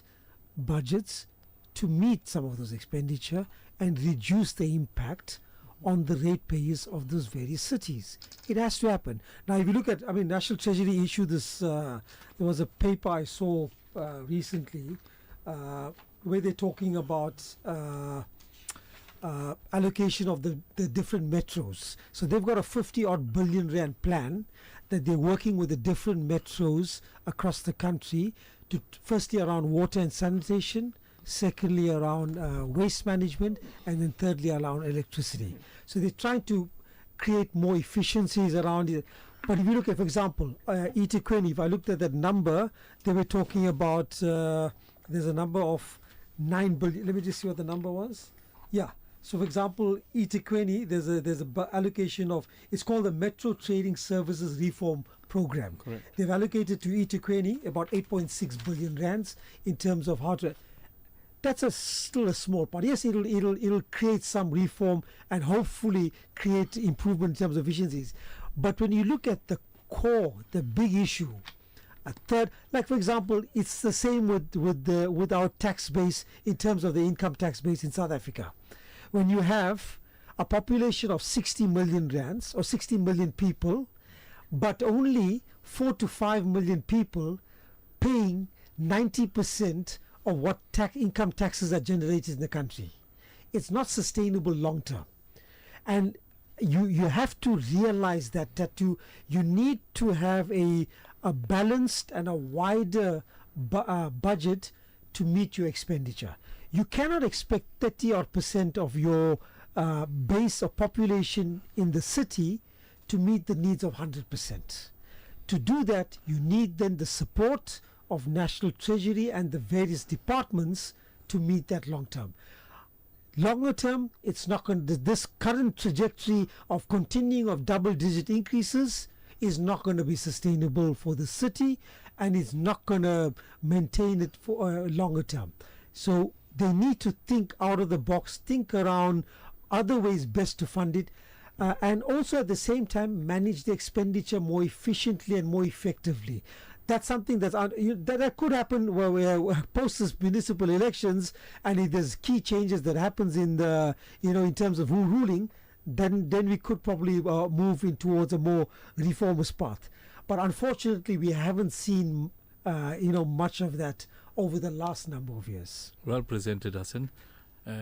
budgets to meet some of those expenditure and reduce the impact on the ratepayers of those various cities. It has to happen. Now, if you look at, National Treasury issued this, there was a paper I saw recently where they're talking about allocation of the different metros. So they've got a 50-odd billion rand plan that they're working with the different metros across the country to, firstly, around water and sanitation, secondly around waste management, and then thirdly around electricity. So they're trying to create more efficiencies around it. But if you look at, for example, Ethekwini, if I looked at that number, they were talking about, there's a number of 9 billion. Let me just see what the number was. Yeah. So, for example, Ethekwini, there's a allocation of, it's called the Metro Trading Services Reform Program. Correct. They've allocated to Ethekwini about 8.6 billion rands in terms of how to. That's still a small part. Yes, it'll create some reform and hopefully create improvement in terms of efficiencies. But when you look at the core, the big issue, a third, like for example, it's the same with our tax base in terms of the income tax base in South Africa. When you have a population of 60 million rands or 60 million people, but only 4 to 5 million people paying 90% of what income taxes are generated in the country. It's not sustainable long term. And you have to realize that you need to have a balanced and a wider budget to meet your expenditure. You cannot expect 30% of your base of population in the city to meet the needs of 100%. To do that, you need then the support of National Treasury and the various departments to meet that long term. Longer term, it's not going to, this current trajectory of continuing of double-digit increases is not going to be sustainable for the city, and it's not going to maintain it for longer term. So they need to think out of the box, think around other ways best to fund it, and also at the same time manage the expenditure more efficiently and more effectively. That's something that could happen where post this municipal elections, and if there's key changes that happens in the in terms of ruling, then we could probably move in towards a more reformist path. But unfortunately, we haven't seen much of that over the last number of years. Well presented, Hassan.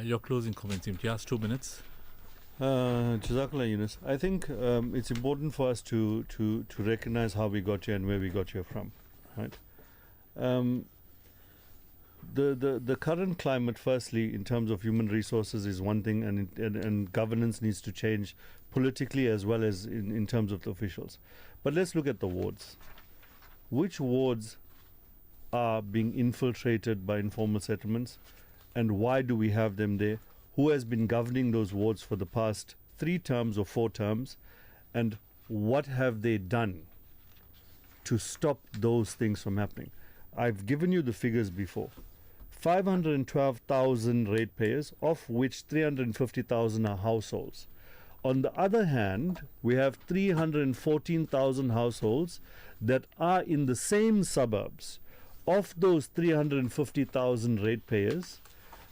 Your closing comments, Imtiaz, 2 minutes. Jazakallah, Yunus. I think it's important for us to recognize how we got here and where we got here from, right? The current climate, firstly, in terms of human resources, is one thing, and governance needs to change politically as well as in terms of the officials. But let's look at the wards. Which wards are being infiltrated by informal settlements, and why do we have them there? Who has been governing those wards for the past 3 terms or 4 terms, and what have they done to stop those things from happening? I've given you the figures before. 512,000 ratepayers, of which 350,000 are households. On the other hand, we have 314,000 households that are in the same suburbs. Of those 350,000 ratepayers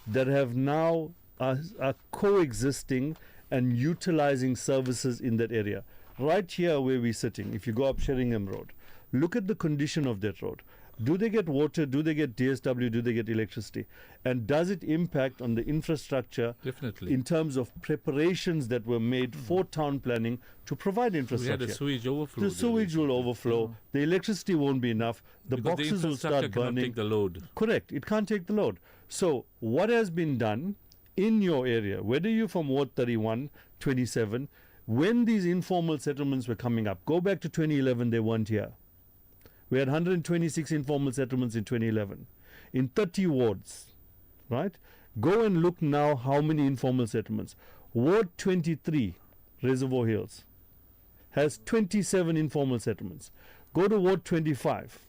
that have now are coexisting and utilizing services in that area. Right here where we're sitting, if you go up Sheringham Road, look at the condition of that road. Do they get water? Do they get DSW? Do they get electricity? And does it impact on the infrastructure? Definitely. In terms of preparations that were made for town planning to provide infrastructure? We had a sewage overflow. The sewage will overflow. The electricity won't be enough. The because boxes the will start burning. cannot take the load. Correct. It can't take the load. So what has been done in your area, whether you're from Ward 31, 27, when these informal settlements were coming up, go back to 2011, they weren't here. We had 126 informal settlements in 2011 in 30 wards, right? Go and look now how many informal settlements. Ward 23, Reservoir Hills, has 27 informal settlements. Go to Ward 25,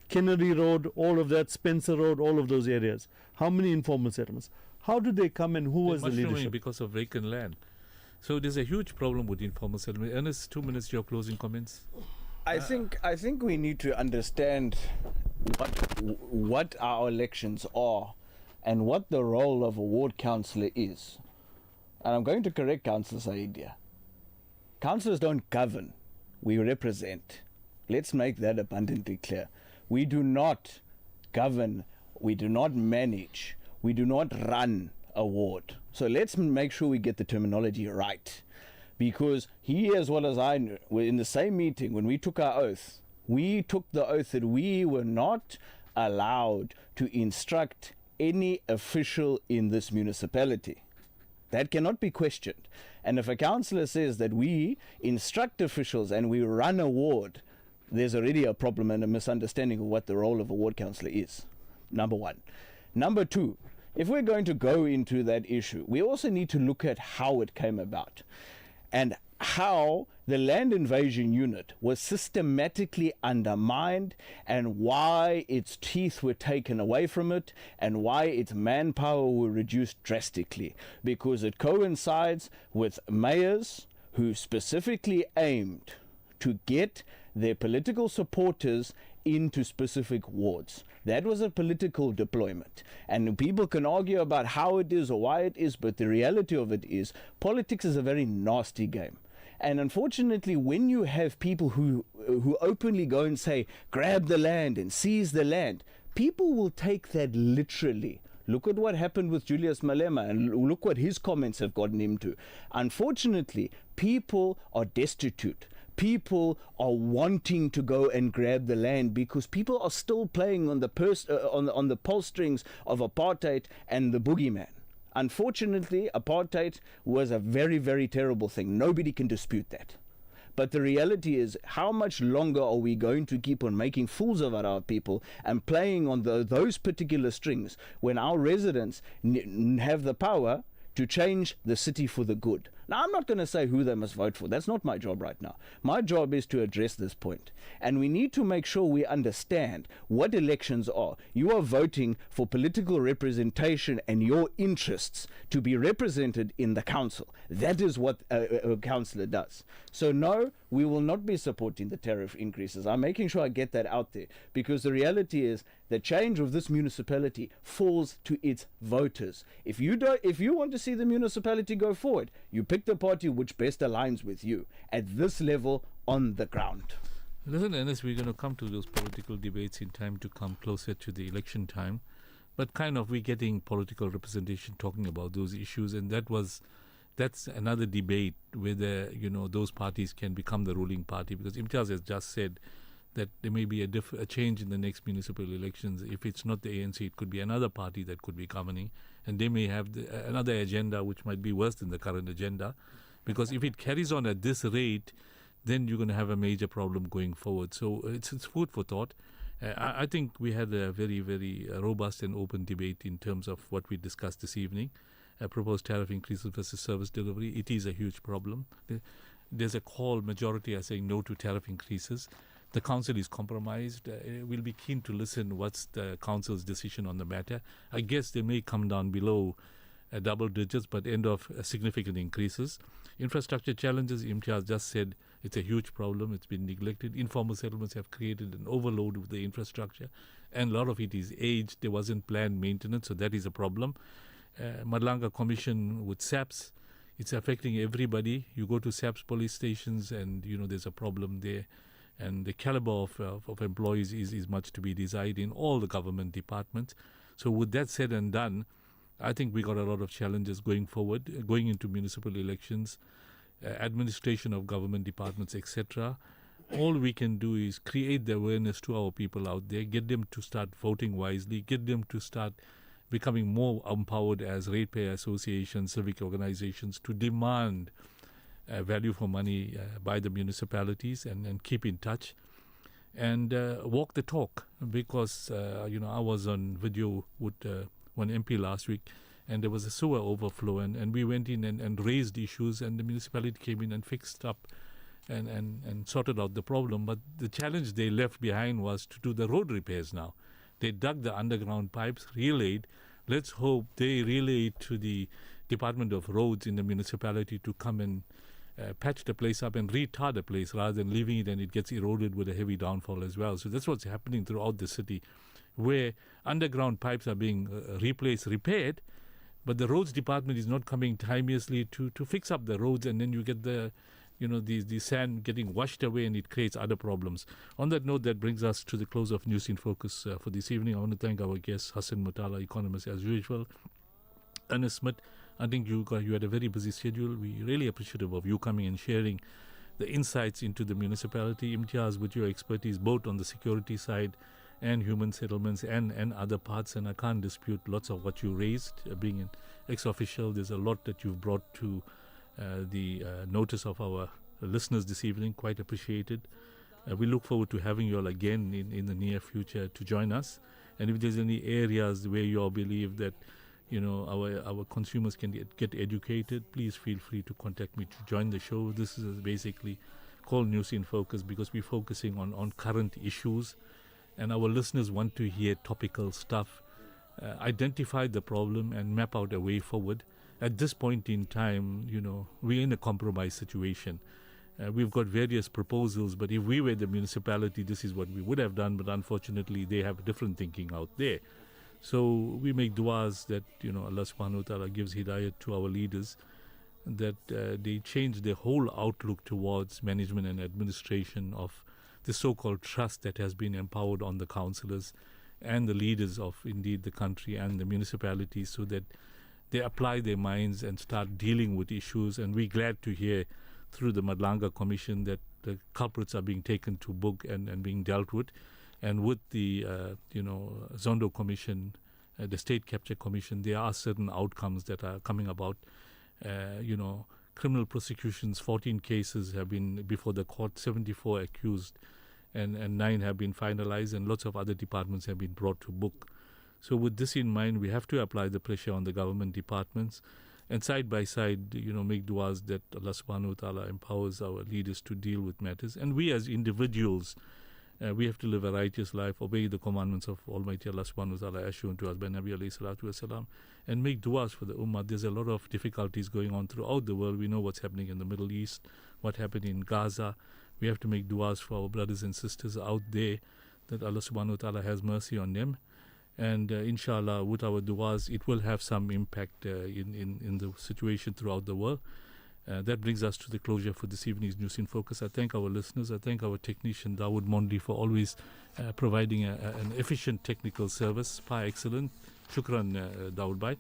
Kennedy Road, all of that, Spencer Road, all of those areas. How many informal settlements? How did they come and who was the leadership? Because of vacant land. So there's a huge problem with informal settlement. Ernest, 2 minutes, your closing comments. I think we need to understand what our elections are and what the role of a ward councillor is. And I'm going to correct Councillor Syed here. Councillors don't govern, we represent. Let's make that abundantly clear. We do not govern, we do not manage, we do not run a ward. So let's make sure we get the terminology right. Because he, as well as I, were in the same meeting when we took our oath. We took the oath that we were not allowed to instruct any official in this municipality. That cannot be questioned. And if a councillor says that we instruct officials and we run a ward, there's already a problem and a misunderstanding of what the role of a ward councillor is. Number one. Number two, if we're going to go into that issue, we also need to look at how it came about and how the land invasion unit was systematically undermined and why its teeth were taken away from it and why its manpower were reduced drastically, because it coincides with mayors who specifically aimed to get their political supporters into specific wards. That was a political deployment. And people can argue about how it is or why it is, but the reality of it is politics is a very nasty game. And unfortunately, when you have people who openly go and say, grab the land and seize the land, people will take that literally. Look at what happened with Julius Malema, and look what his comments have gotten him to. Unfortunately, people are destitute. People are wanting to go and grab the land because people are still playing on the on the pulse strings of apartheid and the boogeyman. Unfortunately, apartheid was a very, very terrible thing. Nobody can dispute that. But the reality is, how much longer are we going to keep on making fools of our people and playing on those particular strings when our residents have the power to change the city for the good? Now, I'm not going to say who they must vote for. That's not my job right now. My job is to address this point. And we need to make sure we understand what elections are. You are voting for political representation and your interests to be represented in the council. That is what a councillor does. So no, we will not be supporting the tariff increases. I'm making sure I get that out there, because the reality is the change of this municipality falls to its voters. If you want to see the municipality go forward, you pick the party which best aligns with you at this level on the ground. Listen, Ernest, we're going to come to those political debates in time to come closer to the election time, but we're getting political representation talking about those issues, and that's another debate whether those parties can become the ruling party, because Imtiaz has just said that there may be a change in the next municipal elections. If it's not the ANC, it could be another party that could be governing, and they may have another agenda which might be worse than the current agenda, because if it carries on at this rate, then you're going to have a major problem going forward. So it's food for thought. I think we had a very, very robust and open debate in terms of what we discussed this evening. Proposed tariff increases versus service delivery. It is a huge problem. There's a call, majority are saying no to tariff increases. The council is compromised. We'll be keen to listen what's the council's decision on the matter. I guess they may come down below double digits, but end of significant increases. Infrastructure challenges, Imtiaz just said it's a huge problem. It's been neglected. Informal settlements have created an overload of the infrastructure, and a lot of it is aged. There wasn't planned maintenance, so that is a problem. Madlanga Commission with SAPS, it's affecting everybody. You go to SAPS police stations and there's a problem there, and the caliber of employees is much to be desired in all the government departments. So with that said and done, I think we got a lot of challenges going forward, going into municipal elections, administration of government departments, etc. All we can do is create the awareness to our people out there, get them to start voting wisely, get them to start becoming more empowered as ratepayer associations, civic organizations, to demand value for money by the municipalities and keep in touch and walk the talk, because I was on video with one MP last week, and there was a sewer overflow, and we went in and raised issues, and the municipality came in and fixed up and sorted out the problem. But the challenge they left behind was to do the road repairs now. They dug the underground pipes, relayed. Let's hope they relay to the Department of Roads in the municipality to come and patch the place up and retar the place rather than leaving it and it gets eroded with a heavy downfall as well. So that's what's happening throughout the city, where underground pipes are being replaced, repaired, but the roads department is not coming timeously to fix up the roads, and then you get the sand getting washed away and it creates other problems. On that note, that brings us to the close of News in Focus for this evening. I want to thank our guests, Hassan, Motala, Economist as usual, Ernest Smith. I think you had a very busy schedule. We're really appreciative of you coming and sharing the insights into the municipality. Imtiaz, with your expertise both on the security side and human settlements and other parts, and I can't dispute lots of what you raised. Being an ex-official, there's a lot that you've brought to the notice of our listeners this evening. Quite appreciated. We look forward to having you all again in the near future to join us. And if there's any areas where you all believe that our consumers can get educated, please feel free to contact me to join the show. This is basically called News in Focus because we're focusing on current issues, and our listeners want to hear topical stuff, identify the problem and map out a way forward. At this point in time, we're in a compromise situation. We've got various proposals, but if we were the municipality, this is what we would have done, but unfortunately they have different thinking out there. So we make du'as that Allah subhanahu wa ta'ala gives hidayat to our leaders that they change their whole outlook towards management and administration of the so-called trust that has been empowered on the councillors and the leaders of indeed the country and the municipalities, so that they apply their minds and start dealing with issues. And we're glad to hear through the Madlanga Commission that the culprits are being taken to book and being dealt with. And with the Zondo Commission, the State Capture Commission, there are certain outcomes that are coming about. Criminal prosecutions, 14 cases have been before the court, 74 accused, and 9 have been finalized, and lots of other departments have been brought to book. So with this in mind, we have to apply the pressure on the government departments, and side by side, make du'as that Allah subhanahu wa ta'ala empowers our leaders to deal with matters. And we as individuals, we have to live a righteous life, obey the commandments of Almighty Allah subhanahu wa ta'ala as shown to us by Nabi alayhi salatu wasalam, and make du'as for the ummah. There's a lot of difficulties going on throughout the world. We know what's happening in the Middle East, what happened in Gaza. We have to make du'as for our brothers and sisters out there, that Allah subhanahu wa ta'ala has mercy on them. And inshallah, with our du'as, it will have some impact in the situation throughout the world. That brings us to the closure for this evening's News in Focus. I thank our listeners. I thank our technician, Dawood Mondi, for always providing an efficient technical service, par excellent. Shukran, Dawood Bhai.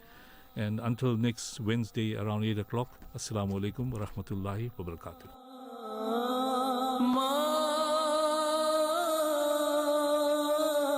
And until next Wednesday around 8 o'clock, Assalamu alaikum wa rahmatullahi wa barakatuh.